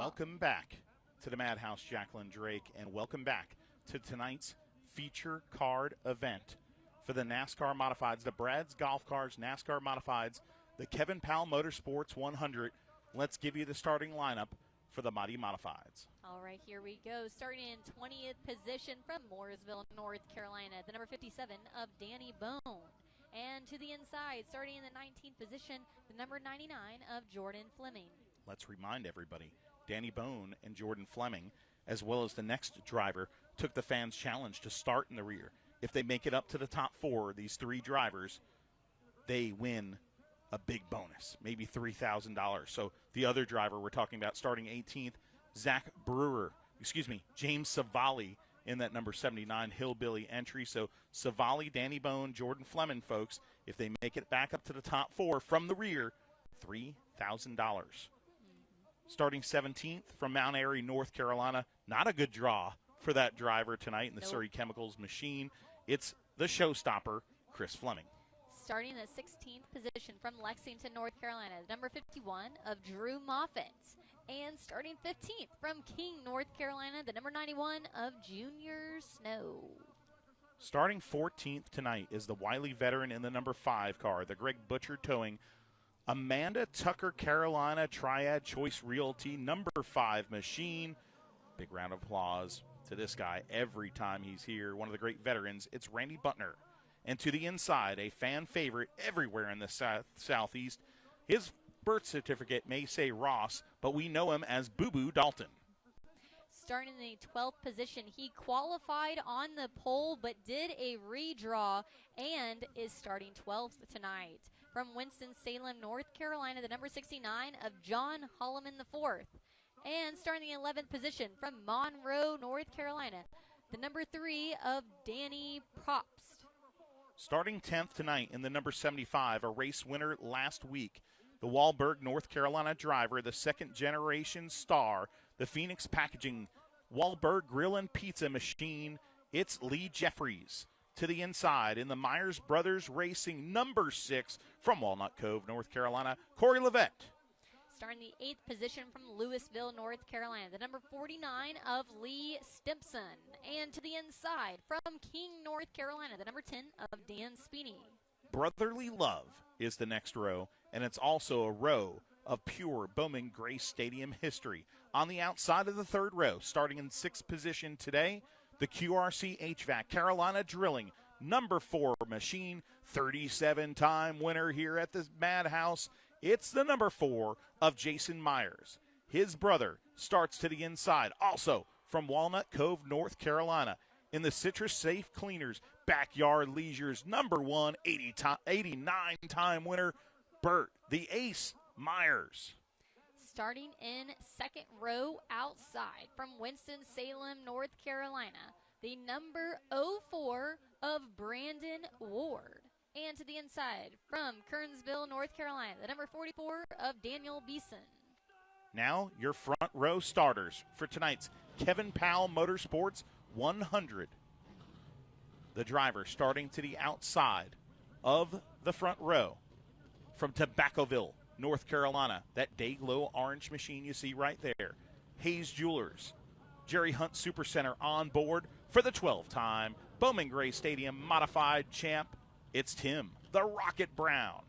Welcome back to the Madhouse, Jacqueline Drake, and welcome back to tonight's feature card event for the NASCAR Modifieds, the Brad's Golf Cars NASCAR Modifieds, the Kevin Powell Motorsports 100. Let's give you the starting lineup for the Mighty Modifieds. All right, here we go. Starting in 20th position from Mooresville, North Carolina, the number 57 of Danny Bowman. And to the inside, starting in the 19th position, the number 99 of Jordan Fleming. Let's remind everybody, Danny Bowman and Jordan Fleming, as well as the next driver, took the fans' challenge to start in the rear. If they make it up to the top four, these three drivers, they win a big bonus, maybe $3,000. So the other driver we're talking about starting 18th, James Savali in that number 79 Hillbilly entry. So Savali, Danny Bowman, Jordan Fleming, folks, if they make it back up to the top four from the rear, $3,000. Starting 17th from Mount Airy, North Carolina. Not a good draw for that driver tonight in the Surrey Chemicals machine. It's the showstopper, Chris Fleming. Starting in the 16th position from Lexington, North Carolina, the number 51 of Drew Moffitt. And starting 15th from King, North Carolina, the number 91 of Junior Snow. Starting 14th tonight is the Wiley veteran in the number 5 car, the Greg Butcher Towing Amanda Tucker Carolina Triad Choice Realty number 5 machine. Big round of applause to this guy every time he's here. One of the great veterans, it's Randy Butner. And to the inside, a fan favorite everywhere in the Southeast. His birth certificate may say Ross, but we know him as Boo Boo Dalton. Starting in the 12th position, he qualified on the pole but did a redraw and is starting 12th tonight. From Winston-Salem, North Carolina, the number 69 of John Holloman IV. And starting in the 11th position from Monroe, North Carolina, the number 3 of Danny Propst. Starting 10th tonight in the number 75, a race winner last week, the Wahlberg, North Carolina driver, the second-generation star, the Phoenix Packaging Wahlberg Grill and Pizza Machine, it's Lee Jeffries. To the inside, in the Myers Brothers Racing number 6 from Walnut Cove, North Carolina, Corey Levette. Starting the 8th position from Louisville, North Carolina, the number 49 of Lee Stimpson. And to the inside, from King, North Carolina, the number 10 of Dan Speeney. Brotherly Love is the next row, and it's also a row of pure Bowman Gray Stadium history. On the outside of the third row, starting in 6th position today, the QRC HVAC Carolina Drilling number 4 machine, 37-time winner here at the Madhouse. It's the number 4 of Jason Myers. His brother starts to the inside, also from Walnut Cove, North Carolina. In the Citrus Safe Cleaners Backyard Leisure's number 1, 89-time winner, Bert, the Ace Myers. Starting in second row outside from Winston-Salem, North Carolina, the number 04 of Brandon Ward. And to the inside from Kernsville, North Carolina, the number 44 of Daniel Beeson. Now your front row starters for tonight's Kevin Powell Motorsports 100. The driver starting to the outside of the front row from Tobaccoville, North Carolina, that day-glow orange machine you see right there. Hayes Jewelers, Jerry Hunt Supercenter on board for the 12-time Bowman Gray Stadium Modified Champ. It's Tim, the Rocket Brown.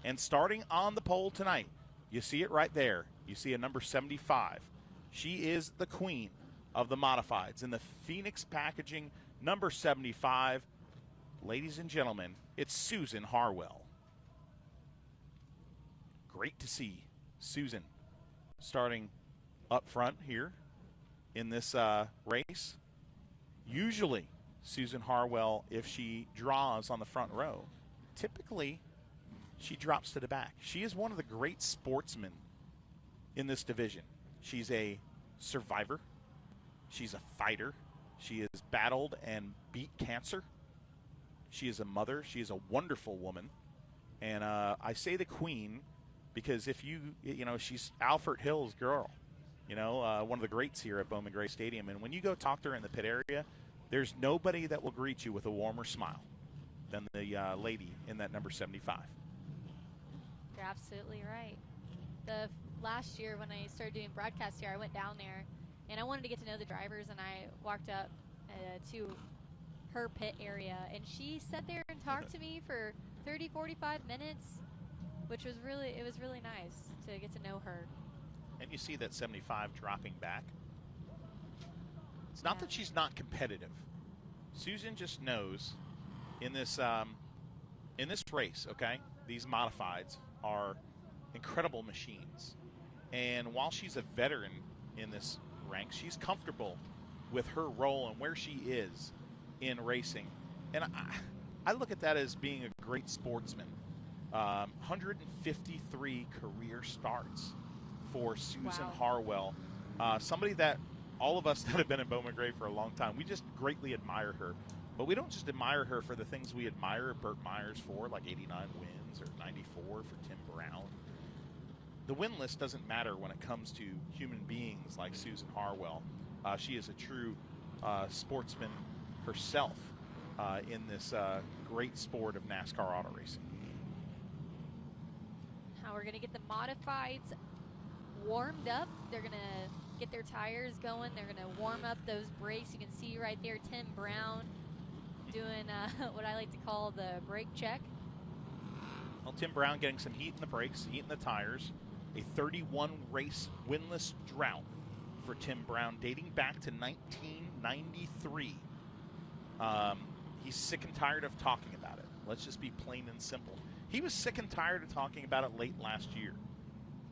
And starting on the pole tonight, you see it right there. You see a number 75. She is the queen of the Modifieds in the Phoenix Packaging number 75. Ladies and gentlemen, it's Susan Harwell. Great to see Susan starting up front here in this race. Usually, Susan Harwell, if she draws on the front row, typically she drops to the back. She is one of the great sportsmen in this division. She's a survivor. She's a fighter. She has battled and beat cancer. She is a mother. She is a wonderful woman. And I say the queen because if she's Alfred Hill's girl, one of the greats here at Bowman Gray Stadium. And when you go talk to her in the pit area, there's nobody that will greet you with a warmer smile than the lady in that number 75. You're absolutely right. The last year when I started doing broadcast here, I went down there, and I wanted to get to know the drivers, and I walked up to her pit area, and she sat there and talked to me for 30, 45 minutes, which was really nice to get to know her. And you see that 75 dropping back. It's not that she's not competitive. Susan just knows in this race, okay, these modifieds are incredible machines. And while she's a veteran in this rank, she's comfortable with her role and where she is in racing. And I look at that as being a great sportsman. 153 career starts for Susan Harwell. Somebody that all of us that have been in Bowman Gray for a long time, we just greatly admire her. But we don't just admire her for the things we admire Burt Myers for, like 89 wins or 94 for Tim Brown. The win list doesn't matter when it comes to human beings like Susan Harwell. She is a true sportsman herself in this great sport of NASCAR auto racing. Now we're going to get the modifieds warmed up. They're going to get their tires going. They're going to warm up those brakes. You can see right there Tim Brown doing what I like to call the brake check. Well, Tim Brown getting some heat in the brakes, heat in the tires. A 31 race winless drought for Tim Brown dating back to 1993. He's sick and tired of talking about it. Let's just be plain and simple. He was sick and tired of talking about it late last year.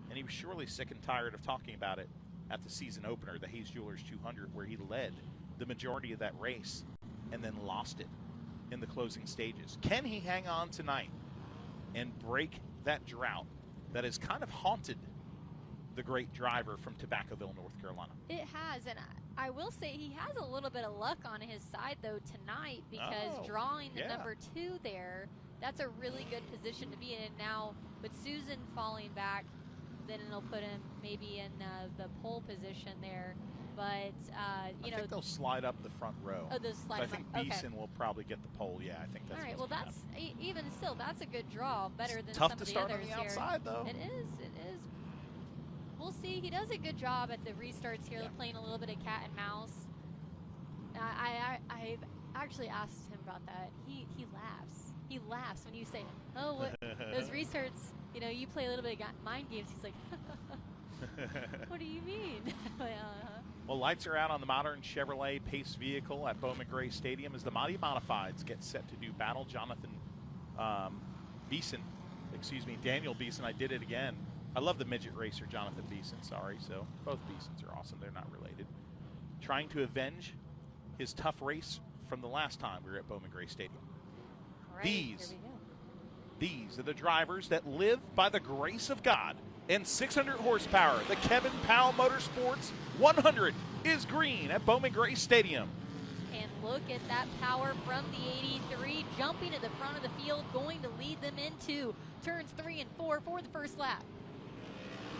And he was surely sick and tired of talking about it at the season opener, the Hayes Jewelers 200, where he led the majority of that race and then lost it in the closing stages. Can he hang on tonight and break that drought that has kind of haunted the great driver from Tobaccoville, North Carolina? It has, and I will say he has a little bit of luck on his side, though, tonight, because drawing the number 2 there, that's a really good position to be in. And now, with Susan falling back, then it'll put him maybe in the pole position there. But, I think they'll slide up the front row. Oh, they'll slide so I think Beeson will probably get the pole. Yeah, I think that's all right. Well, that's even still, that's a good draw, better than tough some to of the start others on the outside, here. though. It is. We'll see. He does a good job at the restarts here, playing a little bit of cat and mouse. I've actually asked him about that. He laughs. He laughs when you say, "Oh, what, those restarts? You know, you play a little bit of mind games." He's like, "What do you mean?" Well, lights are out on the modern Chevrolet Pace vehicle at Bowman Gray Stadium as the Mighty Modifieds get set to do battle. Daniel Beeson. I did it again. I love the midget racer, Jonathan Beeson. Sorry. So both Beesons are awesome. They're not related. Trying to avenge his tough race from the last time we were at Bowman Gray Stadium. All right, here we go. These are the drivers that live by the grace of God and 600 horsepower. The Kevin Powell Motorsports 100 is green at Bowman Gray Stadium. And look at that power from the 83, jumping at the front of the field, going to lead them into turns 3 and 4 for the first lap.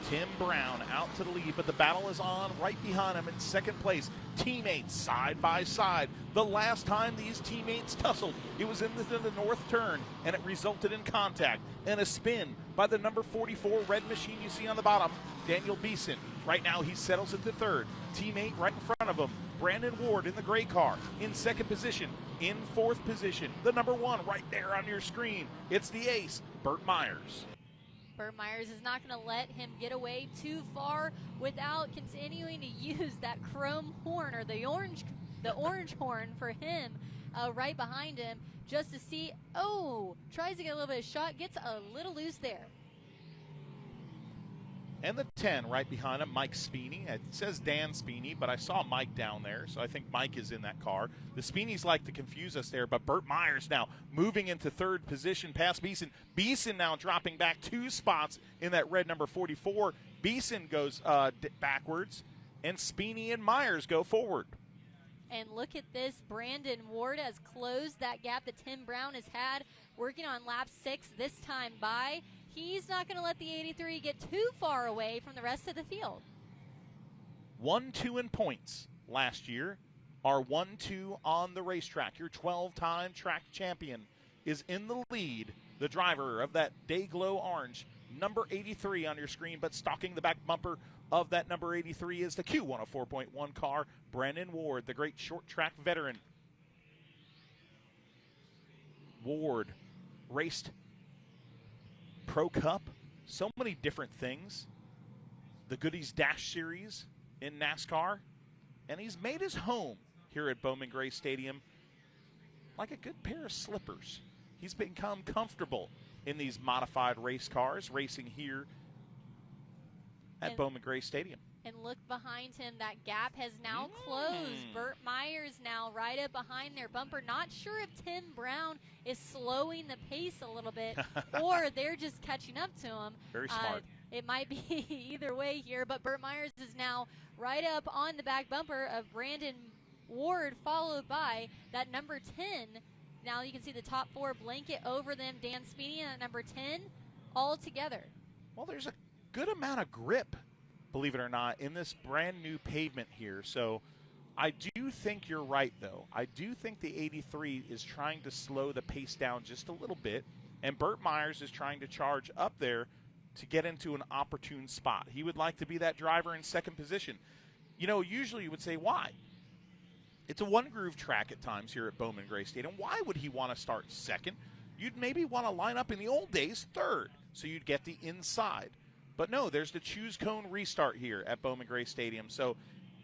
Tim Brown out to the lead, but the battle is on right behind him in second place. Teammates side by side. The last time these teammates tussled, it was in the north turn, and it resulted in contact and a spin by the number 44 red machine you see on the bottom, Daniel Beeson. Right now he settles into third. Teammate right in front of him, Brandon Ward in the gray car in second position. In fourth position, the number 1 right there on your screen. It's the ace, Burt Myers. Burt Myers is not going to let him get away too far without continuing to use that chrome horn, or the orange horn for him right behind him, just to see. Oh, tries to get a little bit of shot, gets a little loose there. And the 10 right behind him, Mike Speeney. It says Dan Speeney, but I saw Mike down there, so I think Mike is in that car. The Speeneys like to confuse us there, but Burt Myers now moving into third position past Beeson. Beeson now dropping back 2 spots in that red number 44. Beeson goes backwards, and Speeney and Myers go forward. And look at this. Brandon Ward has closed that gap that Tim Brown has had, working on lap 6 this time by. He's not going to let the 83 get too far away from the rest of the field. 1-2 in points last year are 1-2 on the racetrack. Your 12-time track champion is in the lead. The driver of that Dayglow Orange number 83 on your screen, but stalking the back bumper of that number 83 is the Q104.1 car, Brandon Ward, the great short track veteran. Ward raced Pro Cup, so many different things. The Goodies Dash Series in NASCAR, and he's made his home here at Bowman Gray Stadium like a good pair of slippers. He's become comfortable in these modified race cars, racing here at Bowman Gray Stadium. And look behind him, that gap has now closed. Burt Myers now right up behind their bumper. Not sure if Tim Brown is slowing the pace a little bit or they're just catching up to him. Very smart. It might be either way here, but Burt Myers is now right up on the back bumper of Brandon Ward, followed by that number 10. Now you can see the top four blanket over them. Dan Speedy and number 10 all together. Well, there's a good amount of grip, believe it or not, in this brand new pavement here. So I do think you're right, though. I do think the 83 is trying to slow the pace down just a little bit, and Burt Myers is trying to charge up there to get into an opportune spot. He would like to be that driver in second position. You know, usually you would say, why? It's a one-groove track at times here at Bowman Gray Stadium. Why would he want to start second? You'd maybe want to line up in the old days third, so you'd get the inside. But no, there's the choose cone restart here at Bowman Gray Stadium. So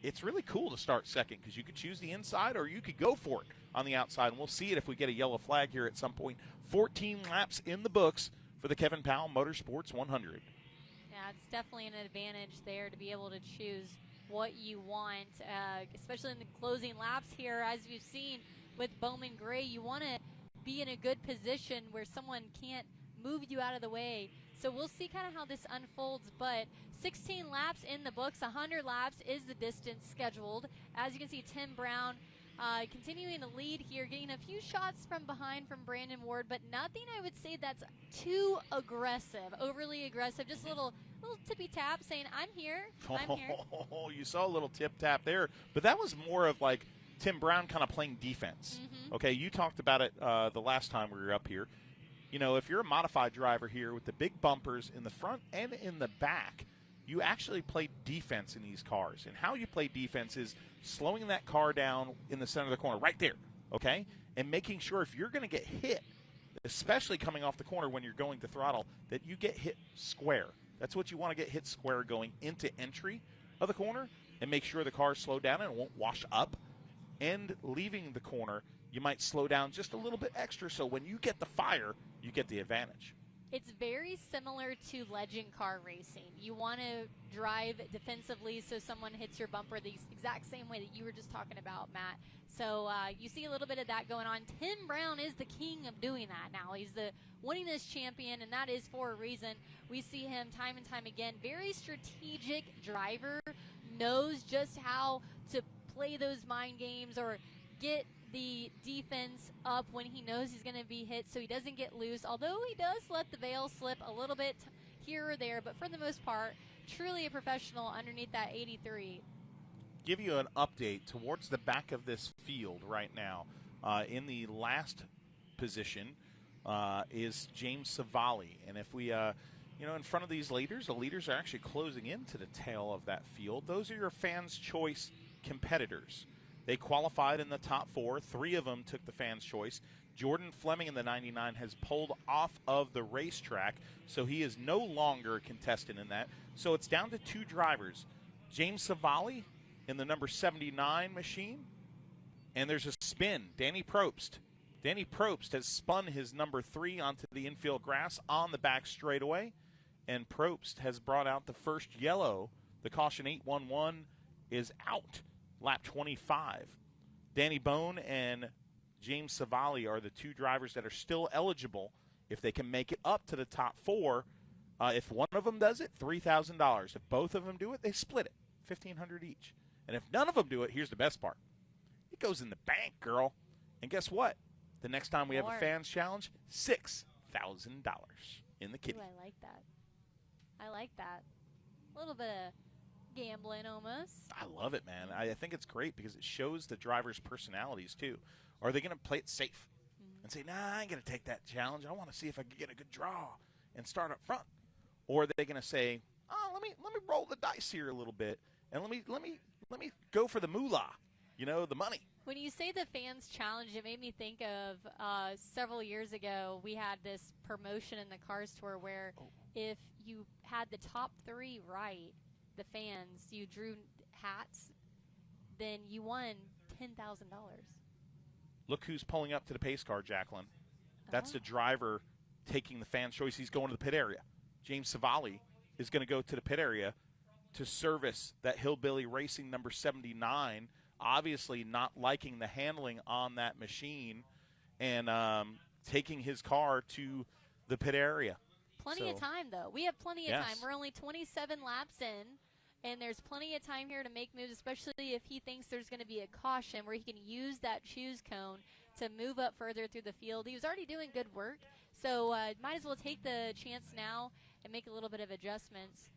it's really cool to start second because you could choose the inside or you could go for it on the outside. And we'll see it if we get a yellow flag here at some point. 14 laps in the books for the Kevin Powell Motorsports 100. Yeah, it's definitely an advantage there to be able to choose what you want, especially in the closing laps here. As you've seen with Bowman Gray, you want to be in a good position where someone can't move you out of the way. So we'll see kind of how this unfolds, but 16 laps in the books, 100 laps is the distance scheduled. As you can see, Tim Brown continuing to lead here, getting a few shots from behind from Brandon Ward, but nothing I would say that's too aggressive, overly aggressive, just a little tippy tap saying, I'm here, I'm here. Oh, you saw a little tip tap there, but that was more of like Tim Brown kind of playing defense. Okay, you talked about it the last time we were up here. You know, if you're a modified driver here with the big bumpers in the front and in the back, you actually play defense in these cars. And how you play defense is slowing that car down in the center of the corner, right there, okay? And making sure if you're going to get hit, especially coming off the corner when you're going to throttle, that you get hit square. That's what you want to get hit square going into entry of the corner and make sure the car is slowed down and it won't wash up. And leaving the corner, you might slow down just a little bit extra so when you get the fire, you get the advantage. It's very similar to legend car racing. You want to drive defensively so someone hits your bumper the exact same way that you were just talking about, Matt. So you see a little bit of that going on. Tim Brown is the king of doing that now. He's the winningest champion, and that is for a reason. We see him time and time again. Very strategic driver, knows just how to play those mind games or get the defense up when he knows he's going to be hit so he doesn't get loose, although he does let the veil slip a little bit here or there, but for the most part, truly a professional underneath that 83. Give you an update towards the back of this field right now. In the last position is James Savali, and if we in front of these leaders, the leaders are actually closing into the tail of that field. Those are your fans' choice competitors. They qualified in the top four. 3 of them took the fans' choice. Jordan Fleming in the 99 has pulled off of the racetrack, so he is no longer a contestant in that. So it's down to 2 drivers. James Savali in the number 79 machine, and there's a spin. Danny Probst. Danny Probst has spun his number 3 onto the infield grass on the back straightaway, and Probst has brought out the first yellow. The caution 811 is out. Lap 25. Danny Bone and James Savali are the 2 drivers that are still eligible if they can make it up to the top 4. If one of them does it, $3,000. If both of them do it, they split it, $1,500 each. And if none of them do it, here's the best part. It goes in the bank, girl. And guess what? The next time we have a fans challenge, $6,000 in the kitty. Ooh, I like that. I like that. A little bit of gambling almost. I love it, man. I think it's great because it shows the drivers' personalities too. Are they going to play it safe and say, nah, I ain't going to take that challenge. I want to see if I can get a good draw and start up front? or are they going to say, "Oh, let me roll the dice here a little bit, and let me go for the moolah, the money." When you say the fans challenge, it made me think of several years ago, we had this promotion in the car store where if you had the top 3 right, the fans, you drew hats, then you won $10,000. Look who's pulling up to the pace car, Jacqueline. That's the driver taking the fan's choice. He's going to the pit area. James Savali is going to go to the pit area to service that Hillbilly Racing number 79, obviously not liking the handling on that machine, and taking his car to the pit area. Plenty of time, though. We have plenty of Yes. time. We're only 27 laps in, and there's plenty of time here to make moves, especially if he thinks there's going to be a caution where he can use that choose cone to move up further through the field. He was already doing good work, so might as well take the chance now and make a little bit of adjustments.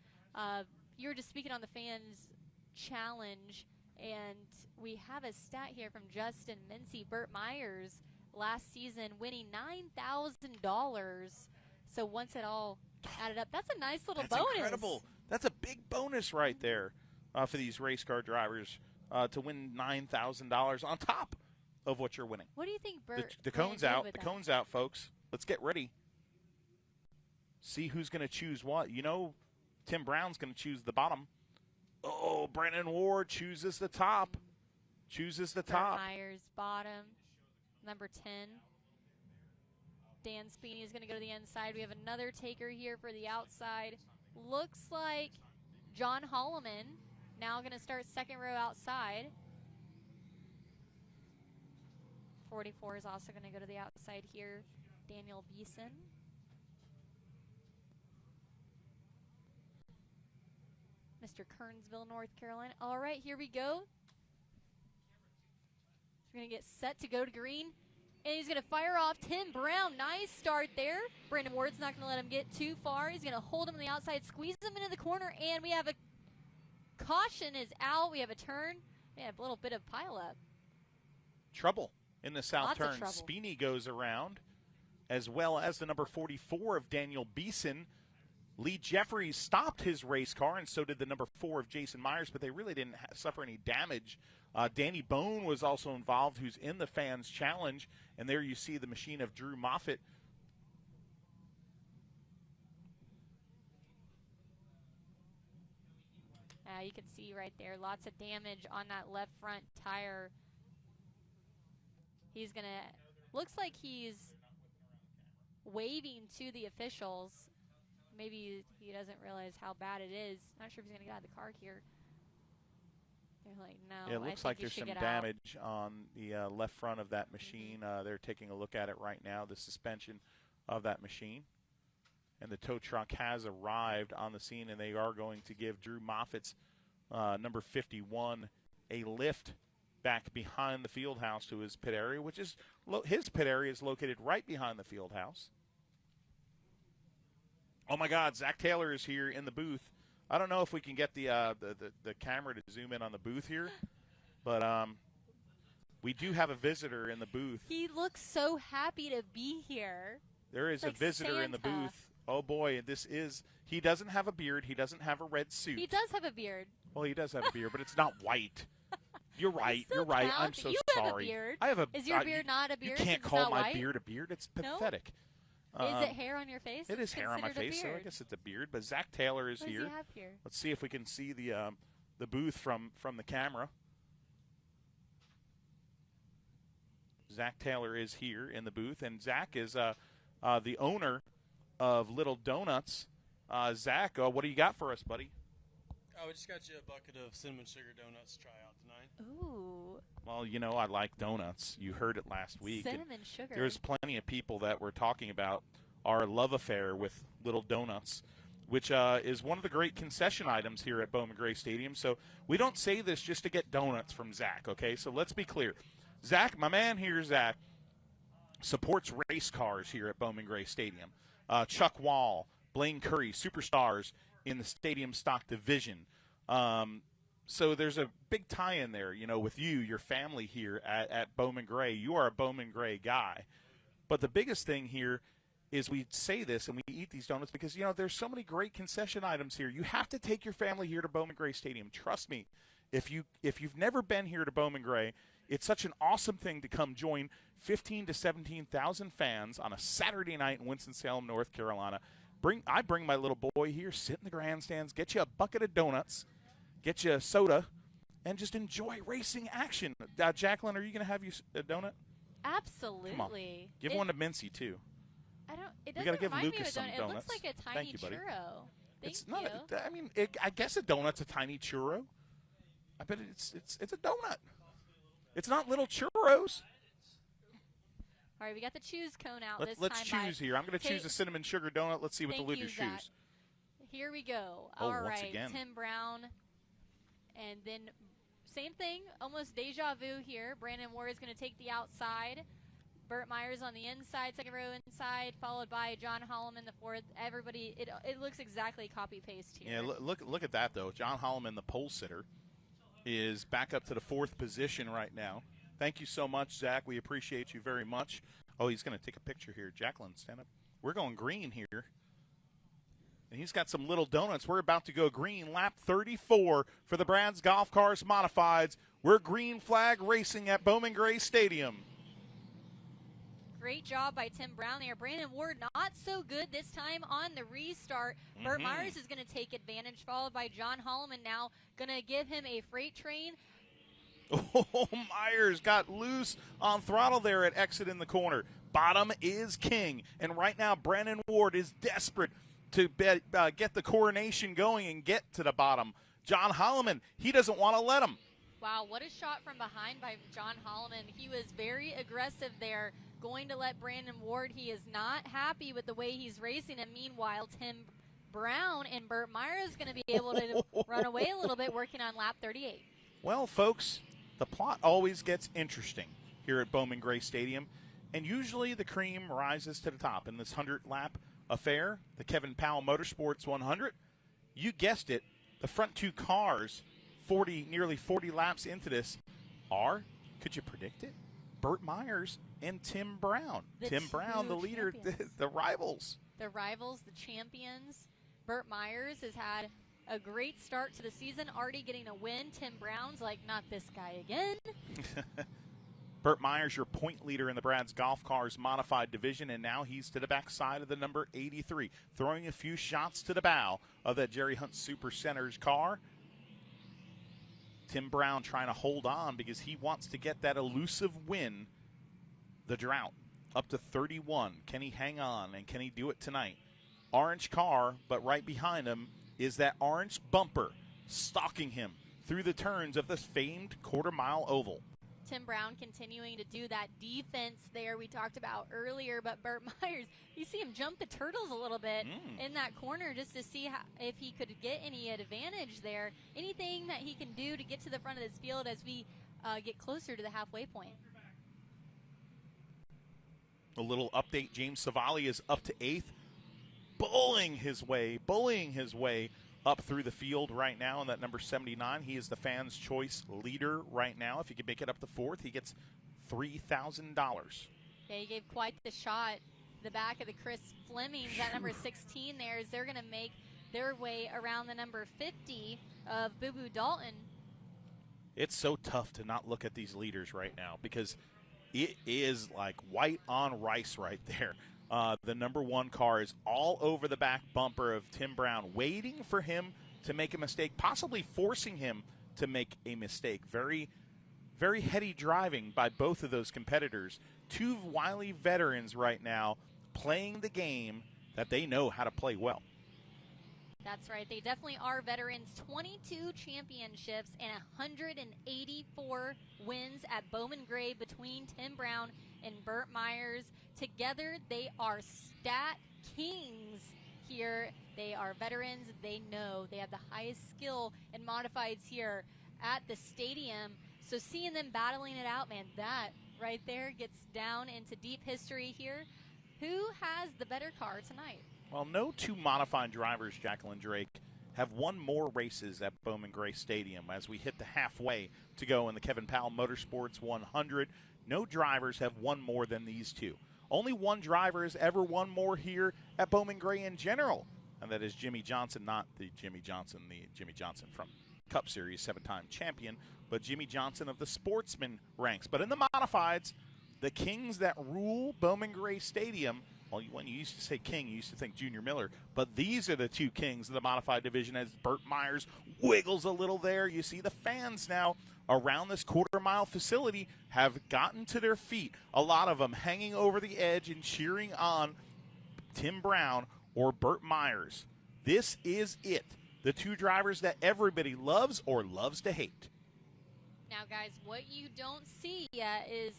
You were just speaking on the fans challenge, and we have a stat here from Justin Mincy. Burt Myers last season winning $9,000. So once it all added up, that's a nice little bonus. That's incredible. That's a big bonus right there for these race car drivers to win $9,000 on top of what you're winning. What do you think, Burt? The cone's out. The cone's out, folks. Let's get ready. See who's going to choose what. Tim Brown's going to choose the bottom. Oh, Brandon Ward chooses the top. Burt Myers, bottom. Number 10. Dan Spini is going to go to the inside. We have another taker here for the outside. Looks like John Holloman now going to start second row outside. 44 is also going to go to the outside here. Daniel Beeson. Mr. Kernsville, North Carolina. All right, here we go. We're going to get set to go to green. And he's going to fire off Tim Brown. Nice start there. Brandon Ward's not going to let him get too far. He's going to hold him on the outside, squeeze him into the corner, and we have a caution is out. We have a turn. We have a little bit of pileup. Trouble in the south Lots of turn. trouble. Spini goes around, as well as the number 44 of Daniel Beeson. Lee Jeffries stopped his race car, and so did the number 4 of Jason Myers, but they really didn't suffer any damage. Danny Bone was also involved, who's in the fans challenge, and there you see the machine of Drew Moffitt. You can see right there, lots of damage on that left front tire. He's going to, looks like he's waving to the officials. Maybe he doesn't realize how bad it is. Not sure if he's going to get out of the car here. They're like, no, It looks like there's some damage on the left front of that machine. They're taking a look at it right now, the suspension of that machine. And the tow truck has arrived on the scene, and they are going to give Drew Moffitt's number 51 a lift back behind the field house to his pit area, which is his pit area is located right behind the field house. Oh, my God, Zach Taylor is here in the booth. I don't know if we can get the camera to zoom in on the booth here, but we do have a visitor in the booth. He looks so happy to be here. There is like a visitor Santa in the booth. Oh, boy, he doesn't have a beard. He doesn't have a red suit. He does have a beard. Well, he does have a beard, but it's not white. You're right. So You're right. proud I'm that so you sorry. have a beard. I have a. Is your beard not a beard? You can't It's call not my white? beard a beard. It's No? pathetic. Is it hair on your face? It is hair on my considered a face, so I beard. guess it's a beard. But Zach Taylor is What here. does he have here? Let's see if we can see the booth from the camera. Zach Taylor is here in the booth, and Zach is the owner of Little Donuts. Zach, what do you got for us, buddy? Oh, we just got you a bucket of cinnamon sugar donuts to try out tonight. Ooh. Well, I like donuts. You heard it last week. Cinnamon sugar. There's plenty of people that were talking about our love affair with Little Donuts, which is one of the great concession items here at Bowman Gray Stadium. So we don't say this just to get donuts from Zach, okay? So let's be clear. Zach, my man here, Zach, supports race cars here at Bowman Gray Stadium. Chuck Wall, Blaine Curry, superstars in the stadium stock division. So there's a big tie-in there, with you, your family here at Bowman Gray. You are a Bowman Gray guy. But the biggest thing here is we say this and we eat these donuts because, there's so many great concession items here. You have to take your family here to Bowman Gray Stadium. Trust me, if you've never been here to Bowman Gray, it's such an awesome thing to come join 15 to 17,000 fans on a Saturday night in Winston-Salem, North Carolina. I bring my little boy here, sit in the grandstands, get you a bucket of donuts, get you a soda, and just enjoy racing action. Jacqueline, are you going to have you a donut? Absolutely. Come on. Give one to Mincy, too. It You doesn't gotta give remind Lucas me of a donut. some It looks donuts. like a tiny Thank you, buddy. churro. It's Thank not. you. I guess a donut's a tiny churro. I bet it's a donut. It's not little churros. All right, we got the choose cone out Let's this time. choose here. I'm going to choose a cinnamon sugar donut. Let's see what the Thank you, Luders Zach. choose. Here we go. Oh, All once right, again. Tim Brown. And then same thing, almost deja vu here. Brandon Ward is going to take the outside. Burt Myers on the inside, second row inside, followed by John Holloman the fourth. Everybody, it looks exactly copy-paste here. Yeah, look at that, though. John Holloman, the pole sitter, is back up to the fourth position right now. Thank you so much, Zach. We appreciate you very much. Oh, he's going to take a picture here. Jacqueline, stand up. We're going green here. And he's got some little donuts. We're about to go green. Lap 34 for the Brad's Golf Cars Modifieds. We're green flag racing at Bowman Gray Stadium. Great job by Tim Brown there. Brandon Ward not so good this time on the restart. Burt Myers is going to take advantage, followed by John Holloman now. Going to give him a freight train. Oh, Myers got loose on throttle there at exit in the corner. Bottom is king. And right now, Brandon Ward is desperate to get the coronation going and get to the bottom. John Holloman, he doesn't want to let him. Wow, what a shot from behind by John Holloman. He was very aggressive there, going to let Brandon Ward. He is not happy with the way he's racing. And meanwhile, Tim Brown and Burt Myers going to be able to run away a little bit, working on lap 38. Well, folks, the plot always gets interesting here at Bowman Gray Stadium. And usually the cream rises to the top in this 100-lap affair, the Kevin Powell Motorsports 100. You guessed it, the front two cars, nearly 40 laps into this, are, could you predict it? Burt Myers and Tim Brown. Tim Brown, the leader, the rivals. The rivals, the champions. Burt Myers has had a great start to the season, already getting a win. Tim Brown's like, not this guy again. Burt Myers, your point leader in the Brad's Golf Cars Modified Division, and now he's to the backside of the number 83, throwing a few shots to the bow of that Jerry Hunt Super Centers car. Tim Brown trying to hold on because he wants to get that elusive win, the drought, up to 31. Can he hang on, and can he do it tonight? Orange car, but right behind him is that orange bumper stalking him through the turns of this famed quarter-mile oval. Tim Brown continuing to do that defense there we talked about earlier, but Burt Myers, you see him jump the turtles a little bit in that corner just to see if he could get any advantage there. Anything that he can do to get to the front of this field as we get closer to the halfway point. A little update, James Savali is up to 8th, bullying his way up through the field right now in that number 79. He is the fans' choice leader right now. If he can make it up to 4th, he gets $3,000. Yeah, he gave quite the shot. The back of the Chris Flemings, that number 16 there, is they're going to make their way around the number 50 of Boo Boo Dalton. It's so tough to not look at these leaders right now because it is like white on rice right there. The number 1 car is all over the back bumper of Tim Brown, waiting for him to make a mistake, possibly forcing him to make a mistake. Very, very heady driving by both of those competitors. Two wily veterans right now playing the game that they know how to play well. That's right. They definitely are veterans. 22 championships and 184 wins at Bowman Gray between Tim Brown and Burt Myers. Together, they are stat kings here. They are veterans. They know they have the highest skill in modifieds here at the stadium. So seeing them battling it out, man, that right there gets down into deep history here. Who has the better car tonight? Well, no two modified drivers, Jacqueline Drake, have won more races at Bowman Gray Stadium as we hit the halfway to go in the Kevin Powell Motorsports 100. No drivers have won more than these two. Only one driver has ever won more here at Bowman Gray in general, and that is Jimmy Johnson, not the Jimmy Johnson from Cup Series, 7-time champion, but Jimmy Johnson of the sportsman ranks. But in the modifieds, the kings that rule Bowman Gray Stadium, well, when you used to say king, you used to think Junior Miller, but these are the two kings of the modified division as Burt Myers wiggles a little there. You see the fans now around this quarter-mile facility have gotten to their feet, a lot of them hanging over the edge and cheering on Tim Brown or Burt Myers. This is it. The two drivers that everybody loves or loves to hate. Now, guys, what you don't see yet is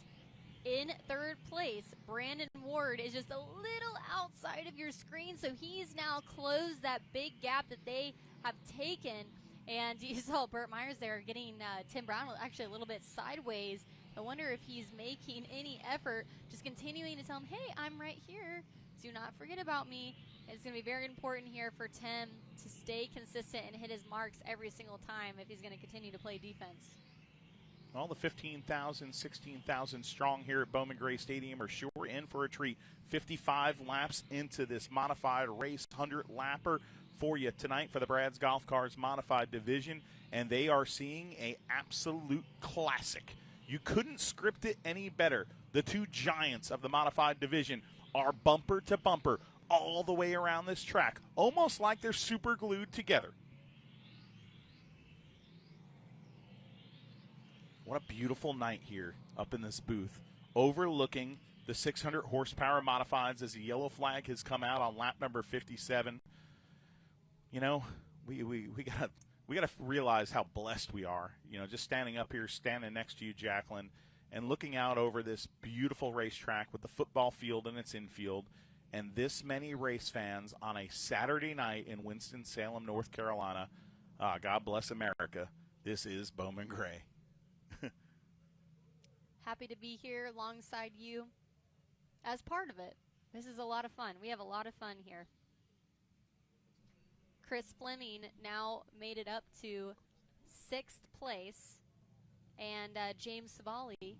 in third place, Brandon Ward is just a little outside of your screen, so he's now closed that big gap that they have taken. And you saw Burt Myers there getting Tim Brown actually a little bit sideways. I wonder if he's making any effort, just continuing to tell him, hey, I'm right here. Do not forget about me. It's going to be very important here for Tim to stay consistent and hit his marks every single time if he's going to continue to play defense. Well, the 15,000, 16,000 strong here at Bowman Gray Stadium are sure in for a treat. 55 laps into this modified race, 100-lapper for you tonight for the Brad's Golf Cars Modified Division, and they are seeing an absolute classic. You couldn't script it any better. The two giants of the Modified Division are bumper to bumper all the way around this track, almost like they're super glued together. What a beautiful night here up in this booth, overlooking the 600 horsepower modifieds as the yellow flag has come out on lap number 57. You know, we gotta realize how blessed we are. You know, just standing up here, standing next to you, Jacqueline, and looking out over this beautiful racetrack with the football field in its infield, and this many race fans on a Saturday night in Winston-Salem, North Carolina. God bless America. This is Bowman Gray. Happy to be here alongside you as part of it. This is a lot of fun. We have a lot of fun here. Chris Fleming now made it up to 6th place, and James Savali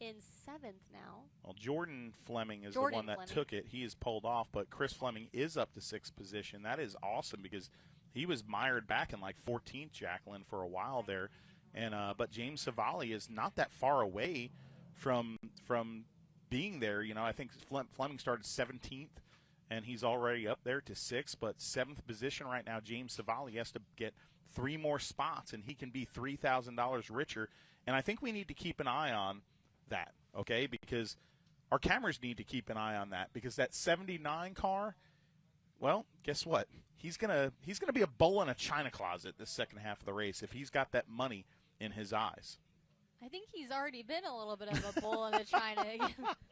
in 7th now. Well, Jordan Fleming is the one that took it. He is pulled off, but Chris Fleming is up to 6th position. That is awesome because he was mired back in like 14th, Jacqueline, for a while there. And but James Savali is not that far away from being there. You know, I think Fleming started 17th, and he's already up there to 6th. But 7th position right now, James Savali has to get 3 more spots, and he can be $3,000 richer. And I think we need to keep an eye on that, okay? Because our cameras need to keep an eye on that, because that 79 car, well, guess what? He's gonna be a bull in a china closet this second half of the race if he's got that money in his eyes. I think he's already been a little bit of a bull in the china.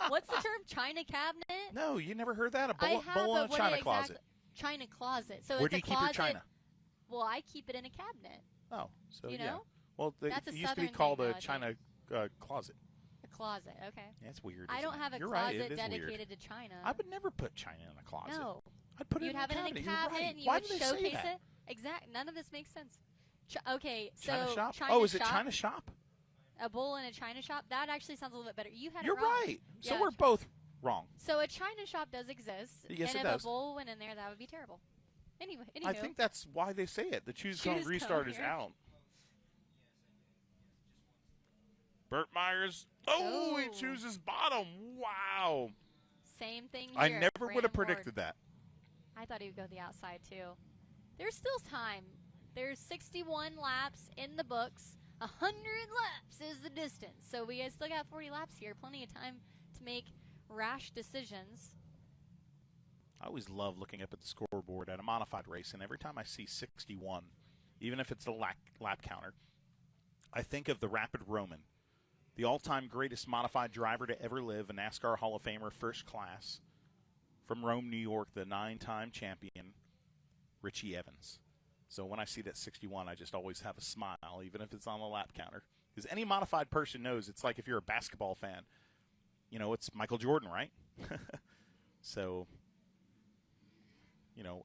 What's the term? China cabinet? No, you never heard that? A bull in a china closet. China closet. So where it's do you keep your china? Well, I keep it in a cabinet. Oh, so you yeah. know? Well, it used to be called a china closet. A closet, okay. That's weird. I don't have a closet dedicated to china. I would never put china in a closet. No. I'd put You'd it have it in a cabinet right. and you Why would do they showcase say that? it. Exact. None of this makes sense. Okay, so China shop? China is it shop, China shop? A bull in a china shop? That actually sounds a little bit better. You had You're it wrong. right. So Yeah. we're both wrong. So a china shop does exist. Yes, and it if does. a bull went in there, that would be terrible. Anyway, I think that's why they say it. The choose cone restart is out. Burt Myers. Oh, he chooses bottom. Wow. Same thing here. I never would have predicted that. I thought he would go the outside, too. There's still time. There's 61 laps in the books. 100 laps is the distance. So we still got 40 laps here. Plenty of time to make rash decisions. I always love looking up at the scoreboard at a modified race, and every time I see 61, even if it's a lap counter, I think of the Rapid Roman, the all-time greatest modified driver to ever live, a NASCAR Hall of Famer, first class, from Rome, New York, the 9-time champion, Richie Evans. So when I see that 61, I just always have a smile, even if it's on the lap counter. Because any modified person knows it's like if you're a basketball fan, you know, it's Michael Jordan, right? So,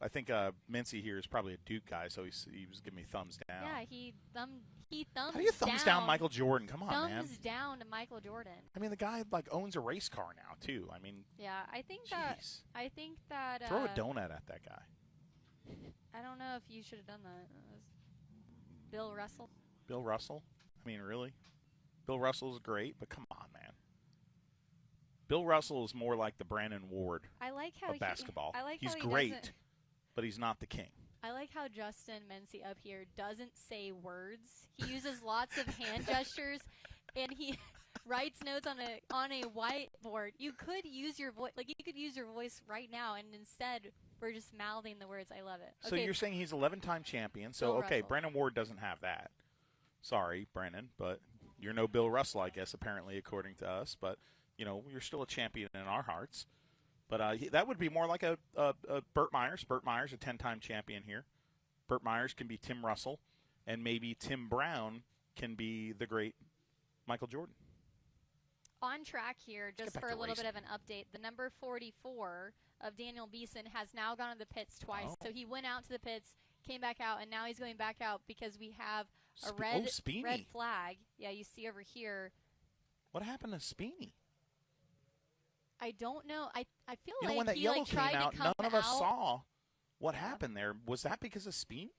I think Mincy here is probably a Duke guy, so he was giving me thumbs down. Yeah, he thumbs How do you thumbs down Michael Jordan? Come on, man. Thumbs down to Michael Jordan. I mean, the guy owns a race car now too. I mean, yeah, I think geez. that Throw a donut at that guy. I don't know if you should have done that. Bill Russell. Bill Russell? I mean, really? Bill Russell is great, but come on, man. Bill Russell is more like the Brandon Ward of basketball. He's great, but he's not the king. I like how Justin Mincy up here doesn't say words. He uses lots of hand gestures, and he writes notes on a whiteboard. You could use your voice, you could use your voice right now, and instead we're just mouthing the words. I love it. Okay. So you're saying he's 11-time champion. So Bill okay, Russell. Brandon Ward doesn't have that. Sorry, Brandon, but you're no Bill Russell, I guess, apparently, according to us. But you're still a champion in our hearts. But that would be more like a Burt Myers. Burt Myers, a 10-time champion here. Burt Myers can be Tim Russell, and maybe Tim Brown can be the great Michael Jordan. On track here, just for a little bit of an update, the number 44 of Daniel Beeson has now gone to the pits twice. So he went out to the pits, came back out, and now he's going back out because we have a red flag. Yeah, you see over here. What happened to Speeny? I don't know. I feel when like that he yellow tried came out, to come none of us out. saw what happened there. Was that because of Speeny?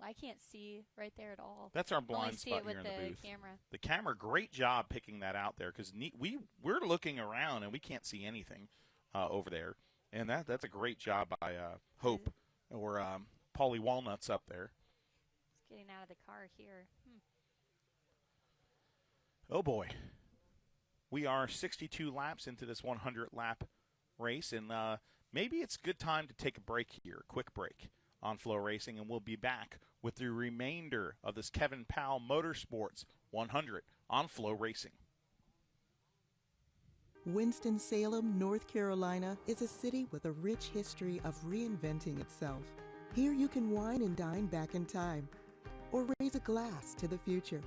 I can't see right there at all. That's our Only blind see spot it here with in the the booth. camera. The camera, great job picking that out there because we're looking around and we can't see anything over there. And that's a great job by Hope or Paulie Walnuts up there. It's getting out of the car here. Oh, boy. We are 62 laps into this 100-lap race, and maybe it's a good time to take a break here, a quick break on Flow Racing, and we'll be back with the remainder of this Kevin Powell Motorsports 100 on Flow Racing. Winston-Salem, North Carolina is a city with a rich history of reinventing itself. Here you can wine and dine back in time, or raise a glass to the future.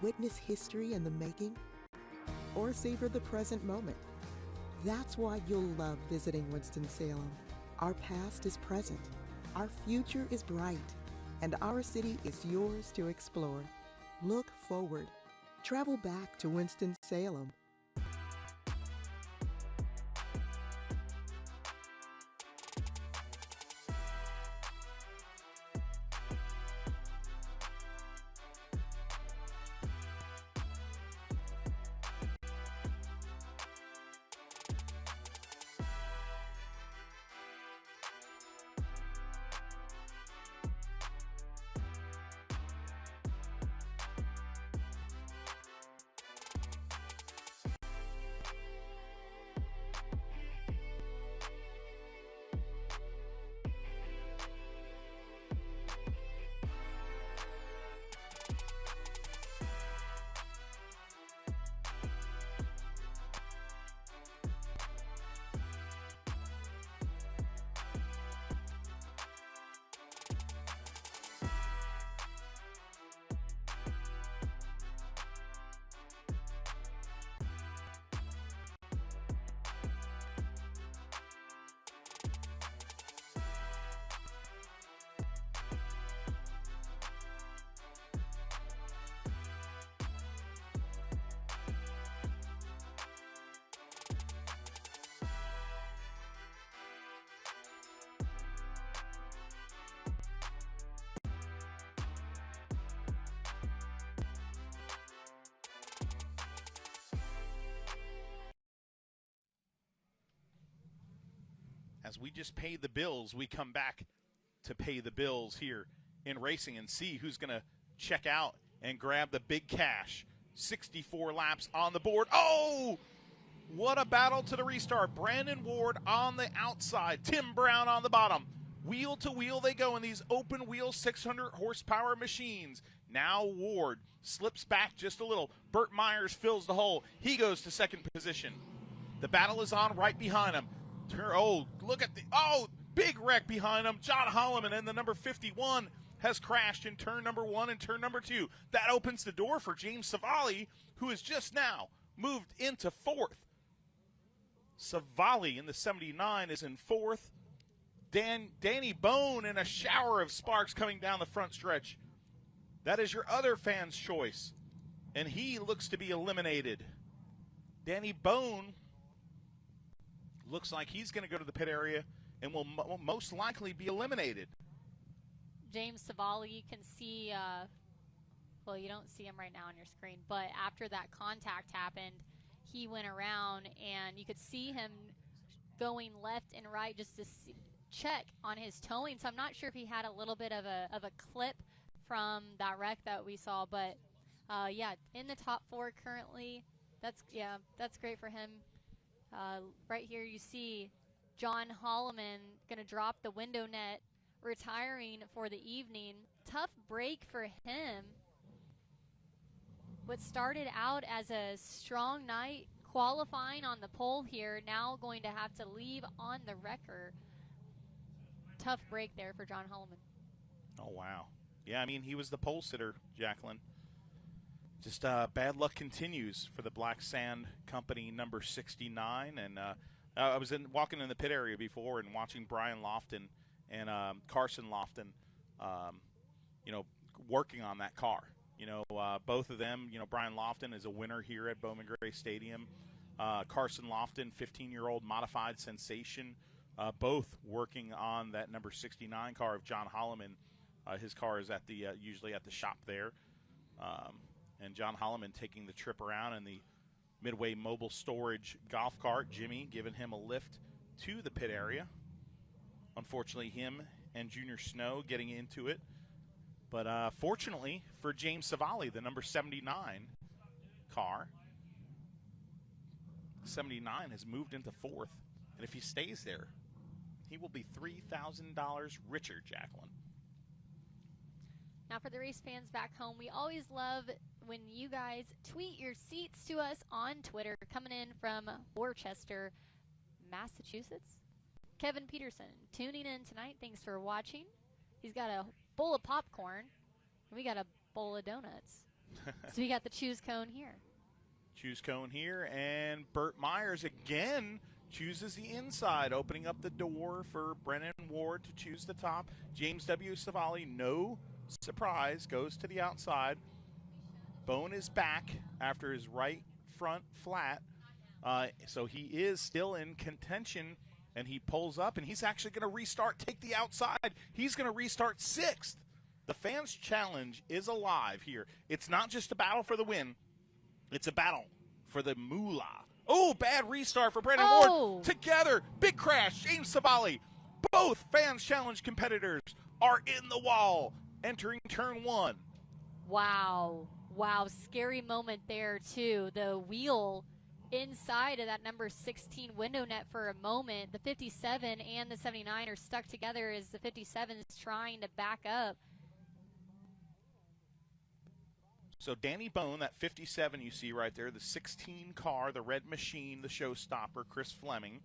Witness history in the making, or savor the present moment. That's why you'll love visiting Winston-Salem. Our past is present, our future is bright, and our city is yours to explore. Look forward. Travel back to Winston-Salem. As we just paid the bills, we come back to pay the bills here in racing and see who's going to check out and grab the big cash. 64 laps on the board. Oh, what a battle to the restart. Brandon Ward on the outside, Tim Brown on the bottom. Wheel to wheel they go in these open wheel 600 horsepower machines. Now Ward slips back just a little. Burt Myers fills the hole. He goes to second position. The battle is on right behind him. Oh, look at big wreck behind him. John Holloman and the number 51 has crashed in turn number 1 and turn number 2. That opens the door for James Savali, who has just now moved into fourth. Savali in the 79 is in fourth. Danny Bowman in a shower of sparks coming down the front stretch. That is your other fan's choice, and he looks to be eliminated. Danny Bowman looks like he's going to go to the pit area and will most likely be eliminated. James Savali, you can see, well, you don't see him right now on your screen, but after that contact happened, he went around, and you could see him going left and right just to check on his towing. So I'm not sure if he had a little bit of a clip from that wreck that we saw, but yeah, in the top 4 currently. That's great for him. Right here you see John Holloman going to drop the window net, retiring for the evening. Tough break for him. What started out as a strong night qualifying on the pole here, now going to have to leave on the wrecker. Tough break there for John Holloman. Oh, wow. Yeah, I mean, he was the pole sitter, Jacqueline. Just bad luck continues for the Black Sand Company number 69. And I was walking in the pit area before and watching Brian Lofton and Carson Lofton, working on that car. Both of them, Brian Lofton is a winner here at Bowman Gray Stadium. Carson Lofton, 15-year-old modified sensation, both working on that number 69 car of John Holloman. His car is at the usually at the shop there. And John Holloman taking the trip around in the Midway Mobile Storage golf cart. Jimmy giving him a lift to the pit area. Unfortunately, him and Junior Snow getting into it. But fortunately for James Savali, the number 79 car, 79 has moved into 4th. And if he stays there, he will be $3,000 richer, Jacqueline. Now for the race fans back home, we always love when you guys tweet your seats to us on Twitter. Coming in from Worcester, Massachusetts, Kevin Peterson tuning in tonight. Thanks for watching. He's got a bowl of popcorn, and we got a bowl of donuts. So we got the choose cone here. Choose cone here, and Burt Myers again chooses the inside, opening up the door for Brennan Ward to choose the top. James W. Savali, no surprise, goes to the outside. Bone is back after his right front flat, so he is still in contention, and he pulls up, and he's actually going to restart, take the outside. He's going to restart 6th. The fans' challenge is alive here. It's not just a battle for the win. It's a battle for the moolah. Oh, bad restart for Brandon Ward. Together, big crash. James Savali. Both fans' challenge competitors are in the wall, entering turn 1. Wow. Scary moment there, too. The wheel inside of that number 16 window net for a moment. The 57 and the 79 are stuck together as the 57 is trying to back up. So Danny Bone, that 57 you see right there, the 16 car, the red machine, the showstopper, Chris Fleming,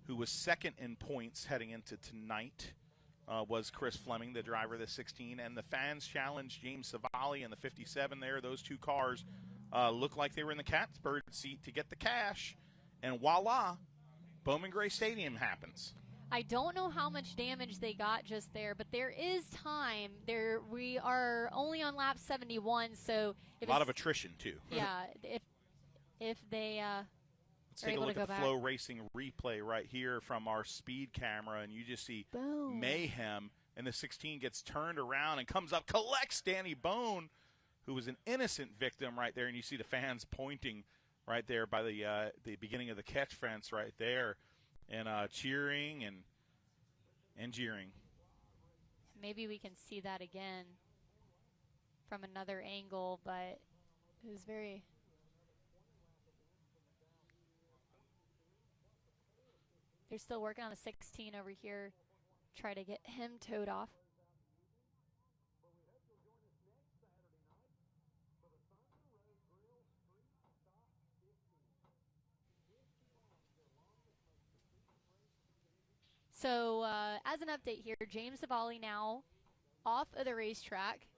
who was second in points heading into tonight, was Chris Fleming, the driver of the 16. And the fans challenged James Savali and the 57 there. Those two cars look like they were in the cat's bird seat to get the cash. And voila, Bowman Gray Stadium happens. I don't know how much damage they got just there, but there is time. We are only on lap 71, so a lot of attrition too. Yeah, if they let's take a look at the Flow Racing replay right here from our speed camera, and you just see Boom. mayhem, and the 16 gets turned around and comes up, collects Danny Bone, who was an innocent victim right there, and you see the fans pointing right there by the beginning of the catch fence right there. And cheering and jeering. Maybe we can see that again from another angle, but it was very... They're still working on the 16 over here. Try to get him towed off. So as an update here, James Savali now off of the racetrack,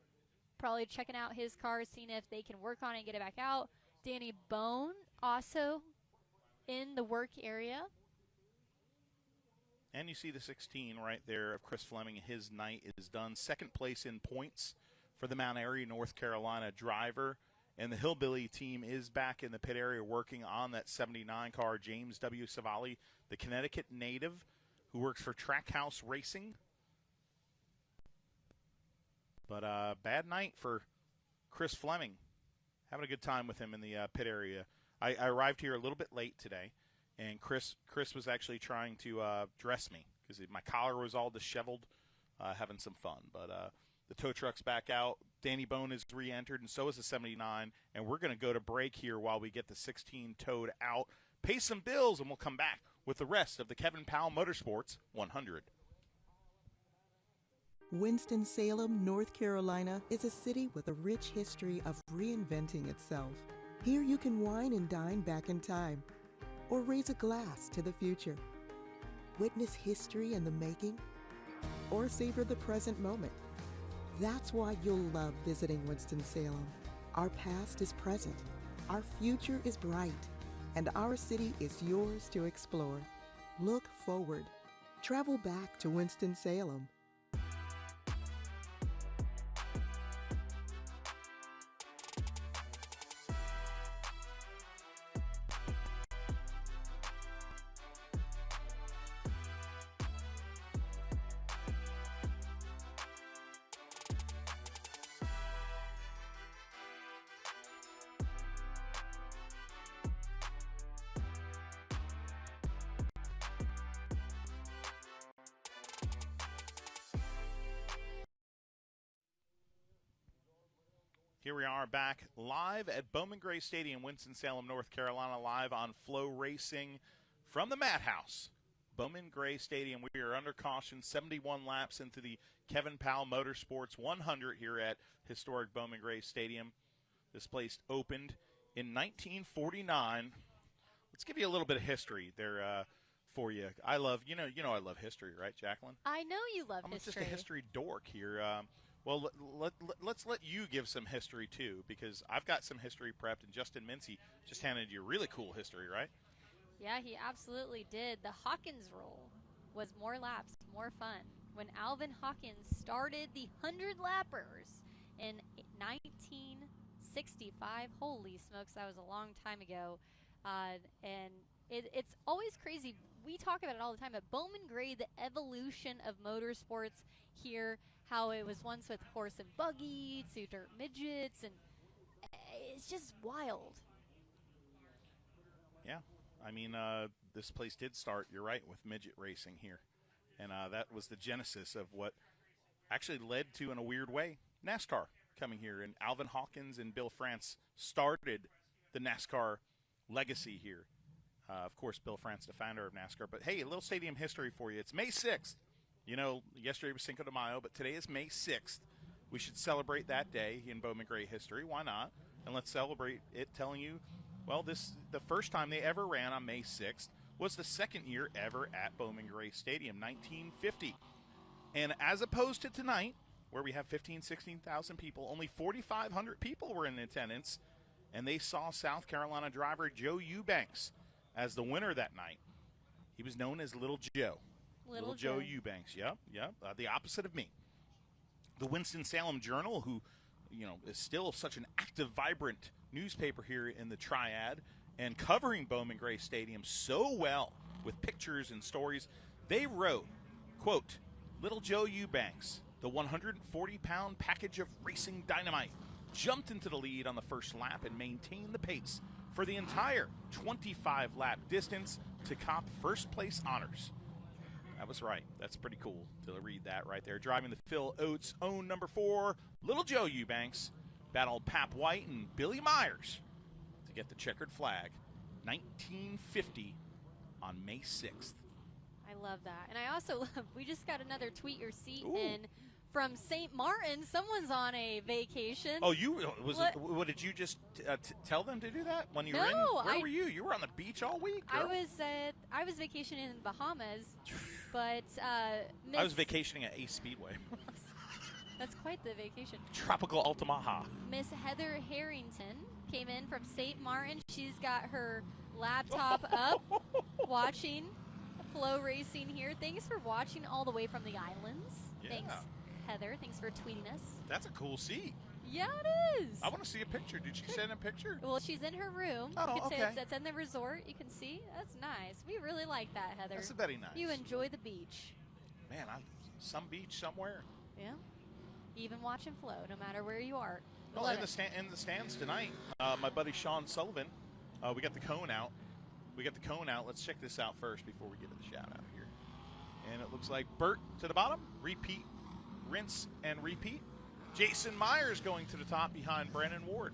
probably checking out his car, seeing if they can work on it and get it back out. Danny Bone also in the work area. And you see the 16 right there of Chris Fleming. His night is done. Second place in points for the Mount Airy, North Carolina driver. And the Hillbilly team is back in the pit area working on that 79 car. James W. Savali, the Connecticut native who works for Trackhouse Racing. But bad night for Chris Fleming. Having a good time with him in the pit area. I arrived here a little bit late today, and Chris was actually trying to dress me because my collar was all disheveled, having some fun. But the tow truck's back out. Danny Bone is re-entered, and so is the 79. And we're going to go to break here while we get the 16 towed out, pay some bills, and we'll come back with the rest of the Kevin Powell Motorsports 100. Winston-Salem, North Carolina is a city with a rich history of reinventing itself. Here you can wine and dine back in time, or raise a glass to the future. Witness history in the making, or savor the present moment. That's why you'll love visiting Winston-Salem. Our past is present, our future is bright, and our city is yours to explore. Look forward. Travel back to Winston-Salem. Here we are back live at Bowman Gray Stadium, Winston-Salem, North Carolina, live on Flow Racing from the Madhouse. Bowman Gray Stadium, we are under caution, 71 laps into the Kevin Powell Motorsports 100 here at historic Bowman Gray Stadium. This place opened in 1949. Let's give you a little bit of history there for you. I love, you know I love history, right, Jacqueline? I know you love I'm history. just a history dork here. Well, let's let you give some history, too, because I've got some history prepped, and Justin Mincy just handed you really cool history, right? Yeah, he absolutely did. The Hawkins rule was more laps, more fun. When Alvin Hawkins started the 100-lappers in 1965, holy smokes, that was a long time ago. And it's always crazy. We talk about it all the time. At Bowman Gray, the evolution of motorsports here, how it was once with horse and buggy to dirt midgets, and it's just wild. Yeah, I mean, this place did start, you're right, with midget racing here. And that was the genesis of what actually led to, in a weird way, NASCAR coming here. And Alvin Hawkins and Bill France started the NASCAR legacy here. Of course, Bill France, the founder of NASCAR. But, hey, a little stadium history for you. It's May 6th. You know, yesterday was Cinco de Mayo, but today is May 6th. We should celebrate that day in Bowman Gray history. Why not? And let's celebrate it telling you, well, the first time they ever ran on May 6th was the second year ever at Bowman Gray Stadium, 1950. And as opposed to tonight, where we have 16,000 people, only 4,500 people were in attendance, and they saw South Carolina driver Joe Eubanks as the winner that night. He was known as Little Joe. Little Joe Eubanks, yep. The opposite of me. The Winston-Salem Journal, who, is still such an active, vibrant newspaper here in the Triad and covering Bowman Gray Stadium so well with pictures and stories, they wrote, quote, Little Joe Eubanks, the 140-pound package of racing dynamite, jumped into the lead on the first lap and maintained the pace for the entire 25-lap distance to cop first-place honors. That was right. That's pretty cool to read that right there. Driving the Phil Oates' own number 4, Little Joe Eubanks, battled Pap White and Billy Myers to get the checkered flag. 1950 on May 6th. I love that. And I also love, we just got another tweet your seat Ooh. in from St. Martin. Someone's on a vacation. Oh, what did you just tell them to do that when you were in? Where were you? You were on the beach all week, girl. I was vacationing in the Bahamas, but I was vacationing at Ace Speedway. That's quite the vacation. Tropical Altamaha. Miss Heather Harrington came in from St. Martin. She's got her laptop up, watching Flow Racing here. Thanks for watching all the way from the islands. Yeah. Thanks, Heather. Thanks for tweeting us. That's a cool seat. Yeah, it is. I want to see a picture. Did she send a picture? Well, she's in her room. Oh, You can okay. It's in the resort. You can see. That's nice. We really like that, Heather. That's very nice. You enjoy the beach. Man, some beach somewhere. Yeah. Even watching flow, no matter where you are. Well, Love in it. the stands tonight, my buddy Sean Sullivan, we got the cone out. Let's check this out first before we get to the shout out here. And it looks like Bert to the bottom. Repeat, rinse, and repeat. Jason Myers going to the top behind Brandon Ward.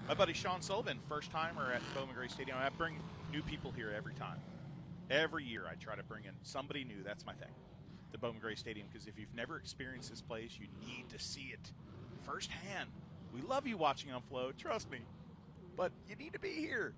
My buddy Sean Sullivan, first timer at Bowman Gray Stadium. I bring new people here every time. Every year I try to bring in somebody new. That's my thing. The Bowman Gray Stadium, because if you've never experienced this place, you need to see it firsthand. We love you watching on Flow, trust me. But you need to be here.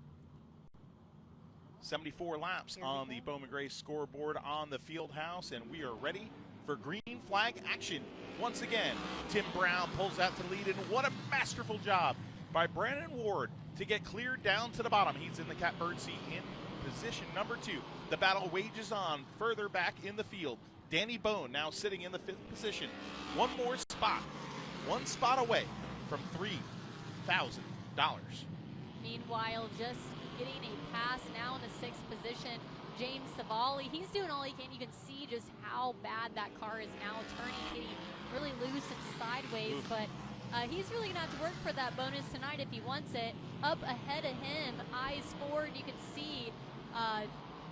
74 laps on the Bowman Gray scoreboard on the field house, and we are ready for green flag action. Once again, Tim Brown pulls out to lead, and what a masterful job by Brandon Ward to get cleared down to the bottom. He's in the catbird seat in position number 2. The battle wages on further back in the field. Danny Bone now sitting in the 5th position. One more spot. One spot away from $3,000. Meanwhile, just getting a pass now in the 6th position, James Savali. He's doing all he can. You can see just how bad that car is now turning, getting really loose and sideways. Oof. But he's really going to have to work for that bonus tonight if he wants it. Up ahead of him, eyes forward, you can see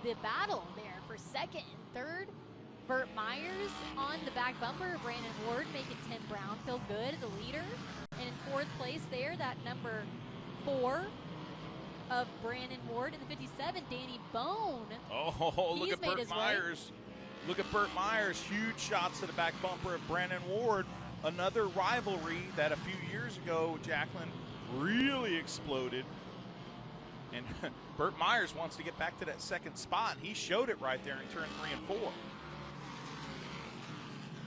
the battle there for 2nd and 3rd. Burt Myers on the back bumper. Brandon Ward making Tim Brown feel good, the leader. And in 4th place there, that number 4 of Brandon Ward. In the 57, Danny Bone. Oh, look He's at made Burt his way. Myers. Look at Burt Myers. Huge shots to the back bumper of Brandon Ward. Another rivalry that a few years ago, Jacqueline, really exploded. And Burt Myers wants to get back to that 2nd spot. He showed it right there in turn 3 and 4.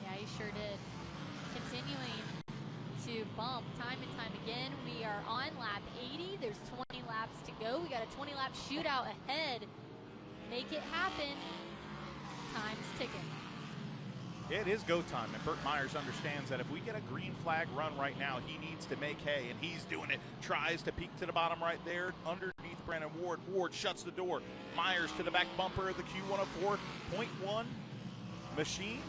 Yeah, he sure did. Continuing to bump time and time again. We are on lap 80. There's 20 laps to go. We got a 20-lap shootout ahead. Make it happen. Time's ticking. It is go time, and Burt Myers understands that if we get a green flag run right now, he needs to make hay, and he's doing it. Tries to peek to the bottom right there underneath Brandon Ward. Ward shuts the door. Myers to the back bumper of the Q104.1 machine.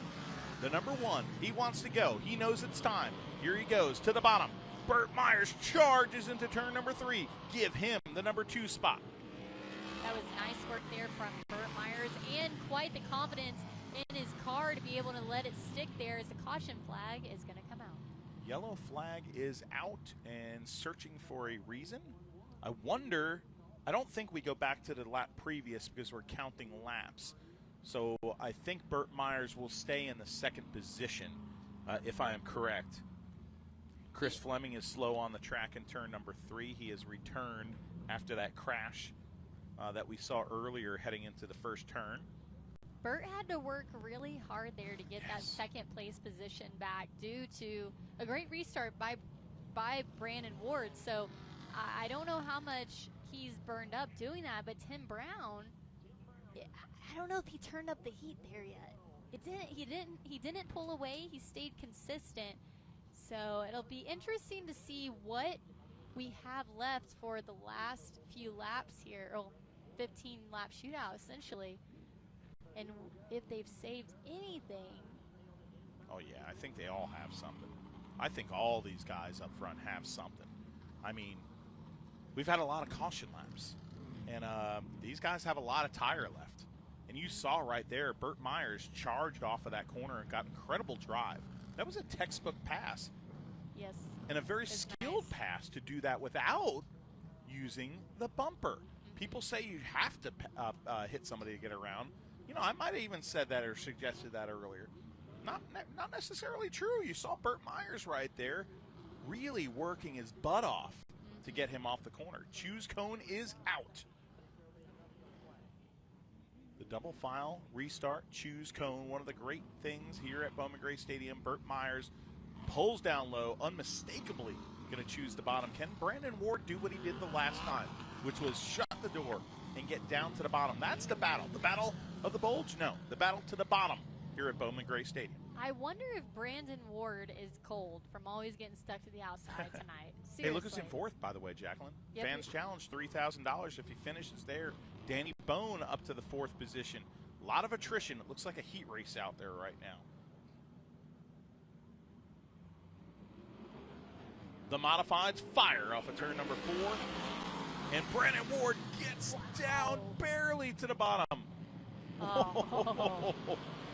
The number 1. He wants to go. He knows it's time. Here he goes to the bottom. Burt Myers charges into turn number 3. Give him the number 2 spot. That was nice work there from Burt Myers, and quite the confidence in his car to be able to let it stick there as the caution flag is going to come out. Yellow flag is out and searching for a reason. I wonder, I don't think we go back to the lap previous because we're counting laps. So I think Burt Myers will stay in the 2nd position, if I am correct. Chris Fleming is slow on the track in turn number 3. He has returned after that crash that we saw earlier heading into the first turn. Burt had to work really hard there to get that 2nd place position back due to a great restart by Brandon Ward. So I don't know how much he's burned up doing that, but Tim Brown, I don't know if he turned up the heat there yet. He didn't pull away. He stayed consistent. So it'll be interesting to see what we have left for the last few laps here, or 15 lap shootout essentially. And if they've saved anything. Oh, yeah, I think they all have something. I think all these guys up front have something. I mean, we've had a lot of caution laps, and these guys have a lot of tire left. And you saw right there, Burt Myers charged off of that corner and got incredible drive. That was a textbook pass. Yes. And a very skilled pass to do that without using the bumper. People say you have to hit somebody to get around. You know, I might have even said that or suggested that earlier. Not necessarily true. You saw Burt Myers right there really working his butt off to get him off the corner. Choose cone is out. The double file restart, choose cone. One of the great things here at Bowman Gray Stadium. Burt Myers pulls down low, unmistakably going to choose the bottom. Can Brandon Ward do what he did the last time, which was shut the door and get down to the bottom. That's the battle. The battle of the bulge? No, the battle to the bottom here at Bowman Gray Stadium. I wonder if Brandon Ward is cold from always getting stuck to the outside tonight. Seriously. Hey, look who's in fourth, by the way, Jacqueline. Yep. Fans Challenge, $3,000 if he finishes there. Danny Bone up to the fourth position. A lot of attrition. It looks like a heat race out there right now. The modifieds fire off of turn number 4. And Brandon Ward gets down barely to the bottom. Oh.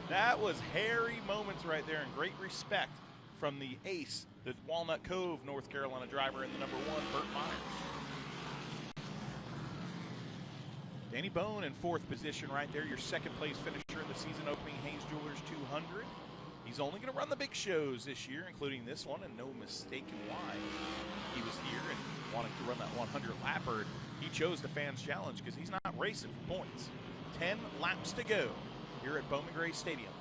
That was hairy moments right there, and great respect from the ace, the Walnut Cove, North Carolina driver in the number 1, Burt Myers. Danny Bone in fourth position right there, your second place finisher in the season opening Hayes Jewelers 200. He's only going to run the big shows this year, including this one, and no mistaken why. He was here and wanting to run that 100 lapper. He chose the Fans Challenge because he's not racing for points. 10 laps to go here at Bowman Gray Stadium.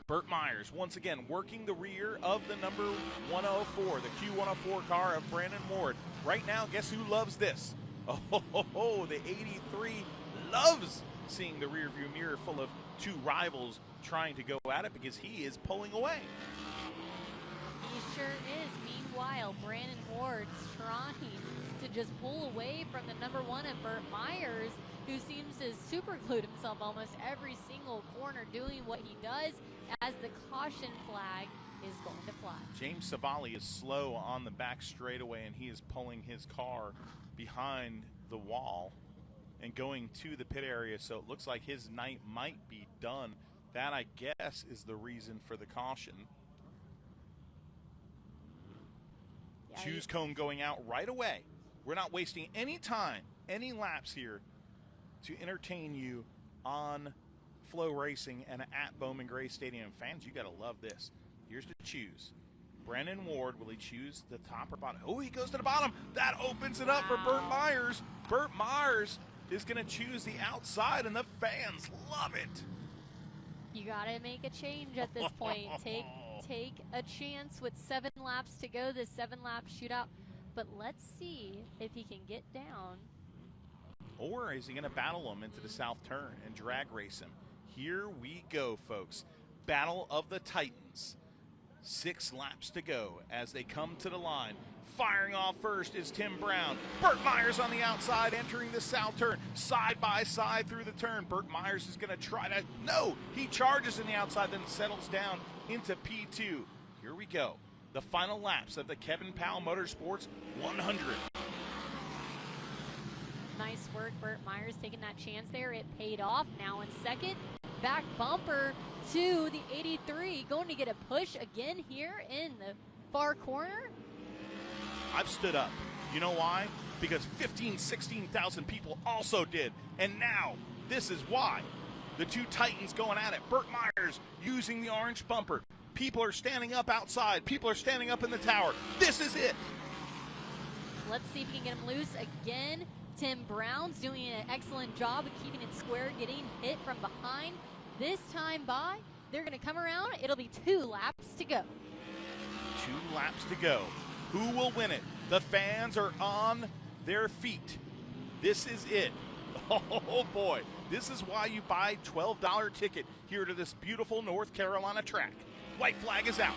Burt Myers once again working the rear of the number 104, the Q104 car of Brandon Ward. Right now, guess who loves this? Oh, the 83 loves seeing the rearview mirror full of two rivals trying to go at it because he is pulling away. He sure is. Meanwhile, Brandon Ward's trying to just pull away from the number 1 and Burt Myers, who seems to superglued himself almost every single corner doing what he does as the caution flag is going to fly. James Savali is slow on the back straightaway, and he is pulling his car behind the wall and going to the pit area, so it looks like his night might be done. That, I guess, is the reason for the caution. Yeah, Choose cone going out right away. We're not wasting any time, any laps here to entertain you on Flow Racing and at Bowman Gray Stadium. Fans, you got to love this. Here's the choose. Brandon Ward, will he choose the top or bottom? Oh, he goes to the bottom. That opens it up for Burt Myers. Burt Myers is going to choose the outside, and the fans love it. You got to make a change at this point. Take a chance with 7 laps to go, this 7-lap shootout. But let's see if he can get down. Or is he going to battle him into the south turn and drag race him? Here we go, folks. Battle of the Titans. 6 laps to go as they come to the line. Firing off first is Tim Brown. Burt Myers on the outside entering the south turn. Side by side through the turn. Burt Myers is going to try to... No! He charges in the outside, then settles down into P2. Here we go. The final laps of the Kevin Powell Motorsports 100. Nice work, Burt Myers taking that chance there. It paid off. Now in second. Back bumper to the 83. Going to get a push again here in the far corner. I've stood up. You know why? Because 16,000 people also did. And now, this is why. The two Titans going at it. Burt Myers using the orange bumper. People are standing up outside. People are standing up in the tower. This is it. Let's see if we can get him loose again. Tim Brown's doing an excellent job of keeping it square, getting hit from behind. This time by, they're going to come around. It'll be 2 laps to go. 2 laps to go. Who will win it? The fans are on their feet. This is it. Oh, boy. This is why you buy a $12 ticket here to this beautiful North Carolina track. White flag is out.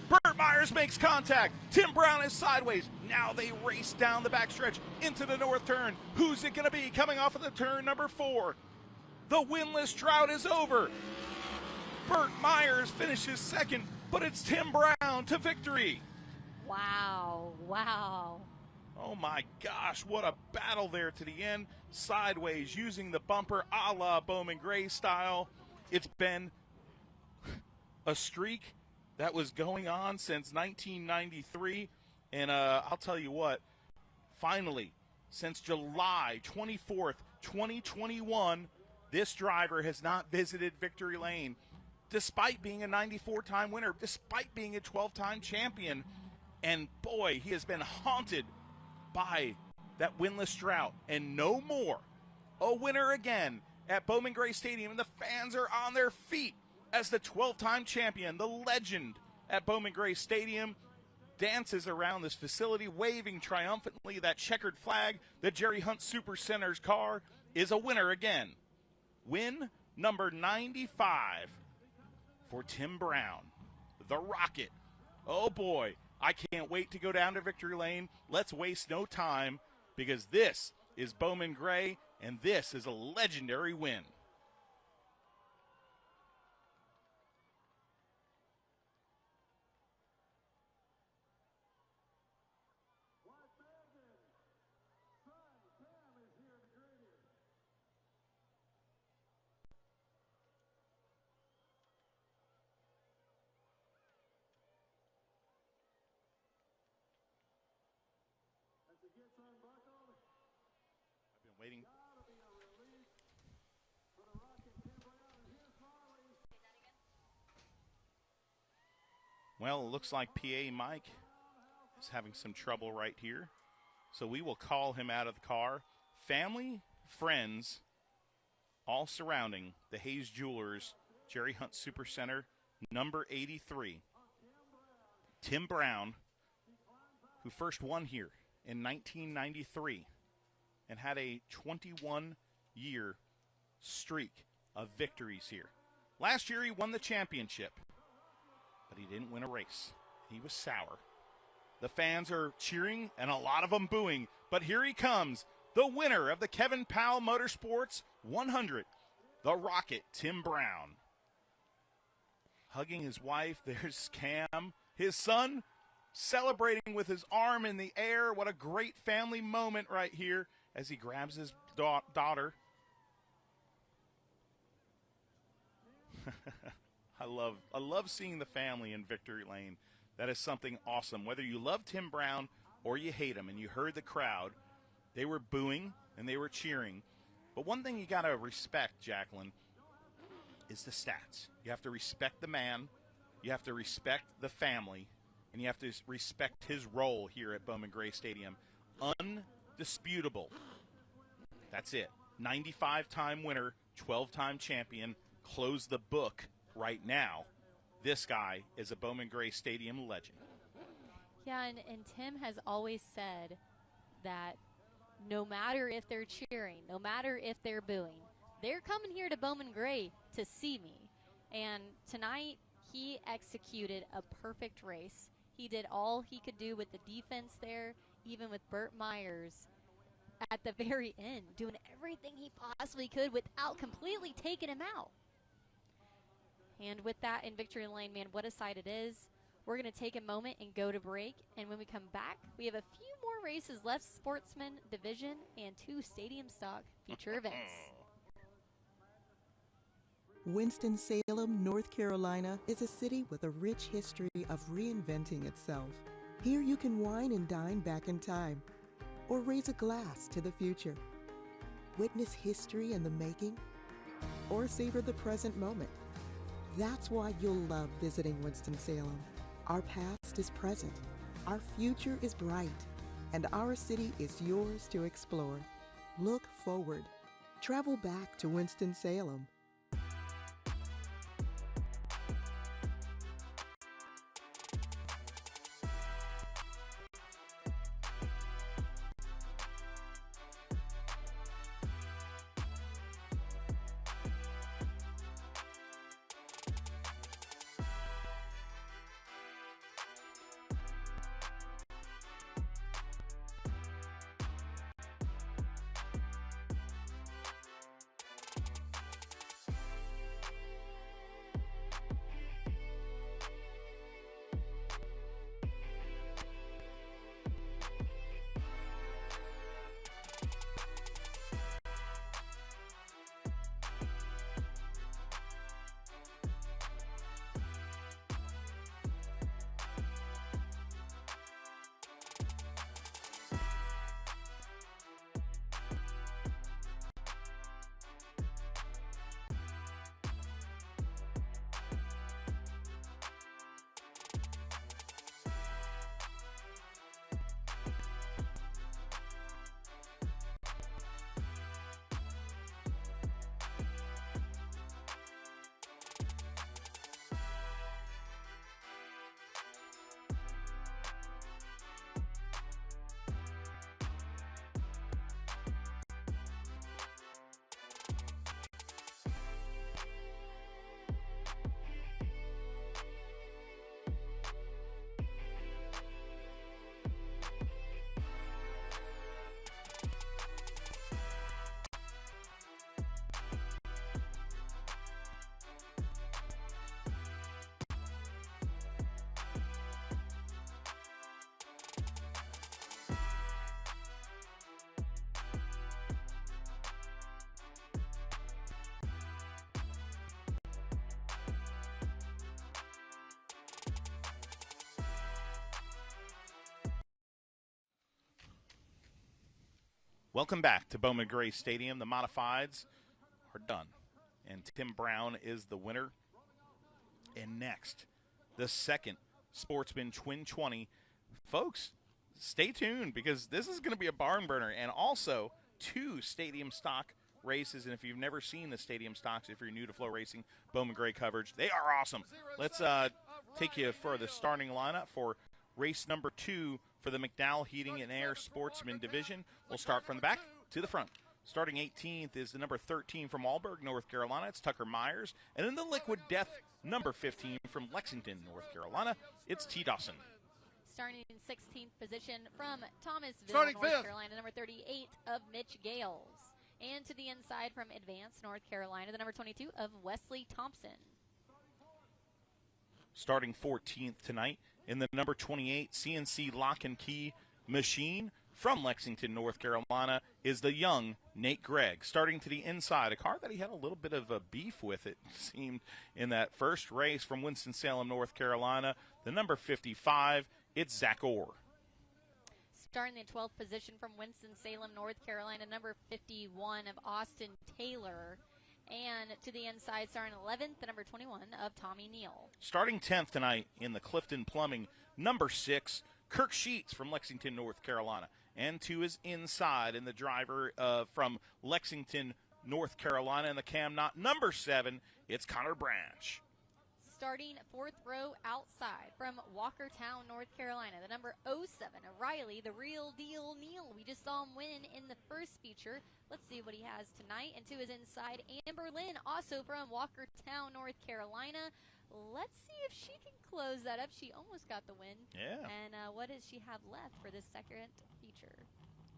Burt Myers makes contact. Tim Brown is sideways. Now they race down the backstretch into the north turn. Who's it going to be coming off of the turn number 4? The winless drought is over. Burt Myers finishes second, but it's Tim Brown to victory. Wow, wow. Oh my gosh, what a battle there to the end. Sideways using the bumper a la Bowman Gray style. It's been a streak that was going on since 1993. And I'll tell you what, finally, since July 24th, 2021, this driver has not visited Victory Lane, despite being a 94-time winner, despite being a 12-time champion. And boy, he has been haunted by that winless drought. And no more. A winner again at Bowman Gray Stadium, and the fans are on their feet as the 12-time champion, the legend at Bowman Gray Stadium. dances around this facility, waving triumphantly that checkered flag. The Jerry Hunt Super Center's car is a winner again. Win number 95 for Tim Brown, the Rocket. Oh boy, I can't wait to go down to Victory Lane. Let's waste no time, because this is Bowman Gray, and this is a legendary win. I've been waiting. Well, it looks like PA Mike is having some trouble right here, so we will call him out of the car. Family, friends, all surrounding the Hayes Jewelers Jerry Hunt Super Center, number 83. Tim Brown, who first won here in 1993 and had a 21-year streak of victories here. Last year he won the championship, but he didn't win a race. He was sour. The fans are cheering and a lot of them booing, but here he comes, the winner of the Kevin Powell Motorsports 100, the Rocket, Tim Brown. Hugging his wife, there's Cam, his son, celebrating with his arm in the air. What a great family moment right here as he grabs his daughter. I love seeing the family in Victory Lane. That is something awesome. Whether you love Tim Brown or you hate him, and you heard the crowd, they were booing and they were cheering. But one thing you got to respect, Jacqueline, is the stats. You have to respect the man, you have to respect the family, and you have to respect his role here at Bowman Gray Stadium. Undisputable. That's it. 95-time winner, 12-time champion. Close the book right now. This guy is a Bowman Gray Stadium legend. Yeah, and Tim has always said that no matter if they're cheering, no matter if they're booing, they're coming here to Bowman Gray to see me. And tonight, he executed a perfect race. He did all he could do with the defense there, even with Burt Myers at the very end, doing everything he possibly could without completely taking him out. And with that in Victory Lane, man, what a sight it is. We're going to take a moment and go to break. And when we come back, we have a few more races left, Sportsman Division and 2 Stadium Stock feature events. Winston-Salem, North Carolina is a city with a rich history of reinventing itself. Here you can wine and dine back in time, or raise a glass to the future. Witness history in the making, or savor the present moment. That's why you'll love visiting Winston-Salem. Our past is present, our future is bright, and our city is yours to explore. Look forward. Travel back to Winston-Salem. Welcome back to Bowman Gray Stadium. The modifieds are done, and Tim Brown is the winner. And next, the second Sportsman Twin 20. Folks, stay tuned because this is going to be a barn burner, and also 2 stadium stock races. And if you've never seen the stadium stocks, if you're new to Flow Racing, Bowman Gray coverage, they are awesome. Let's take you for the starting lineup for race number 2 for the McDowell Heating and Air Sportsman Division. We'll start from the back to the front. Starting 18th is the number 13 from Walberg, North Carolina. It's Tucker Myers. And in the Liquid Death, number 15 from Lexington, North Carolina. It's T. Dawson. Starting in 16th position from Thomasville, Starting North fifth. Carolina, number 38 of Mitch Gales. And to the inside from Advance, North Carolina, the number 22 of Wesley Thompson. Starting 14th tonight in the number 28 CNC Lock and Key Machine from Lexington, North Carolina, is the young Nate Gregg. Starting to the inside, a car that he had a little bit of a beef with, it seemed, in that first race from Winston-Salem, North Carolina. The number 55, it's Zach Orr. Starting in 12th position from Winston-Salem, North Carolina, number 51 of Austin Taylor. And to the inside, starting 11th, the number 21 of Tommy Neal. Starting 10th tonight in the Clifton Plumbing, number 6, Kirk Sheets from Lexington, North Carolina. And to his inside, in the driver from Lexington, North Carolina, in the cam knot, number 7, it's Connor Branch. Starting 4th row outside from Walkertown, North Carolina, the number 07 of Riley, the real deal Neal. We just saw him win in the first feature. Let's see what he has tonight. And to his inside, Amber Lynn, also from Walkertown, North Carolina. Let's see if she can close that up. She almost got the win. Yeah. And what does she have left for this second feature?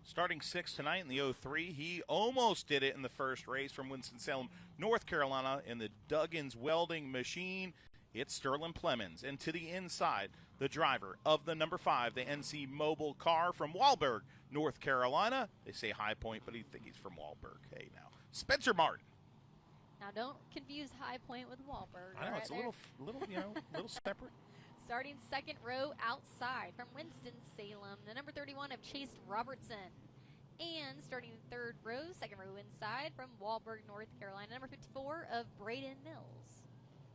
Starting 6th tonight in the 03, he almost did it in the first race from Winston-Salem, North Carolina, in the Duggins Welding Machine. It's Sterling Plemons. And to the inside, the driver of the number 5, the NC Mobile car from Walberg, North Carolina. They say High Point, but I think he's from Walberg. Hey, now, Spencer Martin. Now, don't confuse High Point with Wahlberg. I know, right it's there. a little separate. Starting second row outside from Winston-Salem, the number 31 of Chase Robertson. And starting third row, second row inside from Walberg, North Carolina, number 54 of Braden Mills.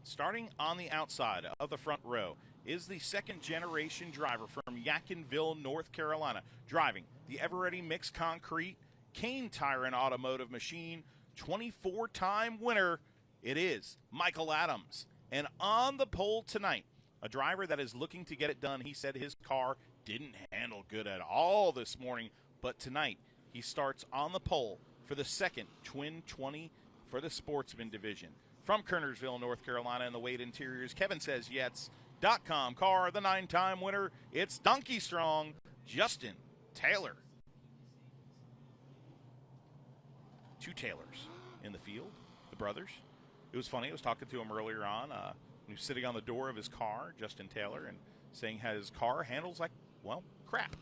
Starting on the outside of the front row is the second-generation driver from Yadkinville, North Carolina, driving the Eveready Mixed Concrete Kane Tire and Automotive Machine. 24-time winner, it is Michael Adams. And on the pole tonight, a driver that is looking to get it done. He said his car didn't handle good at all this morning, but tonight he starts on the pole for the second Twin 20 for the Sportsman Division. From Kernersville, North Carolina, in the Wade Interiors, Kevin Says Yes.com car, the 9-time winner, it's Donkey Strong, Justin Taylor. 2 Taylors in the field, the brothers. It was funny. I was talking to him earlier on. He was sitting on the door of his car, Justin Taylor, and saying how his car handles like, well, crap.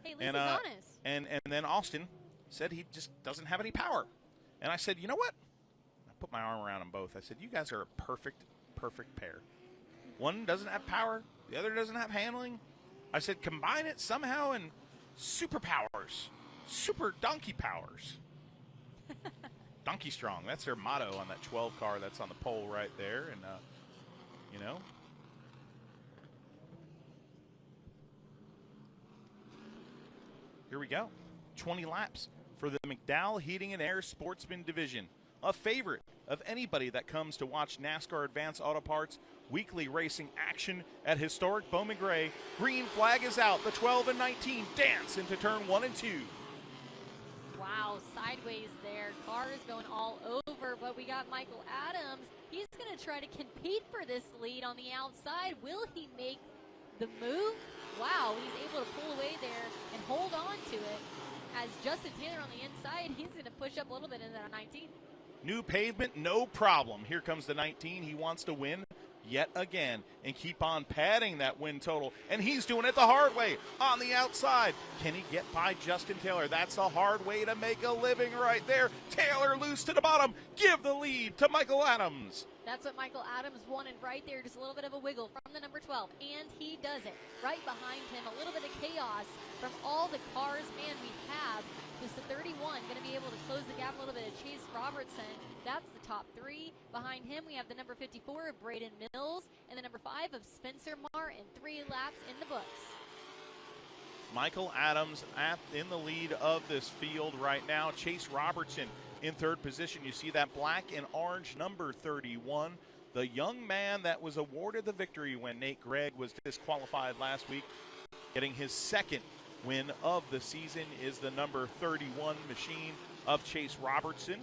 Hey, at least he's honest. And then Austin said he just doesn't have any power. And I said, you know what? I put my arm around them both. I said, you guys are a perfect pair. One doesn't have power. The other doesn't have handling. I said, combine it somehow and superpowers. Super donkey powers. Donkey Strong. That's their motto on that 12 car that's on the pole right there. And, you know. Here we go. 20 laps for the McDowell Heating and Air Sportsman Division. A favorite of anybody that comes to watch NASCAR Advanced Auto Parts weekly racing action at historic Bowman Gray. Green flag is out. The 12 and 19 dance into turn 1 and 2. Wow, sideways there. Car is going all over, but we got Michael Adams. He's going to try to compete for this lead on the outside. Will he make the move? Wow, he's able to pull away there and hold on to it. As Justin Taylor on the inside, he's going to push up a little bit into that 19. New pavement, no problem. Here comes the 19. He wants to win yet again and keep on padding that win total. And he's doing it the hard way on the outside. Can he get by Justin Taylor? That's a hard way to make a living right there. Taylor loose to the bottom. Give the lead to Michael Adams. That's what Michael Adams wanted right there, just a little bit of a wiggle from the number 12, and he does it. Right behind him, a little bit of chaos from all the cars. Man, we have just the 31 going to be able to close the gap a little bit of Chase Robertson. That's the top 3. Behind him, we have the number 54 of Braden Mills and the number 5 of Spencer Martin. 3 laps in the books. Michael Adams in the lead of this field right now. Chase Robertson in third position. You see that black and orange number 31. The young man that was awarded the victory when Nate Gregg was disqualified last week, getting his second win of the season, is the number 31 machine of Chase Robertson.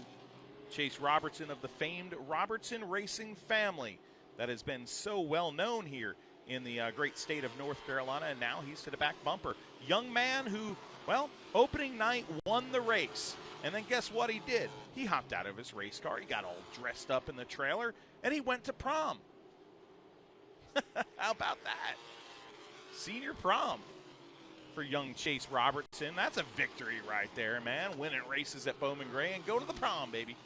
Chase Robertson of the famed Robertson Racing family that has been so well known here in the great state of North Carolina, and now he's to the back bumper. Young man who, well, opening night won the race. And then guess what he did? He hopped out of his race car. He got all dressed up in the trailer, and he went to prom. How about that? Senior prom for young Chase Robertson. That's a victory right there, man. Winning races at Bowman Gray and go to the prom, baby.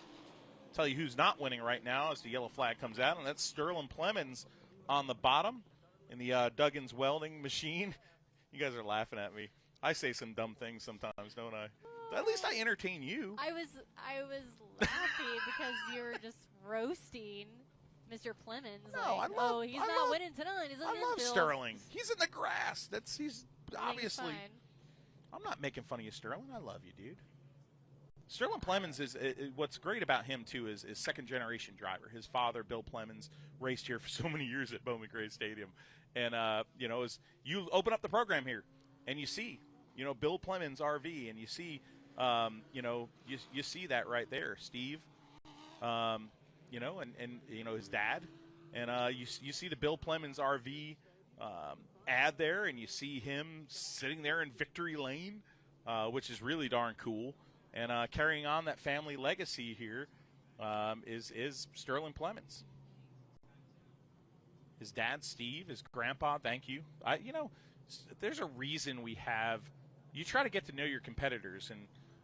Tell you who's not winning right now as the yellow flag comes out, and that's Sterling Plemons on the bottom in the Duggins welding machine. You guys are laughing at me. I say some dumb things sometimes, don't I? At least I entertain you. I was laughing because you're just roasting Mr. Plemons. No, like, I love. he's I not love, winning tonight. He's in I the love infield. Sterling. He's in the grass. He's obviously. Fine. I'm not making fun of you, Sterling. I love you, dude. Sterling Plemons is what's great about him too is second generation driver. His father, Bill Plemons, raced here for so many years at Bowman Gray Stadium, and as you open up the program here, and you see, Bill Plemons RV, and you see, you see that right there, Steve, and his dad, and you see the Bill Plemons RV ad there, and you see him sitting there in victory lane, which is really darn cool. And carrying on that family legacy here is Sterling Plemons. His dad, Steve, his grandpa, thank you. There's a reason we have – you try to get to know your competitors, and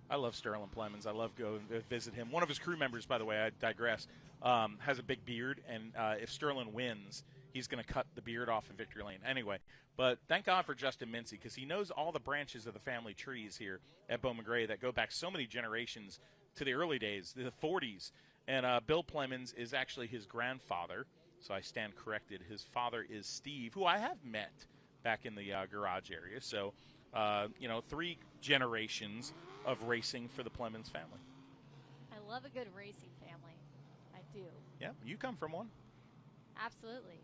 I love Sterling Plemons. I love going to visit him. One of his crew members, by the way, I digress, has a big beard, and if Sterling wins, he's going to cut the beard off in victory lane. Anyway, but thank God for Justin Mincy because he knows all the branches of the family trees here at Bowman Gray that go back so many generations to the early days, the 40s. And Bill Plemons is actually his grandfather, so I stand corrected. His father is Steve, who I have met back in the garage area. So, 3 generations of racing for the Plemons family. I love a good racing family. I do. Yeah, you come from one. Absolutely.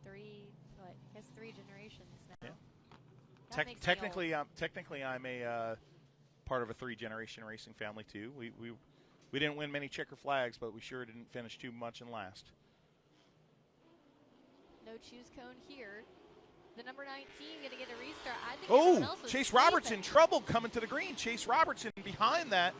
3 generations now. Yeah. That makes me Technically, I'm a part of a 3-generation racing family too. We didn't win many checker flags, but we sure didn't finish too much in last. No choose cone here. The number 19 going to get a restart. I think everyone else was Chase sleeping. Robertson, trouble coming to the green. Chase Robertson behind that.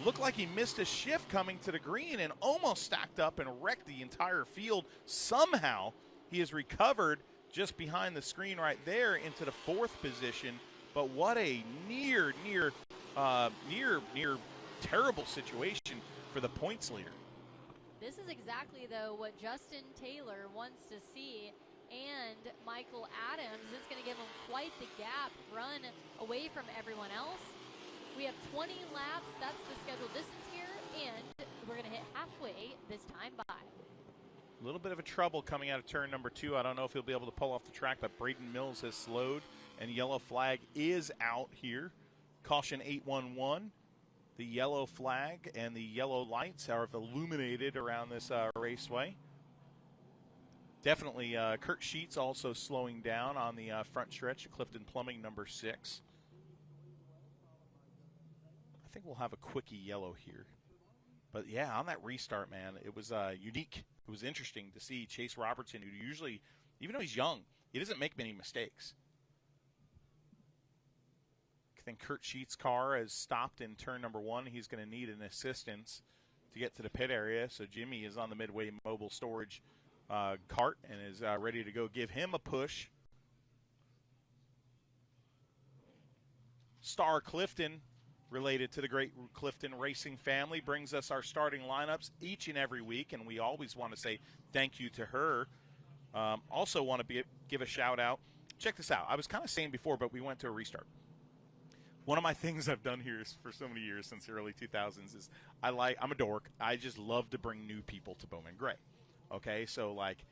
Looked like he missed a shift coming to the green and almost stacked up and wrecked the entire field. Somehow he has recovered just behind the screen right there into the 4th position. But what a near terrible situation for the points leader. This is exactly, though, what Justin Taylor wants to see. And Michael Adams is going to give him quite the gap run away from everyone else. We have 20 laps. That's the scheduled distance here. And we're going to hit halfway this time by. A little bit of a trouble coming out of turn number 2. I don't know if he'll be able to pull off the track, but Braden Mills has slowed, and yellow flag is out here. Caution 811. The yellow flag and the yellow lights are illuminated around this raceway. Definitely Kurt Sheets also slowing down on the front stretch. Clifton Plumbing, number 6. I think we'll have a quickie yellow here. But, yeah, on that restart, man, it was unique. It was interesting to see Chase Robertson, who usually, even though he's young, he doesn't make many mistakes. I think Kurt Sheets' car has stopped in turn number 1. He's going to need an assistance to get to the pit area. So Jimmy is on the Midway Mobile Storage cart and is ready to go give him a push. Star Clifton related to the great Clifton Racing family, brings us our starting lineups each and every week, and we always want to say thank you to her. Also want to give a shout-out. Check this out. I was kind of saying before, but we went to a restart. One of my things I've done here for so many years since the early 2000s is I'm a dork. I just love to bring new people to Bowman Gray. Okay, so like,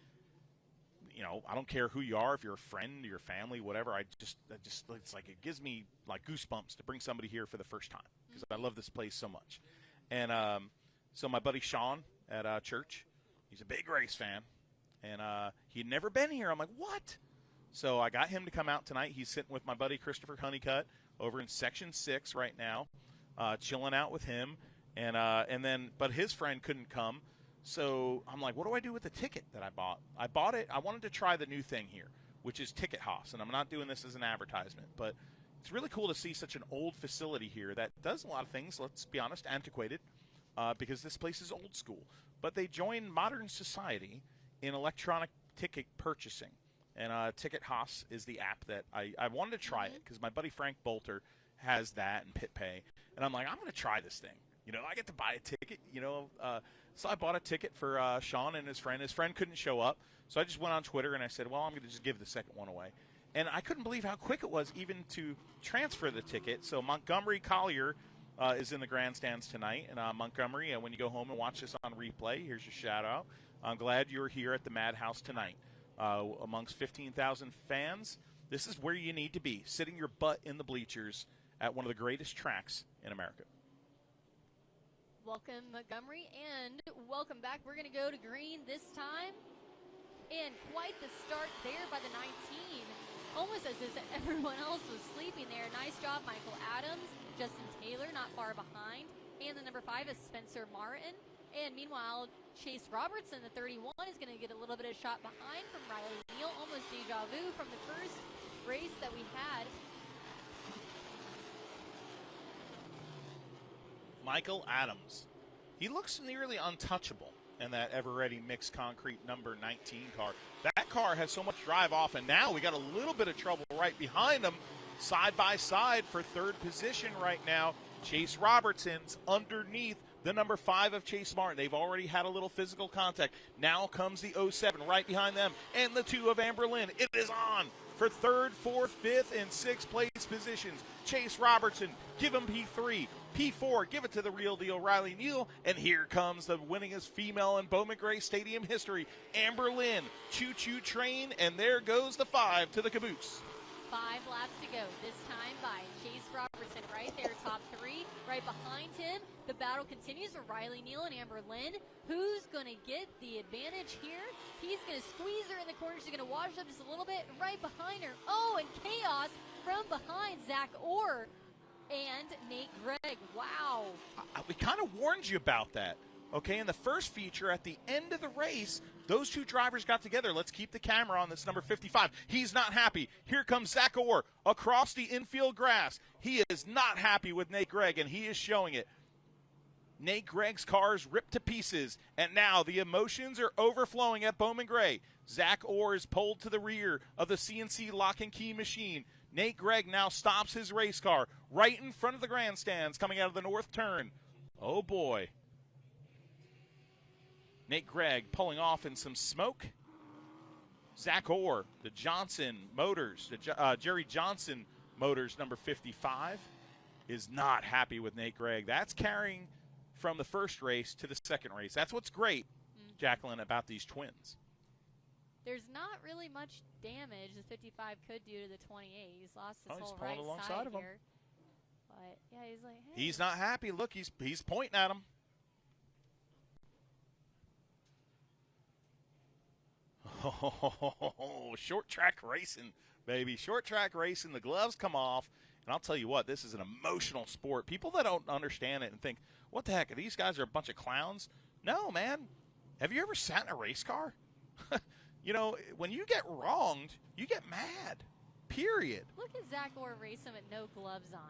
you know, I don't care who you are, if you're a friend, your family, whatever. I just it's like it gives me like goosebumps to bring somebody here for the first time because I love this place so much. And so my buddy Sean at church, he's a big race fan, and he'd never been here. I'm like, what? So I got him to come out tonight. He's sitting with my buddy Christopher Honeycutt over in Section 6 right now, chilling out with him. But his friend couldn't come. So I'm like, what do I do with the ticket that I bought? I bought it. I wanted to try the new thing here, which is Ticket House. And I'm not doing this as an advertisement, but it's really cool to see such an old facility here that does a lot of things, let's be honest, antiquated, because this place is old school. But they join modern society in electronic ticket purchasing. And Ticket Haas is the app that I wanted to try it because my buddy Frank Bolter has that and PitPay. And I'm like, I'm going to try this thing. You know, I get to buy a ticket, you know. So I bought a ticket for Sean and his friend. His friend couldn't show up. So I just went on Twitter and I said, well, I'm going to just give the second one away. And I couldn't believe how quick it was even to transfer the ticket. So Montgomery Collier is in the grandstands tonight. And Montgomery, when you go home and watch this on replay, here's your shout-out. I'm glad you're here at the Madhouse tonight. Amongst 15,000 fans, this is where you need to be, sitting your butt in the bleachers at one of the greatest tracks in America. Welcome, Montgomery, and welcome back. We're going to go to green this time. And quite the start there by the 19. Almost as if everyone else was sleeping there. Nice job, Michael Adams. Justin Taylor not far behind. And the number 5 is Spencer Martin. And meanwhile, Chase Robertson, the 31, is going to get a little bit of shot behind from Riley Neal. Almost deja vu from the first race that we had. Michael Adams. He looks nearly untouchable in that ever-ready mixed concrete number 19 car. That car has so much drive off, and now we got a little bit of trouble right behind him, side by side for third position right now. Chase Robertson's underneath the number 5 of Chase Martin. They've already had a little physical contact. Now comes the 07 right behind them, and the 2 of Amber Lynn. It is on for 3rd, 4th, 5th, and 6th place positions. Chase Robertson, give him P3. P4, give it to the real deal, Riley Neal. And here comes the winningest female in Bowman Gray Stadium history, Amber Lynn. Choo-choo train, and there goes the 5 to the caboose. 5 laps to go, this time by Chase Robertson right there, top 3. Right behind him, the battle continues for Riley Neal and Amber Lynn. Who's going to get the advantage here? He's going to squeeze her in the corner. She's going to wash up just a little bit. Right behind her, oh, and chaos from behind Zach Orr and Nate Gregg. Wow. We kind of warned you about that. Okay, in the first feature, at the end of the race, those two drivers got together. Let's keep the camera on this number 55. He's not happy. Here comes Zach Orr across the infield grass. He is not happy with Nate Gregg, and he is showing it. Nate Gregg's car is ripped to pieces, and now the emotions are overflowing at Bowman Gray. Zach Orr is pulled to the rear of the CNC lock and key machine. Nate Gregg now stops his race car right in front of the grandstands coming out of the north turn. Oh, boy. Nate Gregg pulling off in some smoke. Zach Orr, the Johnson Motors, the Jerry Johnson Motors, number 55, is not happy with Nate Gregg. That's carrying from the first race to the second race. That's what's great, Jacqueline, about these twins. There's not really much damage the 55 could do to the 28. He's lost his whole right alongside side of him. here. But, yeah, he's like, hey. He's not happy. Look, he's pointing at him. Oh, short track racing, baby. Short track racing. The gloves come off. And I'll tell you what, this is an emotional sport. People that don't understand it and think, what the heck, these guys are a bunch of clowns? No, man. Have you ever sat in a race car? You know, when you get wronged, you get mad. Period. Look at Zach Orr racing with no gloves on.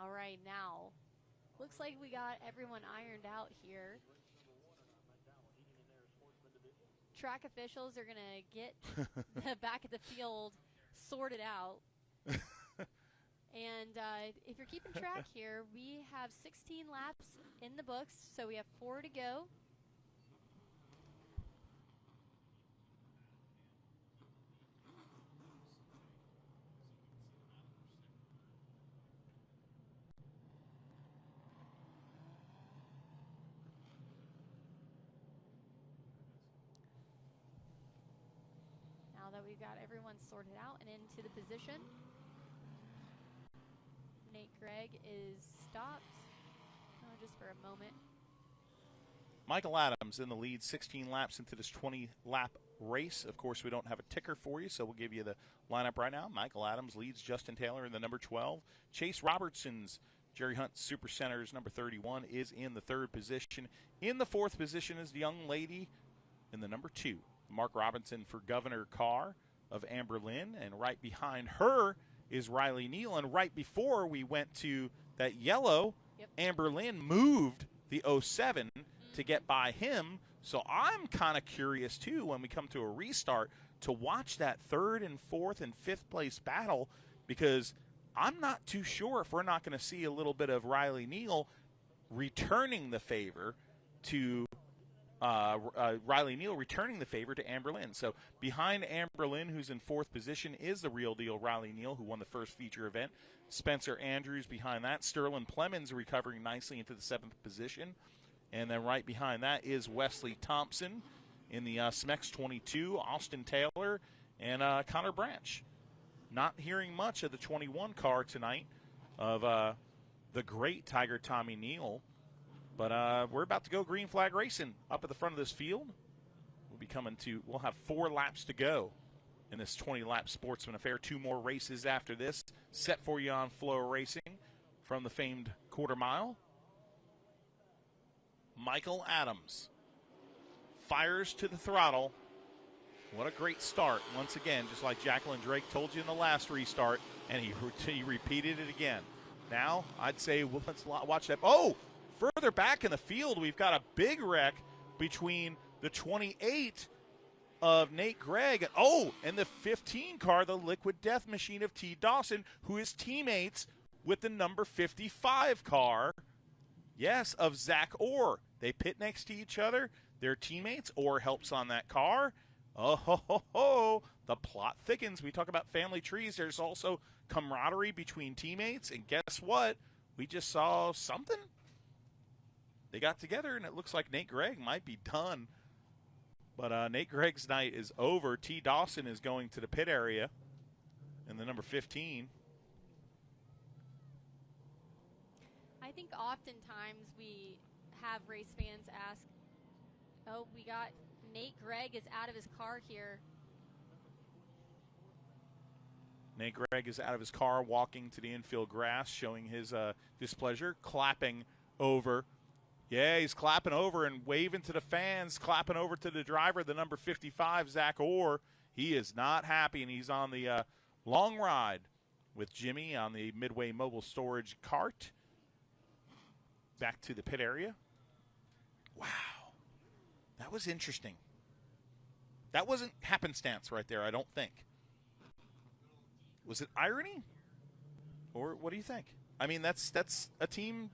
All right, now Looks like we got everyone ironed out here. Track officials are going to get the back of the field sorted out. And if you're keeping track here, we have 16 laps in the books, so we have 4 to go. Now that we've got everyone sorted out and into the position, Nate Gregg is stopped just for a moment. Michael Adams in the lead, 16 laps into this 20-lap race. Of course, we don't have a ticker for you, so we'll give you the lineup right now. Michael Adams leads Justin Taylor in the number 12. Chase Robertson's Jerry Hunt Super Center's number 31 is in the 3rd position. In the 4th position is the young lady in the number 2. Mark Robinson for Governor Carr of Amberlin, and right behind her is Riley Neal. And right before we went to that yellow, Amberlin moved the 07 to get by him. So I'm kind of curious, too, when we come to a restart, to watch that 3rd and 4th and 5th place battle, because I'm not too sure if we're not going to see a little bit of Riley Neal returning the favor to Riley Neal returning the favor to Amberlin. So behind Amberlin, who's in 4th position, is the real deal Riley Neal, who won the first feature event. Spencer Andrews behind that. Sterling Plemons recovering nicely into the 7th position. And then right behind that is Wesley Thompson in the Smex 22, Austin Taylor, and Connor Branch. Not hearing much of the 21 car tonight of the great Tiger Tommy Neal. But we're about to go green flag racing up at the front of this field. We'll have 4 laps to go in this 20-lap Sportsman Affair. 2 more races after this set for you on Flow Racing from the famed quarter mile. Michael Adams fires to the throttle. What a great start. Once again, just like Jacqueline Drake told you in the last restart, and he repeated it again. Now, I'd say, well, let's watch that. Oh! Further back in the field, we've got a big wreck between the 28 of Nate Gregg and the 15 car, the Liquid Death Machine of T. Dawson, who is teammates with the number 55 car, of Zach Orr. They pit next to each other. They're teammates. Orr helps on that car. Oh, ho, ho, ho. The plot thickens. We talk about family trees. There's also camaraderie between teammates. And guess what? We just saw something. They got together, and it looks like Nate Gregg might be done. But Nate Gregg's night is over. T. Dawson is going to the pit area in the number 15. I think oftentimes we have race fans ask, we got Nate Gregg is out of his car here. Nate Gregg is out of his car, walking to the infield grass, showing his displeasure, clapping over. Yeah, he's clapping over and waving to the fans, clapping over to the driver, the number 55, Zach Orr. He is not happy, and he's on the long ride with Jimmy on the Midway Mobile Storage cart. Back to the pit area. Wow. That was interesting. That wasn't happenstance right there, I don't think. Was it irony? Or what do you think? I mean, that's a team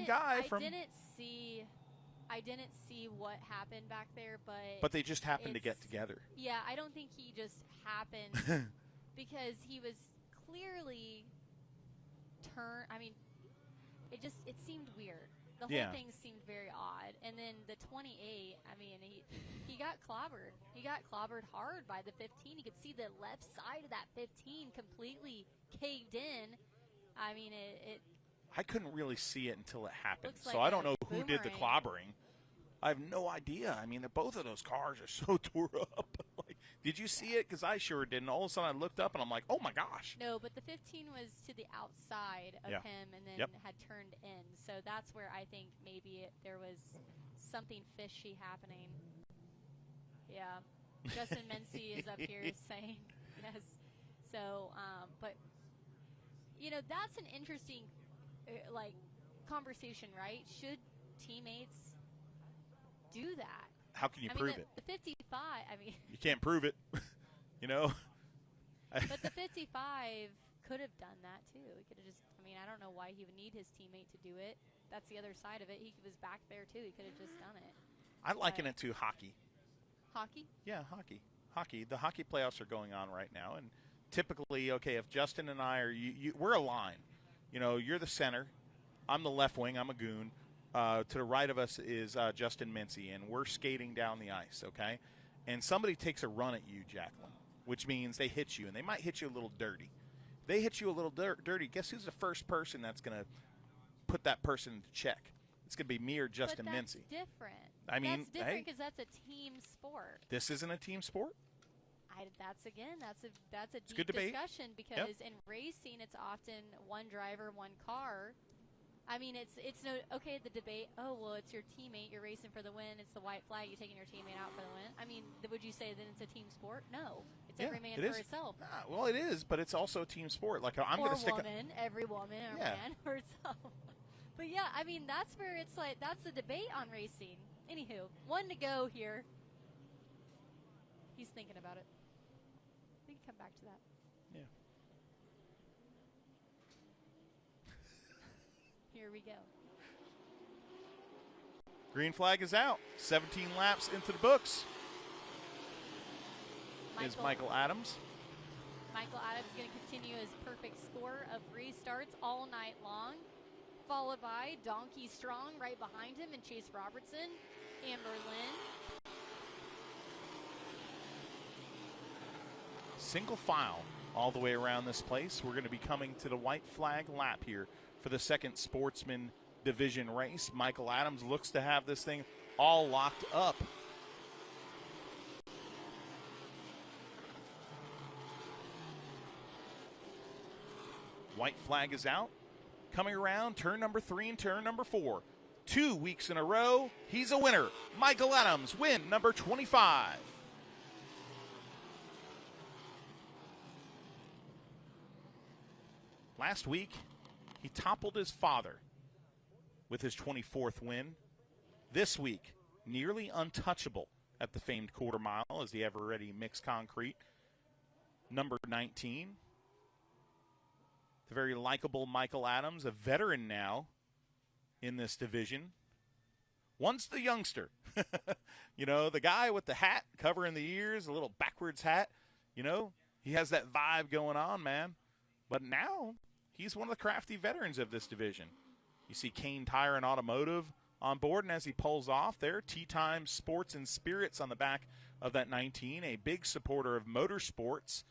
guy from... I didn't see what happened back there, but they just happened to get together. Yeah, I don't think he just happened because he was clearly it seemed weird. The whole thing seemed very odd. And then the 28, he got clobbered. He got clobbered hard by the 15. You could see the left side of that 15 completely caved in. I couldn't really see it until it happened, like so I don't know who boomerang. did the clobbering. I have no idea. Both of those cars are so tore up. Did you see it? Because I sure didn't. All of a sudden, I looked up, and I'm like, oh, my gosh. No, but the 15 was to the outside of him and then had turned in. So that's where I think maybe there was something fishy happening. Yeah. Justin Mency is up here saying yes. So, but, that's an interesting, conversation, right? Should teammates do that? How can you prove it? The 55, You can't prove it, you know. But the 55 could have done that too. He could have just, I don't know why he would need his teammate to do it. That's the other side of it. He was back there too. He could have just done it. I liken it to hockey. Hockey? Yeah, hockey. Hockey. The hockey playoffs are going on right now, and typically, okay, if Justin and I are, we're a line. You know, you're the center. I'm the left wing. I'm a goon. To the right of us is Justin Mincy, and we're skating down the ice, okay? And somebody takes a run at you, Jacqueline, which means they hit you, and they might hit you a little dirty. If they hit you a little dirty, guess who's the first person that's going to put that person into check? It's going to be me or Justin Mincy. That's different. That's different because that's a team sport. This isn't a team sport? That's a good deep debate. discussion because in racing it's often one driver, one car. It's no okay. The debate. Oh well, it's your teammate. You're racing for the win. It's the white flag. You're taking your teammate out for the win. Would you say that it's a team sport? No, it's every man for himself. Well, it is, but it's also a team sport. Like I'm going to stick. Every woman or man for herself. But yeah, that's where it's like that's the debate on racing. Anywho, one to go here. He's thinking about it. We can come back to that. Yeah. Here we go. Green flag is out. 17 laps into the books. Is Michael Adams. Michael Adams is going to continue his perfect score of restarts all night long, followed by Donkey Strong right behind him and Chase Robertson, Amber Lynn. Single file all the way around this place. We're going to be coming to the white flag lap here for the second Sportsman Division race. Michael Adams looks to have this thing all locked up. White flag is out. Coming around turn number 3 and turn number 4. 2 weeks in a row, he's a winner. Michael Adams, win number 25. Last week, he toppled his father with his 24th win. This week, nearly untouchable at the famed quarter mile as the ever-ready mixed concrete. Number 19. The very likable Michael Adams, a veteran now in this division. Once the youngster. You know, the guy with the hat covering the ears, a little backwards hat. You know, he has that vibe going on, man. But now, he's one of the crafty veterans of this division. You see Kane Tire and Automotive on board, and as he pulls off there, Tea Time Sports and Spirits on the back of that 19, a big supporter of motorsports.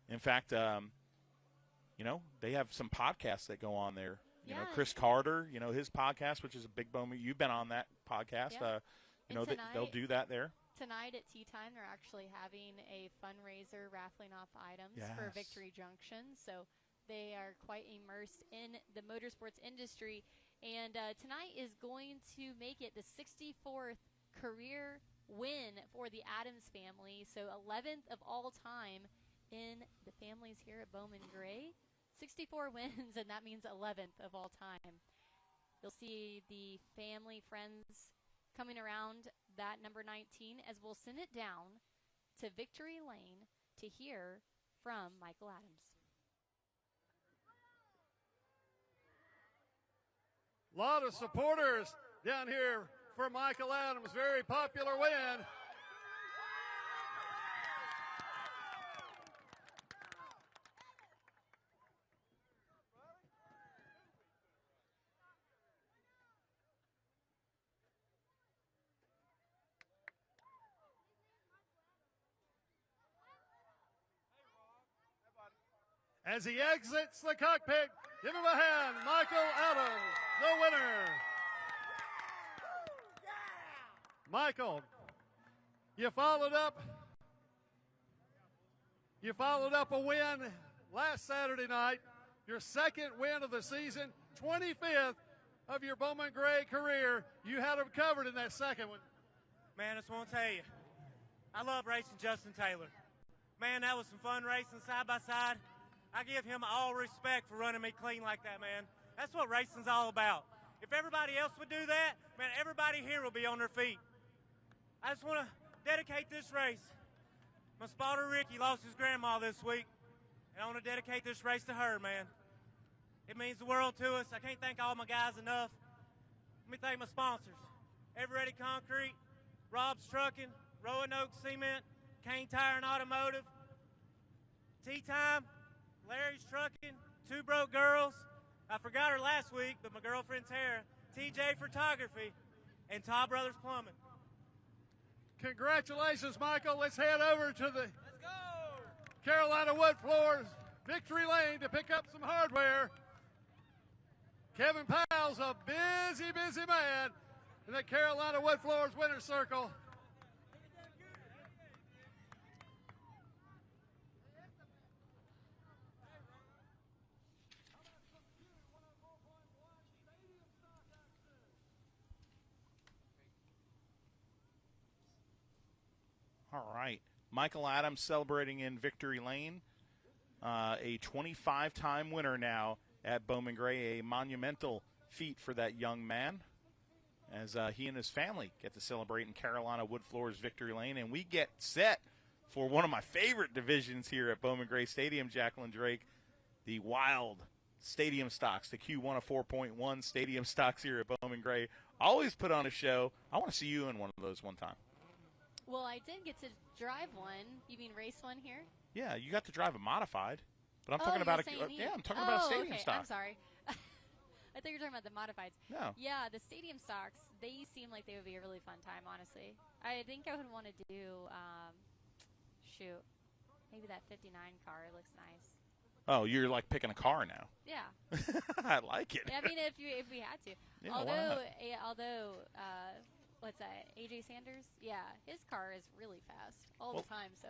In fact, you know, they have some podcasts that go on there. You know, Chris Carter, you know, his podcast, which is a big Bowman. You've been on that podcast. Yeah. You know, they'll do that there. Tonight at Tea Time, they're actually having a fundraiser raffling off items for Victory Junction. So they are quite immersed in the motorsports industry. And tonight is going to make it the 64th career win for the Adams family. So 11th of all time in the families here at Bowman Gray. 64 wins, and that means 11th of all time. You'll see the family, friends coming around that number 19 as we'll send it down to Victory Lane to hear from Michael Adams. A lot of supporters down here for Michael Adams. Very popular win. As he exits the cockpit, give him a hand. Michael Adams, the winner. Michael, you followed up a win last Saturday night, your second win of the season, 25th of your Bowman Gray career. You had them covered in that second one. Man, I just want to tell you, I love racing Justin Taylor. Man, that was some fun racing side by side. I give him all respect for running me clean like that, man. That's what racing's all about. If everybody else would do that, man, everybody here will be on their feet. I just want to dedicate this race. My spotter Ricky lost his grandma this week, and I want to dedicate this race to her, man. It means the world to us. I can't thank all my guys enough. Let me thank my sponsors. Everready Concrete, Rob's Trucking, Roanoke Cement, Kane Tire and Automotive, Tea Time, Larry's Trucking, Two Broke Girls. I forgot her last week, but my girlfriend Tara, TJ Photography, and Todd Brothers Plumbing. Congratulations, Michael. Let's head over to the Carolina Wood Floors Victory Lane to pick up some hardware. Kevin Powell's a busy, busy man in the Carolina Wood Floors Winner's Circle. All right. Michael Adams celebrating in Victory Lane, a 25-time winner now at Bowman Gray, a monumental feat for that young man as he and his family get to celebrate in Carolina Wood Floors Victory Lane. And we get set for one of my favorite divisions here at Bowman Gray Stadium, Jacqueline Drake, the Wild Stadium Stocks, the Q104.1 Stadium Stocks here at Bowman Gray. Always put on a show. I want to see you in one of those one time. Well, I did get to drive one. You mean race one here? Yeah, you got to drive a modified. But I'm talking about I'm talking about a stadium stock. I'm sorry. I thought you were talking about the modifieds. No. Yeah, the stadium stocks, they seem like they would be a really fun time, honestly. I think I would want to do, maybe that 59 car looks nice. Oh, you're like picking a car now. Yeah. I like it. I mean, if we had to. Yeah, why not? What's that? AJ Sanders? Yeah, his car is really fast all the time. So.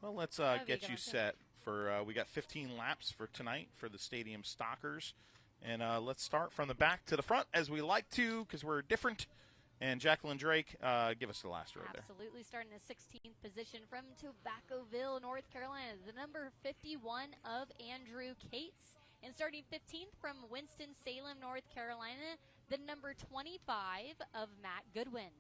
Well, let's get you set for. We got 15 laps for tonight for the stadium stockers, and let's start from the back to the front as we like to because we're different. And Jacqueline Drake, give us the last row there. Absolutely, starting the 16th position from Tobaccoville, North Carolina, the number 51 of Andrew Cates. And starting 15th from Winston-Salem, North Carolina, the number 25 of Matt Goodwin.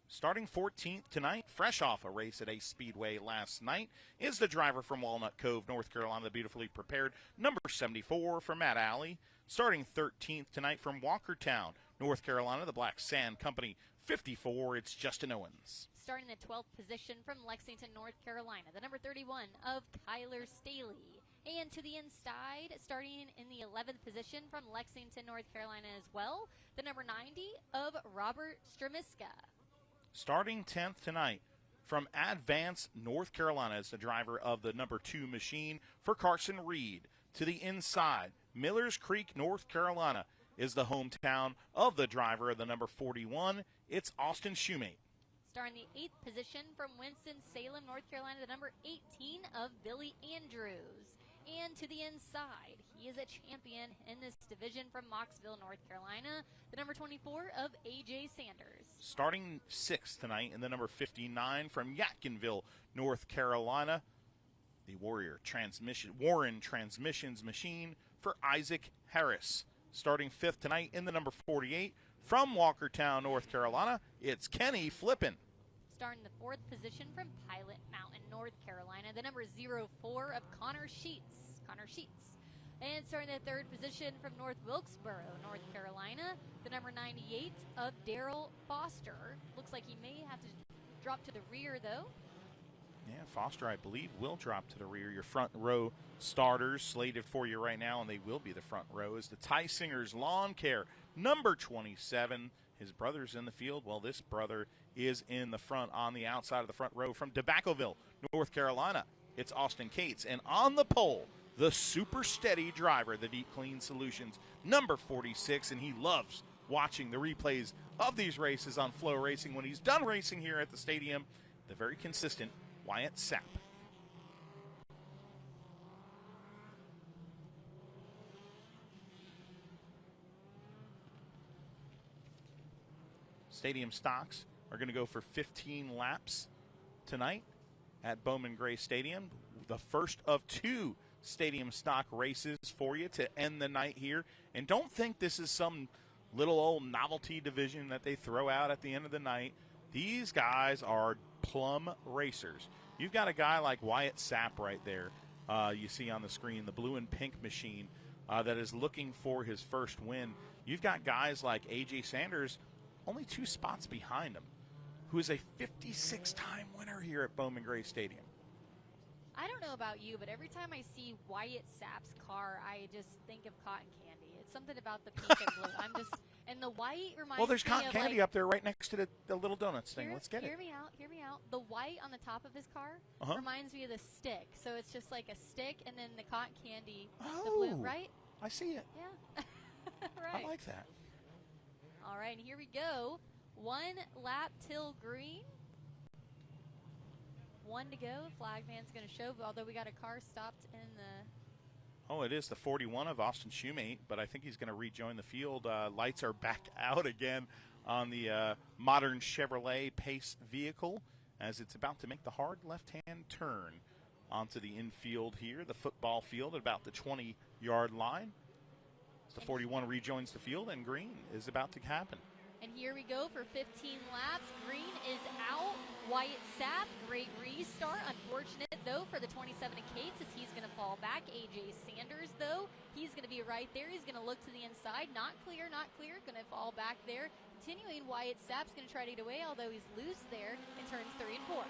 Starting 14th tonight, fresh off a race at Ace Speedway last night, is the driver from Walnut Cove, North Carolina, the beautifully prepared number 74 for Matt Alley. Starting 13th tonight from Walkertown, North Carolina, the Black Sand Company, 54, it's Justin Owens. Starting the 12th position from Lexington, North Carolina, the number 31 of Kyler Staley. And to the inside, starting in the 11th position from Lexington, North Carolina as well, the number 90 of Robert Stramiska. Starting 10th tonight from Advance, North Carolina, is the driver of the number 2 machine for Carson Reed. To the inside, Millers Creek, North Carolina, is the hometown of the driver of the number 41. It's Austin Shoemate. Starting the 8th position from Winston-Salem, North Carolina, the number 18 of Billy Andrews. And to the inside, he is a champion in this division from Mocksville, North Carolina, the number 24 of A.J. Sanders. Starting 6th tonight in the number 59 from Yadkinville, North Carolina, the Warren Transmissions machine for Isaac Harris. Starting 5th tonight in the number 48 from Walkertown, North Carolina, it's Kenny Flippin. Starting the 4th position from Pilot Mountain, North Carolina, the number 04 of Connor Sheets. And starting the 3rd position from North Wilkesboro, North Carolina, the number 98 of Daryl Foster. Looks like he may have to drop to the rear, though. Yeah, Foster, I believe, will drop to the rear. Your front row starters slated for you right now, and they will be the front row, is the Ty Singer's Lawn Care, number 27. His brother's in the field. Well, this brother is in the front on the outside of the front row from Tobaccoville, North Carolina. It's Austin Cates. And on the pole, the super steady driver, the Deep Clean Solutions, number 46. And he loves watching the replays of these races on Flow Racing when he's done racing here at the stadium. The very consistent Wyatt Sapp. Stadium stocks are going to go for 15 laps tonight at Bowman Gray Stadium. The first of 2 stadium stock races for you to end the night here. And don't think this is some little old novelty division that they throw out at the end of the night. These guys are plum racers. You've got a guy like Wyatt Sapp right there. You see on the screen the blue and pink machine that is looking for his first win. You've got guys like A.J. Sanders, only 2 spots behind him, who is a 56-time winner here at Bowman Gray Stadium. I don't know about you, but every time I see Wyatt Sapp's car, I just think of cotton candy. It's something about the pink and blue. And the white reminds me of, Well, there's cotton candy up there right next to the little donuts thing. Let's get it. Hear me out. The white on the top of his car reminds me of the stick. So it's just like a stick and then the cotton candy, the blue, right? I see it. Yeah. Right. I like that. All right, and here we go. 1 lap till green. 1 to go. Flagman's going to show, although we got a car stopped in the... Oh, it is the 41 of Austin Shoemate, but I think he's going to rejoin the field. Lights are back out again on the modern Chevrolet Pace vehicle as it's about to make the hard left-hand turn onto the infield here, the football field at about the 20-yard line. As the 41 rejoins the field, and green is about to happen. And here we go for 15 laps. Green is out. Wyatt Sapp, great restart. Unfortunate, though, for the 27 of Cates as he's going to fall back. A.J. Sanders, though, he's going to be right there. He's going to look to the inside. Not clear. Going to fall back there. Continuing, Wyatt Sapp's going to try to get away, although he's loose there in turns 3 and 4.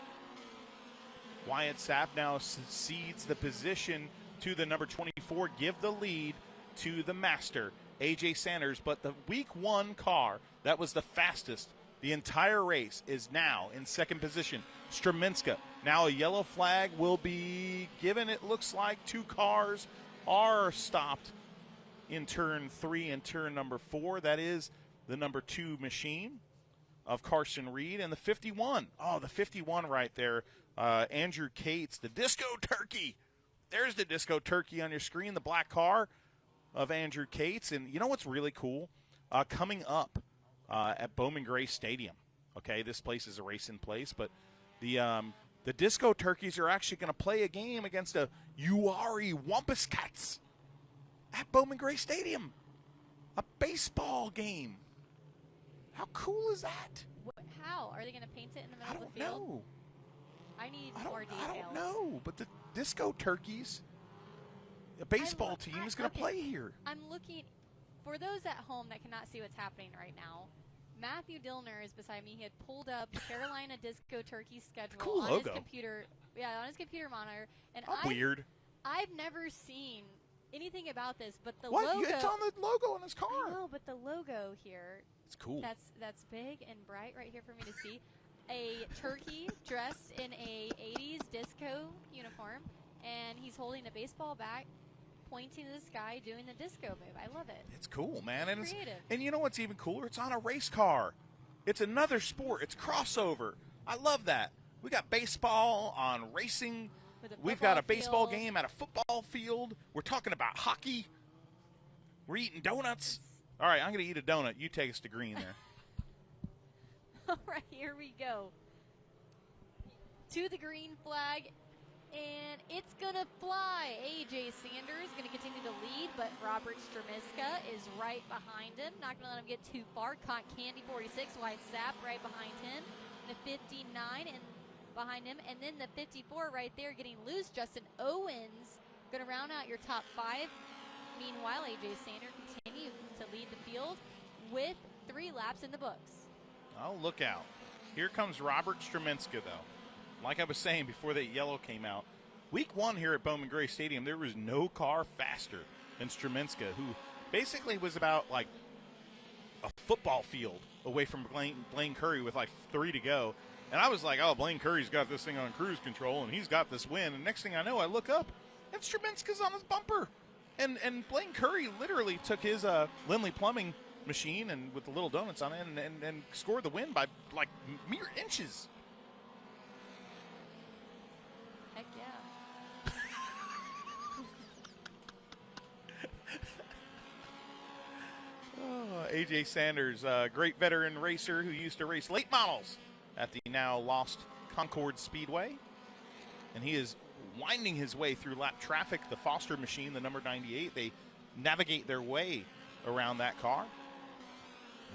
Wyatt Sapp now cedes the position to the number 24. Give the lead to the master, A.J. Sanders. But the week 1 car that was the fastest the entire race is now in second position. Straminska. Now a yellow flag will be given. It looks like 2 cars are stopped in turn 3 and turn number 4. That is the number 2 machine of Carson Reed and the 51. Oh, the 51 right there. Andrew Cates, the Disco Turkey. There's the Disco Turkey on your screen, the black car of Andrew Cates. And you know what's really cool? Coming up at Bowman Gray Stadium. Okay, this place is a racing place, but the Disco Turkeys are actually going to play a game against the Uwharrie Wampus Cats at Bowman Gray Stadium. A baseball game. How cool is that? How? Are they going to paint it in the middle I of the don't field? know. I need more details. I don't know, but the Disco Turkeys, a baseball team, is going to play here. I'm looking, for those at home that cannot see what's happening right now, Matthew Dillner is beside me. He had pulled up Carolina Disco Turkey schedule cool on logo. his computer. Yeah, on his computer monitor. And Weird. I've never seen anything about this, but the What? logo. It's on the logo on his car. I know, but the logo here. It's cool. That's big and bright right here for me to see. A turkey dressed in a 80s disco uniform, and he's holding a baseball bat, pointing to the sky, doing the disco move. I love it. It's cool, man. It's creative. And you know what's even cooler? It's on a race car. It's another sport. It's crossover. I love that. We got baseball on racing. We've got a baseball game at a football field. We're talking about hockey. We're eating donuts. All right, I'm going to eat a donut. You take us to green there. All right, here we go. To the green flag, and it's going to fly. A.J. Sanders going to continue to lead, but Robert Stramiska is right behind him. Not going to let him get too far. Cotton Candy, 46, Wyatt Sapp right behind him. The 59 and behind him, and then the 54 right there getting loose. Justin Owens going to round out your top 5. Meanwhile, A.J. Sanders continues to lead the field with 3 laps in the books. Oh, look out. Here comes Robert Straminska, though. Like I was saying before that yellow came out, week 1 here at Bowman Gray Stadium, there was no car faster than Straminska, who basically was about like a football field away from Blaine Curry with like 3 to go. And I was like, oh, Blaine Curry's got this thing on cruise control, and he's got this win. And next thing I know, I look up, and Straminska's on his bumper. And Blaine Curry literally took his Lindley Plumbing machine and with the little donuts on it and scored the win by like mere inches. Heck yeah. A.J. Sanders, great veteran racer who used to race late models at the now lost Concord Speedway. And he is winding his way through lap traffic. The Foster machine, the number 98, they navigate their way around that car.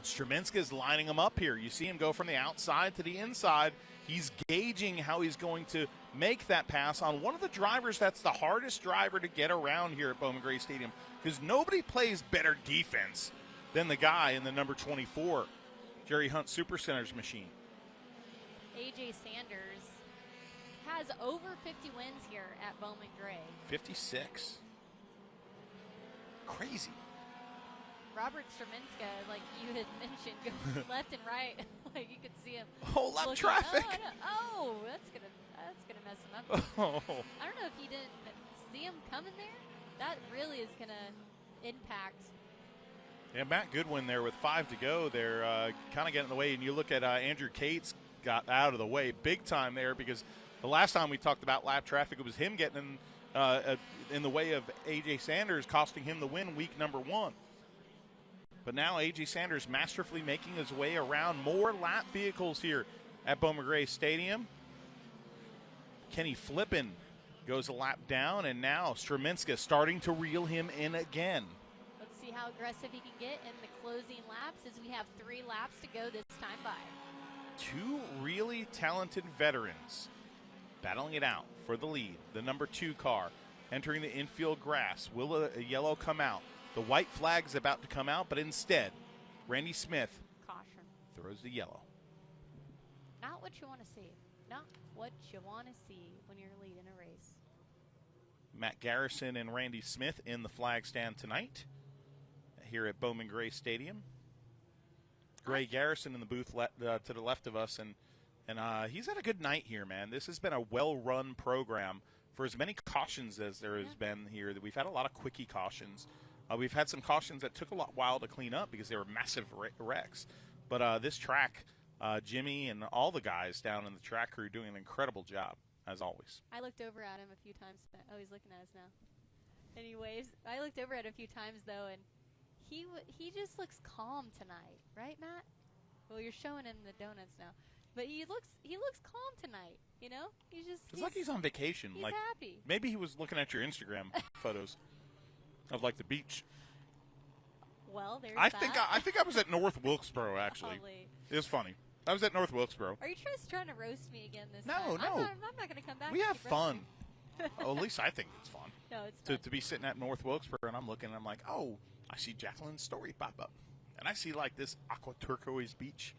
Struminska's lining him up here. You see him go from the outside to the inside. He's gauging how he's going to make that pass on one of the drivers that's the hardest driver to get around here at Bowman Gray Stadium, because nobody plays better defense than the guy in the number 24, Jerry Hunt Supercenters machine. A.J. Sanders has over 50 wins here at Bowman Gray. 56. Crazy. Robert Struminska, like you had mentioned, goes left and right. Like you could see him. Whole lot of looking, traffic. Oh, that's gonna mess him up. Oh. I don't know if he didn't see him coming there. That really is gonna impact. Yeah, Matt Goodwin there with 5 to go. They're kind of getting in the way, and you look at Andrew Cates got out of the way big time there, because the last time we talked about lap traffic, it was him getting in the way of A.J. Sanders, costing him the win week number 1. But now A.J. Sanders masterfully making his way around more lap vehicles here at Bowman Gray Stadium. Kenny Flippin goes a lap down, and now Struminska starting to reel him in again. Let's see how aggressive he can get in the closing laps, as we have 3 laps to go this time by. 2 really talented veterans battling it out for the lead. The number 2 car entering the infield grass. Will a yellow come out? The white flag is about to come out, but instead, Randy Smith Caution. throws the yellow. Not what you want to see. Not what you want to see when you're leading a race. Matt Garrison and Randy Smith in the flag stand tonight here at Bowman Gray Stadium. Gray Garrison in the booth to the left of us, and he's had a good night here, man. This has been a well-run program for as many cautions as there has been here. We've had a lot of quickie cautions. We've had some cautions that took a while to clean up because they were massive wrecks. But this track, Jimmy and all the guys down in the track crew doing an incredible job, as always. I looked over at him a few times. Oh, he's looking at us now. Anyways, I looked over at him a few times, though, and he just looks calm tonight. Right, Matt? Well, you're showing him the donuts now. But he looks calm tonight, you know? It's like he's on vacation. He's like happy. Maybe he was looking at your Instagram photos of, like, the beach. Well, there's I that. think I was at North Wilkesboro, actually. Probably. It was funny. I was at North Wilkesboro. Are you trying to roast me again this No, time? no. I'm not going to come back. We and have keep roasting fun. Well, at least I think it's fun. you. No, it's fun. To be sitting at North Wilkesboro, and I'm looking, and I'm like, oh, I see Jacqueline's story pop up. And I see, like, this aqua turquoise beach.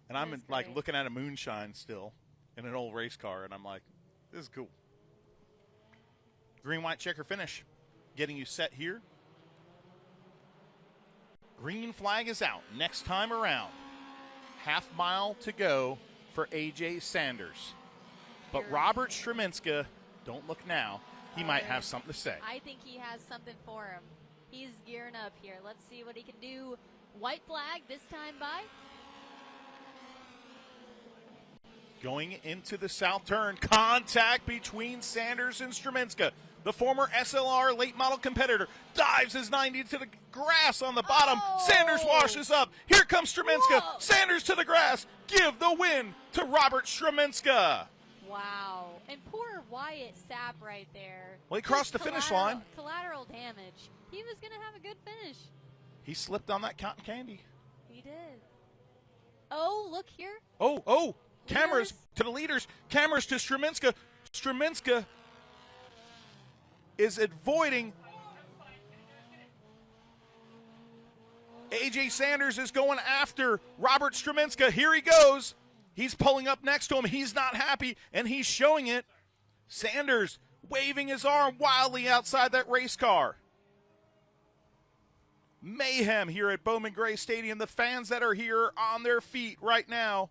And I'm, like, great. looking at a moonshine still in an old race car, and I'm like, this is cool. Green, white, checker finish. Getting you set here. Green flag is out. Next time around. Half mile to go for A.J. Sanders. But Robert Struminska, don't look now, he might have something to say. I think he has something for him. He's gearing up here. Let's see what he can do. White flag this time by. Going into the south turn, contact between Sanders and Struminska. The former SLR late model competitor dives his 90 to the grass on the bottom. Oh! Sanders washes up. Here comes Struminska. Whoa! Sanders to the grass. Give the win to Robert Struminska. Wow. And poor Wyatt Sapp right there. Well, he crossed the Just finish line. Collateral damage. He was going to have a good finish. He slipped on that cotton candy. He did. Oh, look here. Oh. Cameras Leaders. to the leaders. Cameras to Struminska. Struminska is avoiding. A.J. Sanders is going after Robert Struminska. Here he goes. He's pulling up next to him. He's not happy, and he's showing it. Sanders waving his arm wildly outside that race car. Mayhem here at Bowman Gray Stadium. The fans that are here on their feet right now.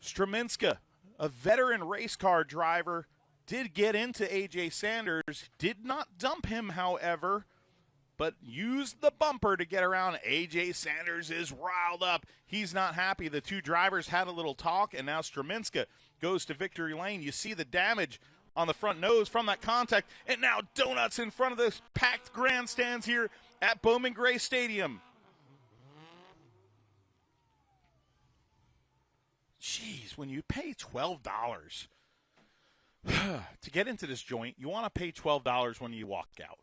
Struminska, a veteran race car driver, did get into A.J. Sanders, did not dump him, however, but used the bumper to get around. A.J. Sanders is riled up. He's not happy. The two drivers had a little talk, and now Struminska goes to victory lane. You see the damage on the front nose from that contact, and now donuts in front of the packed grandstands here at Bowman Gray Stadium. Jeez, when you pay $12 to get into this joint, you want to pay $12 when you walk out.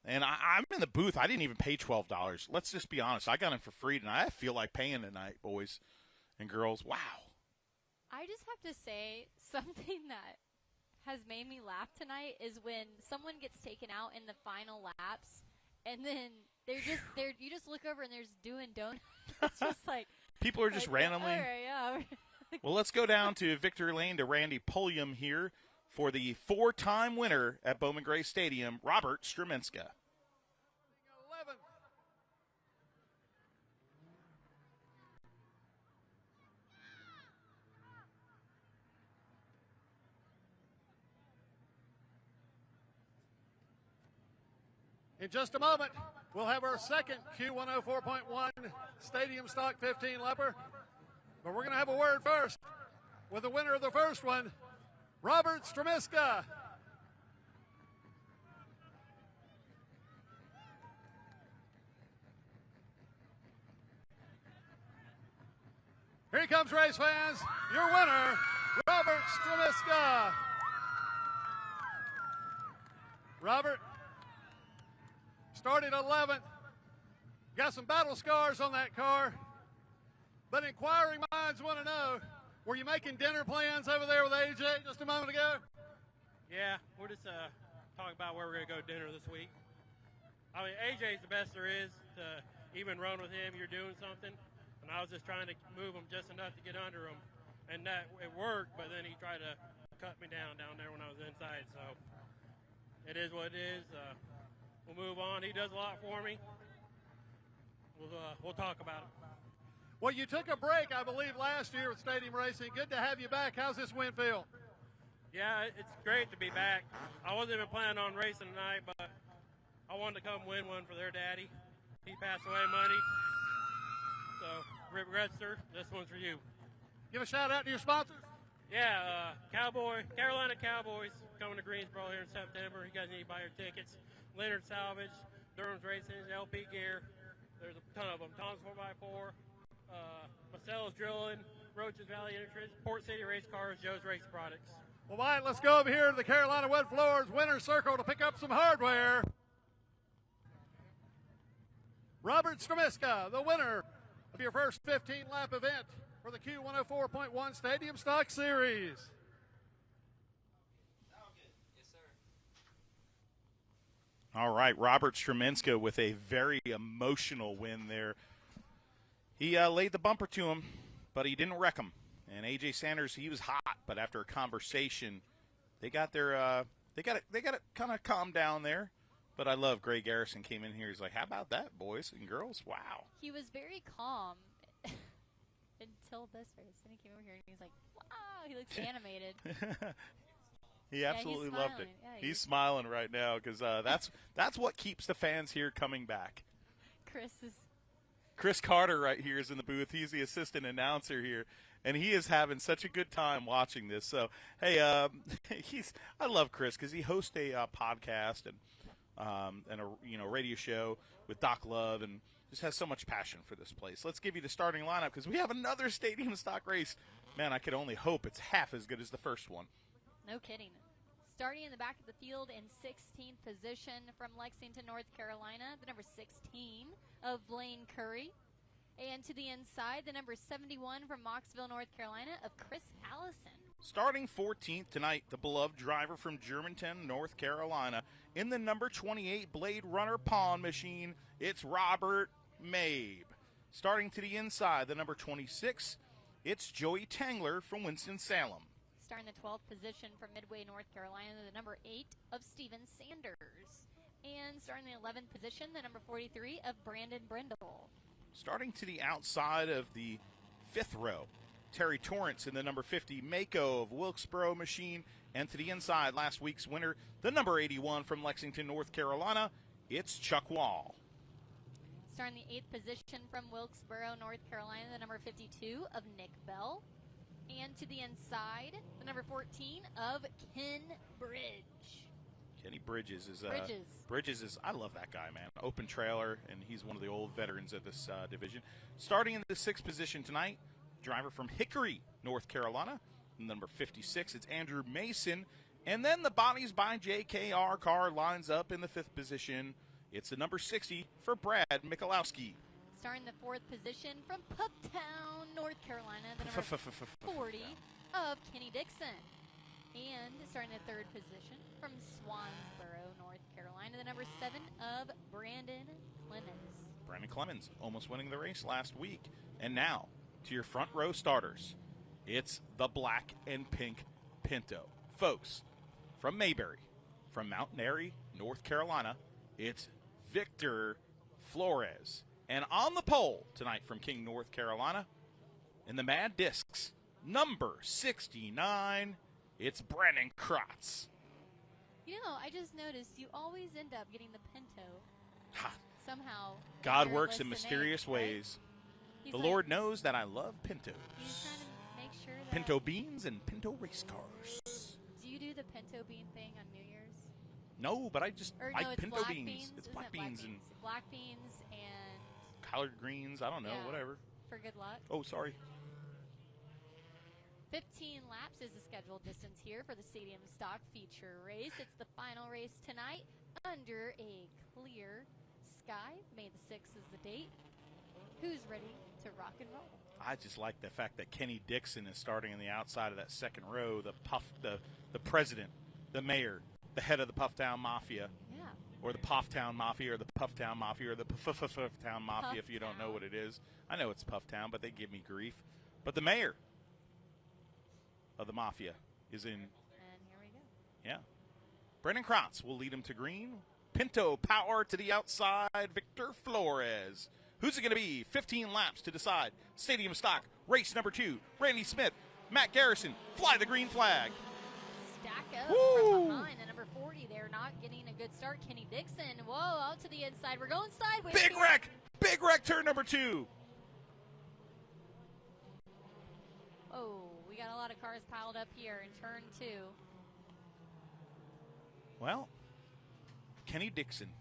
And I'm in the booth. I didn't even pay $12. Let's just be honest. I got in for free tonight. I feel like paying tonight, boys and girls. Wow. I just have to say something that has made me laugh tonight is when someone gets taken out in the final laps, and then you just look over and they're just doing donuts. It's just like people are just randomly. All right, yeah. Well, let's go down to victory lane to Randy Pulliam here for the 4-time winner at Bowman Gray Stadium, Robert Struminska. 11. In just a moment, we'll have our second Q104.1 Stadium Stock 15 lapper. But we're going to have a word first with the winner of the first one, Robert Struminska. Here he comes, race fans. Your winner, Robert Struminska. Robert started 11th. Got some battle scars on that car. But inquiring minds want to know, were you making dinner plans over there with AJ just a moment ago? Yeah, we're just talking about where we're going to go to dinner this week. I mean, AJ's the best there is to even run with him. You're doing something. And I was just trying to move him just enough to get under him. And that it worked, but then he tried to cut me down there when I was inside. So it is what it is. We'll move on. He does a lot for me. We'll talk about it. Well, you took a break, I believe, last year with Stadium Racing. Good to have you back. How's this win feel? Yeah, it's great to be back. I wasn't even planning on racing tonight, but I wanted to come win one for their daddy. He passed away Monday. So, Rip Gretzer, this one's for you. Give a shout out to your sponsors. Yeah, Carolina Cowboys coming to Greensboro here in September. You guys need to buy your tickets. Leonard Salvage, Durham's Racing, LP Gear. There's a ton of them. Tom's 4x4. Marcelo's Drilling, Roach's Valley Industries, Port City Race Cars, Joe's Race Products. Well, Wyatt, let's go over here to the Carolina Wood Floors Winner's Circle to pick up some hardware. Robert Struminska, the winner of your first 15-lap event for the Q104.1 Stadium Stock Series. All right, Robert Struminska with a very emotional win there. He laid the bumper to him, but he didn't wreck him. And AJ Sanders, he was hot, but after a conversation, they got their they got it kind of calmed down there. But I love Greg Garrison came in here. He's like, "How about that, boys and girls? Wow." He was very calm until this race, and he came over here and he was like, "Wow!" He looks animated. He absolutely loved it. Yeah, he's smiling right now because that's what keeps the fans here coming back. Chris Carter right here is in the booth. He's the assistant announcer here, and he is having such a good time watching this. So, hey, I love Chris because he hosts a podcast and a radio show with Doc Love and just has so much passion for this place. Let's give you the starting lineup because we have another Stadium Stock race. Man, I could only hope it's half as good as the first one. No kidding. Starting in the back of the field in 16th position from Lexington, North Carolina, the number 16 of Blaine Curry. And to the inside, the number 71 from Mocksville, North Carolina of Chris Allison. Starting 14th tonight, the beloved driver from Germantown, North Carolina. In the number 28 Blade Runner Pawn Machine, it's Robert Mabe. Starting to the inside, the number 26, it's Joey Tangler from Winston-Salem. Starting the 12th position from Midway, North Carolina, the number 8 of Steven Sanders. And starting the 11th position, the number 43 of Brandon Brindle. Starting to the outside of the 5th row, Terry Torrance in the number 50 Mako of Wilkesboro Machine. And to the inside, last week's winner, the number 81 from Lexington, North Carolina, it's Chuck Wall. Starting the 8th position from Wilkesboro, North Carolina, the number 52 of Nick Bell. And to the inside, the number 14 of Ken Bridge. Kenny Bridges is I love that guy, man. Open trailer, and he's one of the old veterans of this division. Starting in the 6th position tonight, driver from Hickory, North Carolina, number 56, it's Andrew Mason. And then the Bodies by JKR car lines up in the 5th position. It's the number 60 for Brad Michalowski. Starting the 4th position from Pufftown, North Carolina, the number 40 of Kenny Dixon. And starting the 3rd position from Swansboro, North Carolina, the number 7 of Brandon Clemens. Brandon Clemens almost winning the race last week. And now, to your front row starters, it's the black and pink Pinto. Folks, from Mayberry, from Mount Airy, North Carolina, it's Victor Flores. And on the pole tonight from King, North Carolina, in the Mad Discs, number 69, it's Brandon Kratz. You know, I just noticed you always end up getting the Pinto. Ha. Somehow. God works in mysterious ways. Right? The Lord knows that I love Pintos. He's trying to make sure that Pinto beans and Pinto race cars. Do you do the Pinto bean thing on New Year's? No, but I just Or like no, it's Pinto black beans. It's Isn't black it beans and black beans and collard greens. I don't know, yeah, whatever. for good luck. Oh, sorry. 15 laps is the scheduled distance here for the Stadium Stock Feature race. It's the final race tonight under a clear sky. May the 6th is the date. Who's ready to rock and roll? I just like the fact that Kenny Dixon is starting on the outside of that second row. The president, the mayor, the head of the Pufftown Mafia. Yeah. Or the Pufftown Mafia, or the Pufftown Mafia, or the Pufftown Mafia, if you don't know what it is. I know it's Pufftown, but they give me grief. But the mayor of the Mafia is in. And here we go. Yeah. Brendan Kratz will lead him to green. Pinto power to the outside. Victor Flores. Who's it going to be? 15 laps to decide. Stadium Stock, race number 2. Randy Smith, Matt Garrison, fly the green flag. Stack up Woo! from behind the number 40. They're not getting a good start. Kenny Dixon, whoa, out to the inside. We're going sideways. Big wreck. Big wreck, turn number 2. Oh, we got a lot of cars piled up here in turn 2. Well, Kenny Dixon,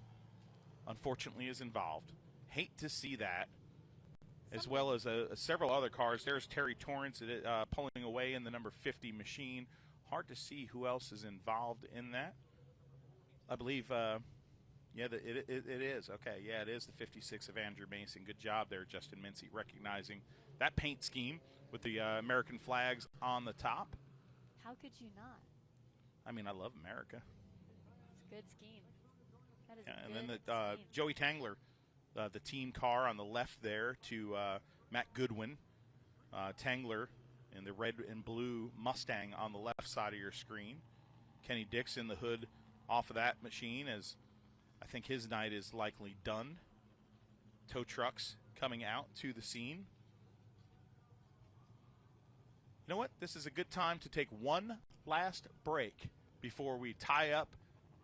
unfortunately, is involved. Hate to see that, as well as several other cars. There's Terry Torrance pulling away in the number 50 machine. Hard to see who else is involved in that. I believe, it is. Okay, yeah, it is the 56 of Andrew Mason. Good job there, Justin Mincy, recognizing that paint scheme with the American flags on the top. How could you not? I mean, I love America. It's a good scheme. That is Yeah, a and good then the scheme. Joey Tangler, the team car on the left there to Matt Goodwin. Tangler in the red and blue Mustang on the left side of your screen. Kenny Dixon, the hood off of that machine, as I think his night is likely done. Tow trucks coming out to the scene. You know what? This is a good time to take one last break before we tie up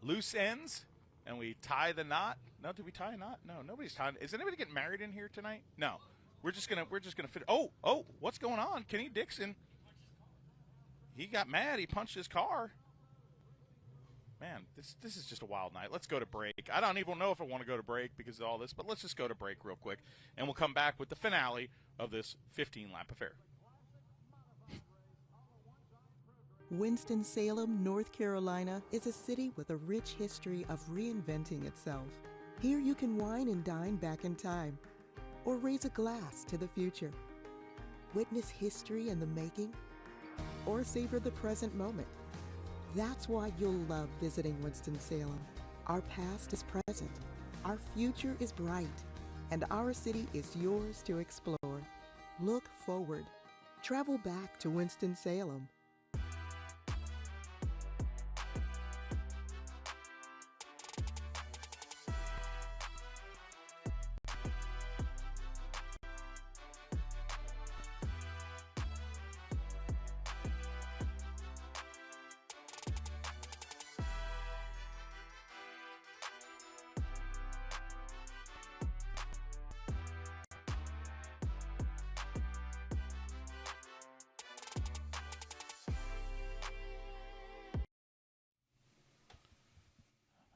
loose ends and we tie the knot. No, did we tie a knot? No, nobody's tying. Is anybody getting married in here tonight? No. We're just gonna fit. Oh, what's going on? Kenny Dixon. He got mad. He punched his car. Man, this is just a wild night. Let's go to break. I don't even know if I want to go to break because of all this, but let's just go to break real quick, and we'll come back with the finale of this 15-lap affair. Winston-Salem, North Carolina is a city with a rich history of reinventing itself. Here you can wine and dine back in time, or raise a glass to the future. Witness history in the making, or savor the present moment. That's why you'll love visiting Winston-Salem. Our past is present, our future is bright, and our city is yours to explore. Look forward. Travel back to Winston-Salem.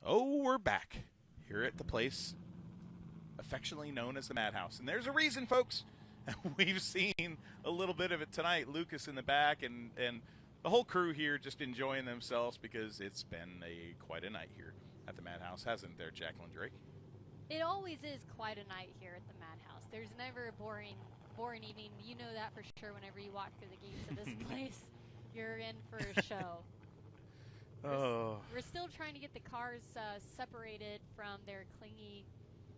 Oh, we're back here at the place affectionately known as the Madhouse. And there's a reason, folks. We've seen a little bit of it tonight. Lucas in the back and the whole crew here just enjoying themselves because it's been quite a night here at the Madhouse, hasn't there, Jacqueline Drake? It always is quite a night here at the Madhouse. There's never a boring evening. You know that for sure whenever you walk through the gates of this place. You're in for a show. We're still trying to get the cars separated from their clingy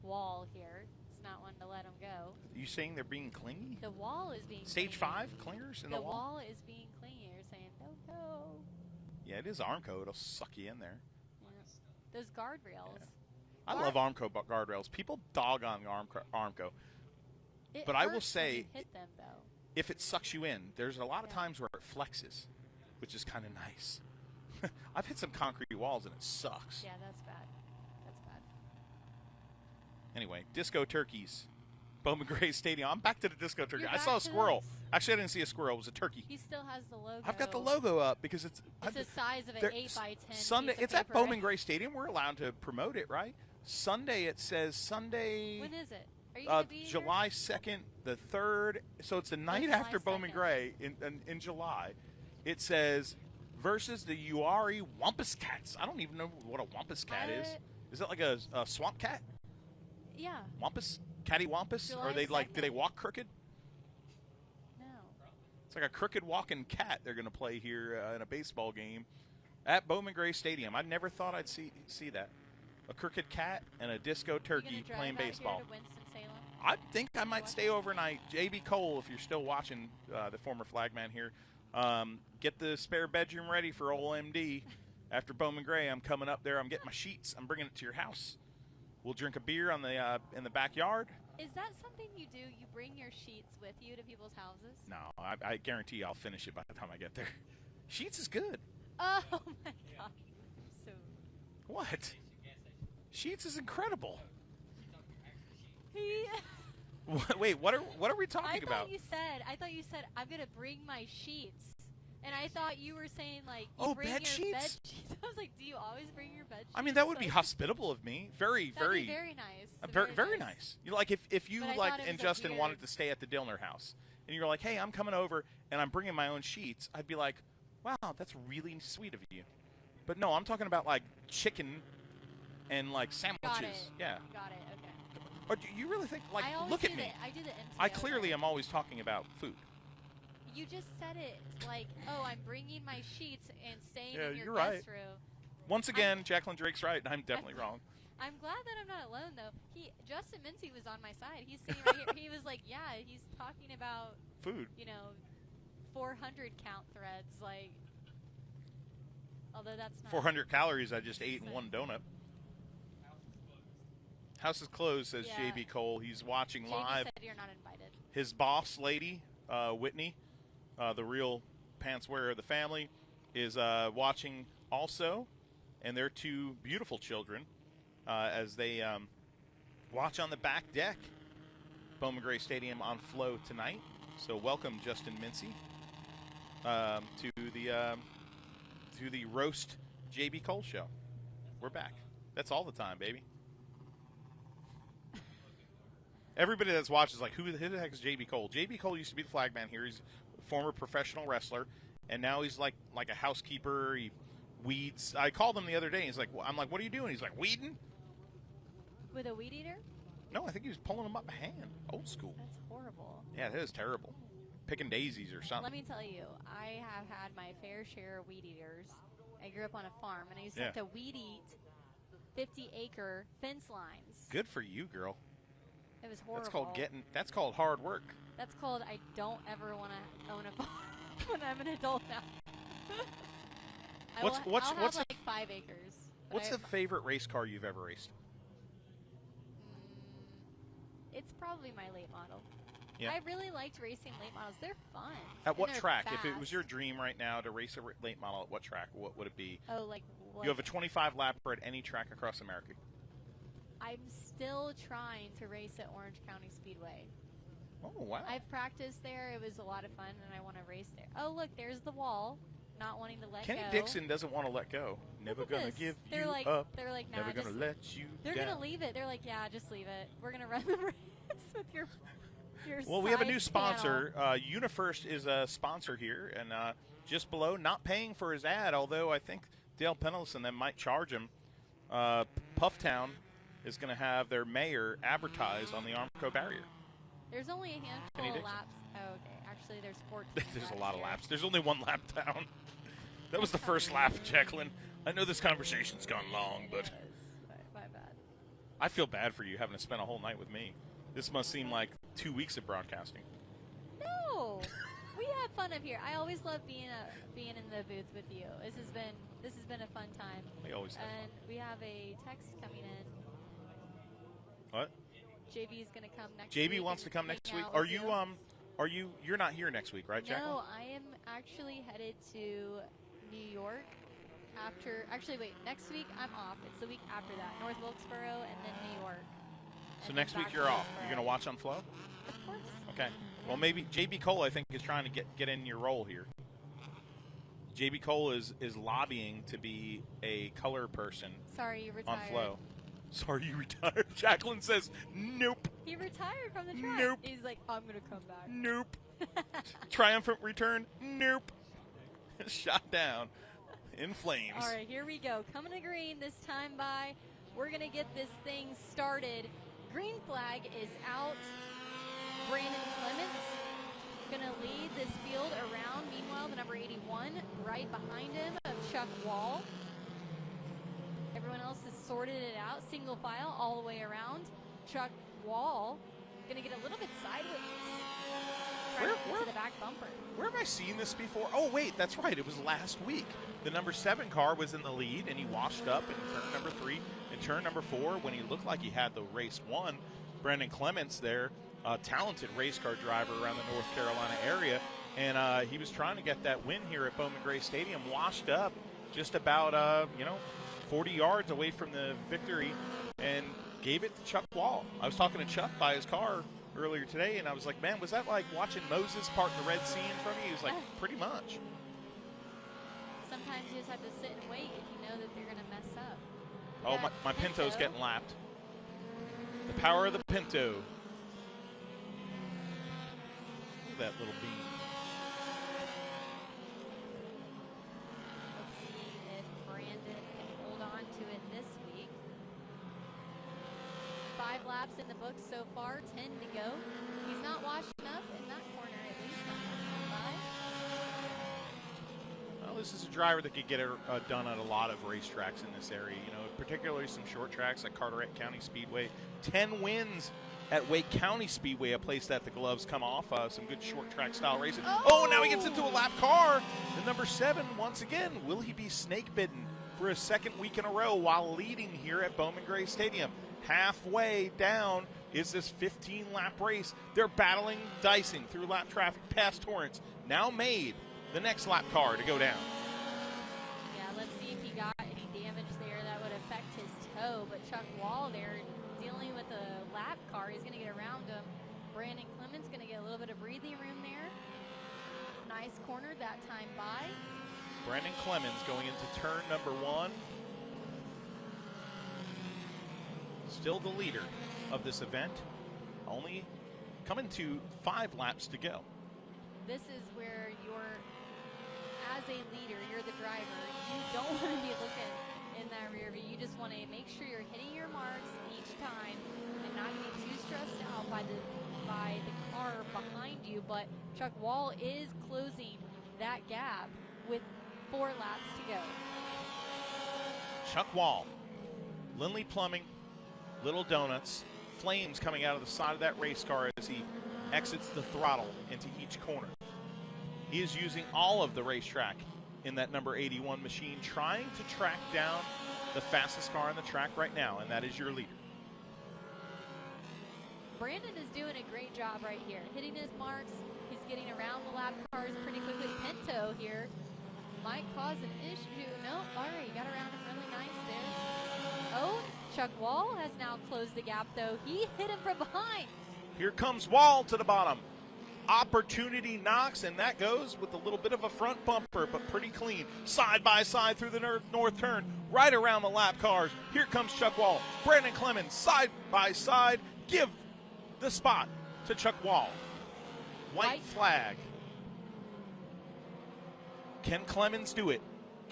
wall here. It's not one to let them go. You saying they're being clingy? The wall is being Stage clingy. 5 clingers in the wall? The wall is being clingy. You're saying, don't go. Yeah, it is Armco. It'll suck you in there. Yeah. Those guardrails. Yeah. I love Armco guardrails. People dog on Armco. But I will say, when you hit them, though. If it sucks you in, there's a lot of times where it flexes, which is kind of nice. I've hit some concrete walls and it sucks. Yeah, that's bad. That's bad. Anyway, Disco Turkeys, Bowman Gray Stadium. I'm back to the Disco Turkey. You're I saw back a to squirrel. this. Actually, I didn't see a squirrel. It was a turkey. He still has the logo. I've got the logo up because it's the size of an 8x10 Sunday. piece of It's at paper, Bowman right? Gray Stadium. We're allowed to promote it, right? Sunday, it says Sunday. When is it? Are you going to be July 2nd, the 3rd. So it's the night July after Bowman 2nd. Gray in July. It says versus the Uari Wampus Cats. I don't even know what a Wampus Cat is. Is it like a swamp cat? Yeah. Wampus? Catty Wampus? July Or they like? Do they 2nd. walk crooked? No. It's like a crooked walking cat they're going to play here in a baseball game at Bowman Gray Stadium. I never thought I'd see that. A crooked cat and a disco You turkey gonna drive playing out here baseball. to Winston-Salem? I think I might stay overnight. J.B. Cole, if you're still watching, the former flagman here, get the spare bedroom ready for old MD. After Bowman Gray, I'm coming up there. I'm getting my sheets. I'm bringing it to your house. We'll drink a beer on the in the backyard. Is that something you do? You bring your sheets with you to people's houses? No, I guarantee you I'll finish it by the time I get there. Sheets is good. Oh, my God. So, What? Sheets is incredible. Wait, what are we talking about? I thought you said I'm gonna bring my sheets, and I thought you were saying like you bring bed your sheets? bed sheets. I was like, do you always bring your bed sheets? I mean, that would be Like, hospitable of me. Very, that'd very, be very nice. very nice. You know, like if you But I like thought it and was a Justin weird- wanted to stay at the Dillner house, and you're like, hey, I'm coming over and I'm bringing my own sheets. I'd be like, wow, that's really sweet of you. But no, I'm talking about like chicken and like sandwiches. Got it. Yeah. Got it. Okay. Or do you really think like I always look do at me? I do the MTO. I clearly thing. am always talking about food. You just said it like, oh, I'm bringing my sheets and staying Yeah, in your you're right. guest room. Once again, Jacqueline Drake's right, and I'm definitely wrong. I'm glad that I'm not alone though. Justin Mincy was on my side. He's sitting right here. He was like, yeah, he's talking about Food. 400 count threads, like. Although that's not 400 calories I just ate in one donut. House is closed, says Yeah. JB Cole. He's watching JB live. said you're not invited. His boss lady, Whitney, the real pants wearer of the family, is watching also, and their two beautiful children as they watch on the back deck. Bowman Gray Stadium on flow tonight. So welcome, Justin Mincy, to the roast JB Cole show. We're back. That's all the time, baby. Everybody that's watched is like, who the heck is JB Cole? JB Cole used to be the flagman here. He's a former professional wrestler, and now he's like a housekeeper. He weeds. I called him the other day. And he's like, I'm like, what are you doing? He's like, weeding. With a weed eater? No, I think he was pulling them up by hand. Old school. That's horrible. Yeah, that is terrible. Picking daisies or something. Let me tell you, I have had my fair share of weed eaters. I grew up on a farm, and I used to have to weed eat 50-acre fence lines. Good for you, girl. It was horrible. That's called hard work. That's called I don't ever want to own a farm when I'm an adult now. I'll have like 5 acres. but What's the favorite race car you've ever raced? It's probably my late model. Yeah. I really liked racing late models. They're fun. At and what they're track? If it was fast. your dream right now to race a late model, at what track? What would it be? Oh, like what? You have a 25 lapper at any track across America. I'm still trying to race at Orange County Speedway. Oh, wow. I've practiced there. It was a lot of fun, and I want to race there. Oh, look, there's the wall. Not wanting to let Kenny go. Dixon doesn't want to let go. Never Look at gonna this. give They're you like, up. They're like, nah, Never just gonna let you They're down. gonna leave it. They're like, yeah, just leave it. We're gonna run the race with your. Well, we have a new side sponsor. UniFirst is a sponsor here, and just below, not paying for his ad, although I think Dale Penelson then might charge him. Pufftown is going to have their mayor advertise on the Armco barrier. There's only a handful of laps. Oh, okay. Actually, there's 14 There's laps a lot of here. laps. There's only one lap down. That was the first lap, Jacqueline. I know this conversation's gone long, but My bad. I feel bad for you having to spend a whole night with me. This must seem like 2 weeks of broadcasting. No, we have fun up here. I always love being in the booth with you. This has been a fun time. We always have And we have a text coming in. What? JB is going to come next week. JB wants to come and next hang week. out with You're not here next week, right, Jacqueline? No, I am actually headed to New York next week I'm off. It's the week after that. North Wilkesboro and then New York. So And next then week back you're to off. Wilkesboro. You're going to watch on Flow? Of course. Okay. Well, maybe JB Cole, I think, is trying to get in your role here. JB Cole is lobbying to be a color person Sorry, you retired. on Flow. Sorry, you retired. Jacqueline says, nope, He retired from the track. Nope. He's like, I'm going to come back. nope. Triumphant return, nope. Shot down in flames. All right, here we go. Coming to green this time by. We're going to get this thing started. Green flag is out. Brandon Clements going to lead this field around. Meanwhile, the number 81 right behind him of Chuck Wall. Everyone else has sorted it out. Single file all the way around. Chuck Wall going to get a little bit sideways. Trying to get to the back bumper. Where have I seen this before? Oh, wait, that's right. It was last week. The number 7 car was in the lead, and he washed up in turn number 3. In turn number 4, when he looked like he had the race won, Brandon Clements there, a talented race car driver around the North Carolina area, and he was trying to get that win here at Bowman Gray Stadium, washed up just about, 40 yards away from the victory, and gave it to Chuck Wall. I was talking to Chuck by his car earlier today, and I was like, man, was that like watching Moses part the Red Sea in front of you? He was like, pretty much. Sometimes you just have to sit and wait if you know that they're going to mess up. Oh, Yeah, my Pinto's getting lapped. The power of the Pinto. Look at that little beam. Let's see if Brandon can hold on to it this week. 5 laps in the books so far, 10 to go. He's not washing up in that corner at least. Well, this is a driver that could get it done at a lot of racetracks in this area, particularly some short tracks like Carteret County Speedway. 10 wins at Wake County Speedway, a place that the gloves come off. Some good short track style racing. Oh, now he gets into a lap car. The number 7, once again, will he be snake bitten for a second week in a row while leading here at Bowman Gray Stadium? Halfway down is this 15-lap race. They're battling, dicing through lap traffic past Torrance. Now made the next lap car to go down. Yeah, let's see if he got any damage there that would affect his toe. But Chuck Wall there dealing with a lap car. He's going to get around him. Brandon Clements going to get a little bit of breathing room there. Nice corner that time by. Brandon Clemens going into turn number 1. Still the leader of this event. Only coming to 5 laps to go. This is where as a leader, you're the driver. You don't want to be looking in that rear view. You just want to make sure you're hitting your marks each time and not getting too stressed out by the car behind you. But Chuck Wall is closing that gap with 4 laps to go. Chuck Wall, Lindley Plumbing, Little Donuts, flames coming out of the side of that race car as he exits the throttle into each corner. He is using all of the racetrack in that number 81 machine, trying to track down the fastest car on the track right now, and that is your leader. Brandon is doing a great job right here, hitting his marks. He's getting around the lap cars pretty quickly. Pinto here might cause an issue. No, all right, got around him really nice there. Oh, Chuck Wall has now closed the gap, though. He hit him from behind. Here comes Wall to the bottom. Opportunity knocks, and that goes with a little bit of a front bumper, but pretty clean. Side by side through the north turn, right around the lap cars. Here comes Chuck Wall. Brandon Clemens, side by side. Give the spot to Chuck Wall. White flag. Can Clemens do it?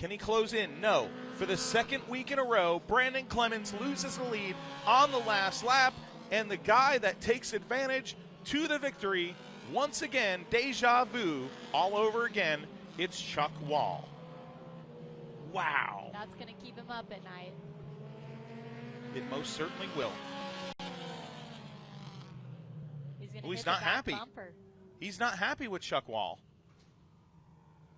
Can he close in? No. For the second week in a row, Brandon Clemens loses the lead on the last lap, and the guy that takes advantage to the victory, once again, deja vu all over again, it's Chuck Wall. Wow. That's going to keep him up at night. It most certainly will. He's not happy. Bumper. He's not happy with Chuck Wall.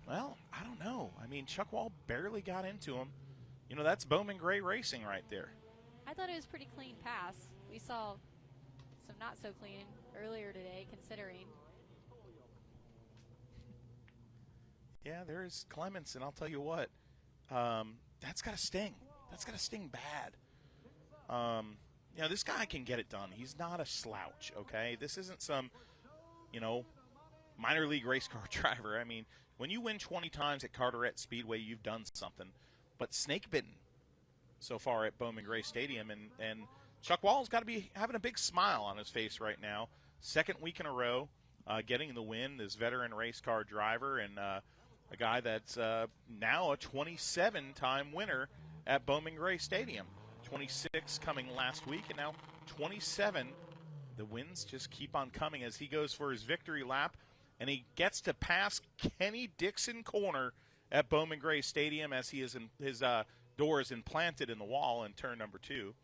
Well, I don't know. I mean, Chuck Wall barely got into him. You know, that's Bowman Gray Racing right there. I thought it was a pretty clean pass. We saw some not so clean earlier today, considering. Yeah, there's Clemens, and I'll tell you what, that's got to sting. That's got to sting bad. You know, this guy can get it done. He's not a slouch, okay? This isn't some, you know, minor league race car driver. I mean, when you win 20 times at Carteret Speedway, you've done something. But snake bitten so far at Bowman Gray Stadium, and Chuck Wall's got to be having a big smile on his face right now. Second week in a row, getting the win, this veteran race car driver, and a guy that's now a 27-time winner at Bowman Gray Stadium. 26 coming last week, and now 27. The wins just keep on coming as he goes for his victory lap, and he gets to pass Kenny Dixon Corner at Bowman Gray Stadium as he is his door is implanted in the wall in turn number 2.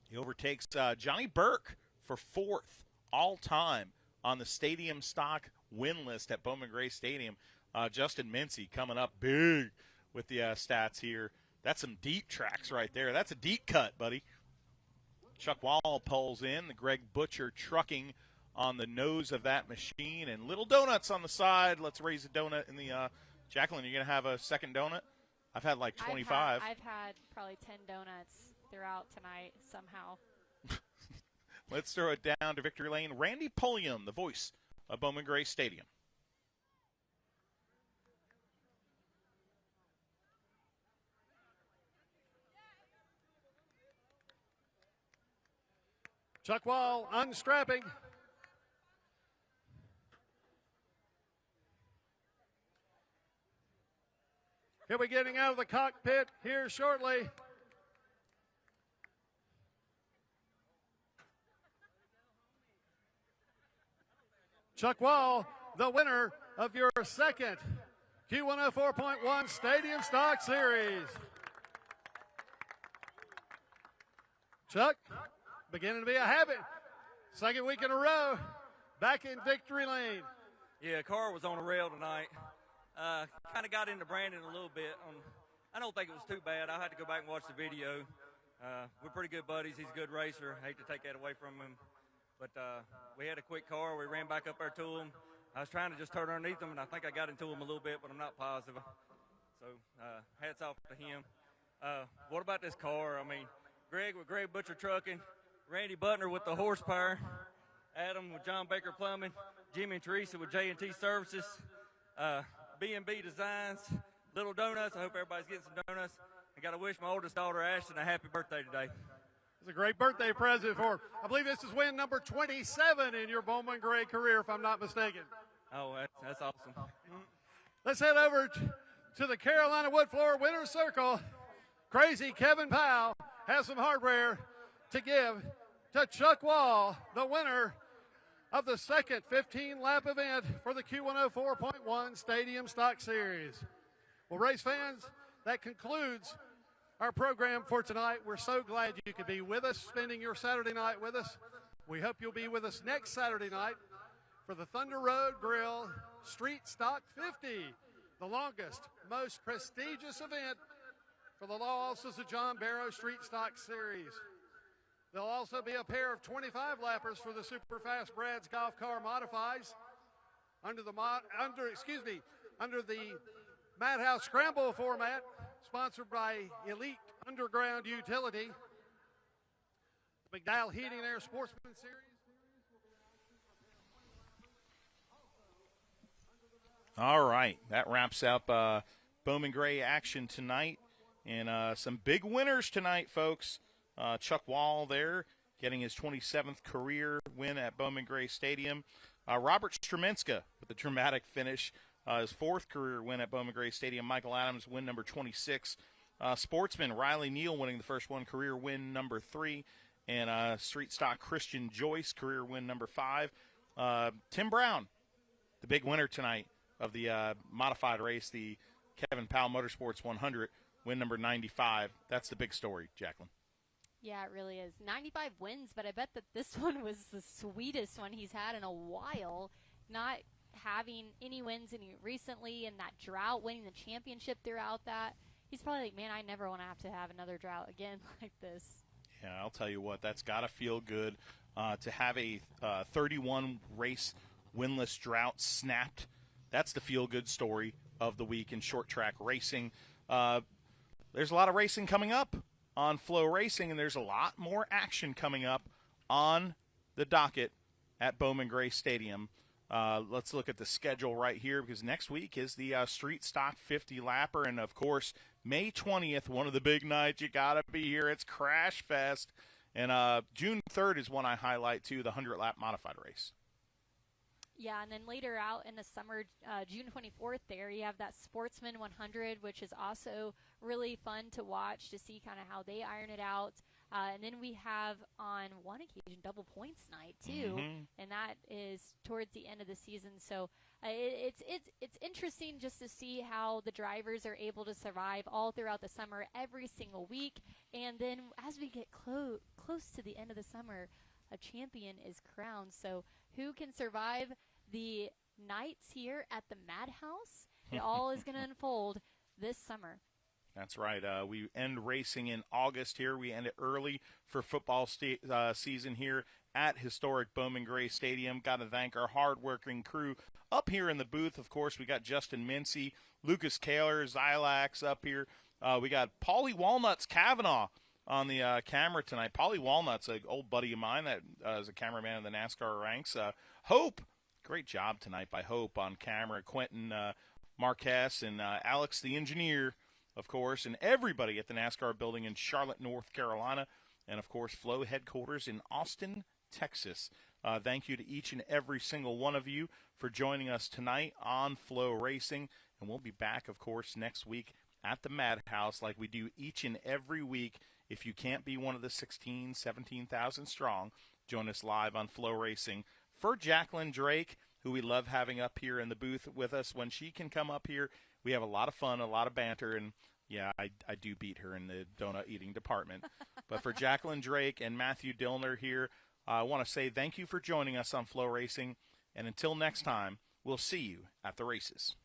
He overtakes Johnny Burke for 4th all-time on the stadium stock win list at Bowman Gray Stadium. Justin Mincy coming up big with the stats here. That's some deep tracks right there. That's a deep cut, buddy. Chuck Wall pulls in. The Greg Butcher trucking on the nose of that machine. And little donuts on the side. Let's raise a donut in the Jacqueline, you're going to have a second donut? I've had like 25. I've had probably 10 donuts throughout tonight somehow. Let's throw it down to victory lane. Randy Pulliam, the voice of Bowman Gray Stadium. Chuck Wall unstrapping. He'll be getting out of the cockpit here shortly. Chuck Wall, the winner of your second Q104.1 Stadium Stock Series. Chuck, beginning to be a habit. Second week in a row, back in victory lane. Yeah, car was on a rail tonight. Kind of got into Brandon a little bit. I don't think it was too bad. I had to go back and watch the video. We're pretty good buddies. He's a good racer. I hate to take that away from him. But we had a quick car. We ran back up there to him. I was trying to just turn underneath him, and I think I got into him a little bit, but I'm not positive. So hats off to him. What about this car? I mean, Greg with Greg Butcher Trucking, Randy Butner with the horsepower, Adam with John Baker Plumbing, Jimmy and Teresa with J&T Services, B&B Designs, Little Donuts. I hope everybody's getting some donuts. I got to wish my oldest daughter, Ashton, a happy birthday today. It's a great birthday present for, I believe this is win number 27 in your Bowman Gray career, if I'm not mistaken. Oh, that's awesome. Let's head over to the Carolina Wood Floor Winner's Circle. Crazy Kevin Powell has some hardware to give to Chuck Wall, the winner of the second 15-lap event for the Q104.1 Stadium Stock Series. Well, race fans, that concludes our program for tonight. We're so glad you could be with us, spending your Saturday night with us. We hope you'll be with us next Saturday night for the Thunder Road Grill Street Stock 50, the longest, most prestigious event for the law offices of John Barrow Street Stock Series. There'll also be a pair of 25-lappers for the Super Fast Brad's Golf Car Modifies under the Madhouse Scramble format, sponsored by Elite Underground Utility. The McDowell Heating and Air Sportsman Series. All right, that wraps up Bowman Gray action tonight. And some big winners tonight, folks. Chuck Wall there getting his 27th career win at Bowman Gray Stadium. Robert Strominska with a dramatic finish his 4th career win at Bowman Gray Stadium. Michael Adams, win number 26. Sportsman Riley Neal winning the first one, career win number 3. And street stock Christian Joyce, career win number 5. Tim Brown, the big winner tonight of the modified race, the Kevin Powell Motorsports 100, win number 95. That's the big story, Jacqueline. Yeah, it really is. 95 wins, but I bet that this one was the sweetest one he's had in a while. Not having any wins recently, and that drought, winning the championship throughout that. He's probably like, man, I never want to have another drought again like this. Yeah, I'll tell you what, that's got to feel good to have a 31 race winless drought snapped. That's the feel-good story of the week in short track racing. There's a lot of racing coming up on Flow Racing, and there's a lot more action coming up on the docket at Bowman Gray Stadium. Let's look at the schedule right here, because next week is the Street Stock 50 Lapper, and of course, May 20th, one of the big nights. You got to be here. It's Crash Fest. And June 3rd is one I highlight, too, the 100-lap modified race. Yeah, and then later out in the summer, June 24th there, you have that Sportsman 100, which is also really fun to watch to see kind of how they iron it out. And then we have, on one occasion, double points night, too, and that is towards the end of the season. So it's interesting just to see how the drivers are able to survive all throughout the summer, every single week. And then as we get close to the end of the summer, a champion is crowned. So who can survive the nights here at the Madhouse? It all is going to unfold this summer. That's right. We end racing in August here. We end it early for football season here at historic Bowman Gray Stadium. Got to thank our hardworking crew up here in the booth. Of course, we got Justin Mincy, Lucas Kaler, Zylax up here. We got Paulie Walnuts Kavanaugh on the camera tonight. Paulie Walnuts, an old buddy of mine that is a cameraman in the NASCAR ranks. Hope, great job tonight by Hope on camera. Quentin Marquez and Alex the engineer, of course, and everybody at the NASCAR building in Charlotte, North Carolina, and, of course, Flow headquarters in Austin, Texas. Thank you to each and every single one of you for joining us tonight on Flow Racing, and we'll be back, of course, next week at the Madhouse like we do each and every week. If you can't be one of the 17,000 strong, join us live on Flow Racing. For Jacqueline Drake, who we love having up here in the booth with us, when she can come up here, we have a lot of fun, a lot of banter, and, yeah, I do beat her in the donut-eating department. But for Jacqueline Drake and Matthew Dillner here, I want to say thank you for joining us on Flow Racing, and until next time, we'll see you at the races.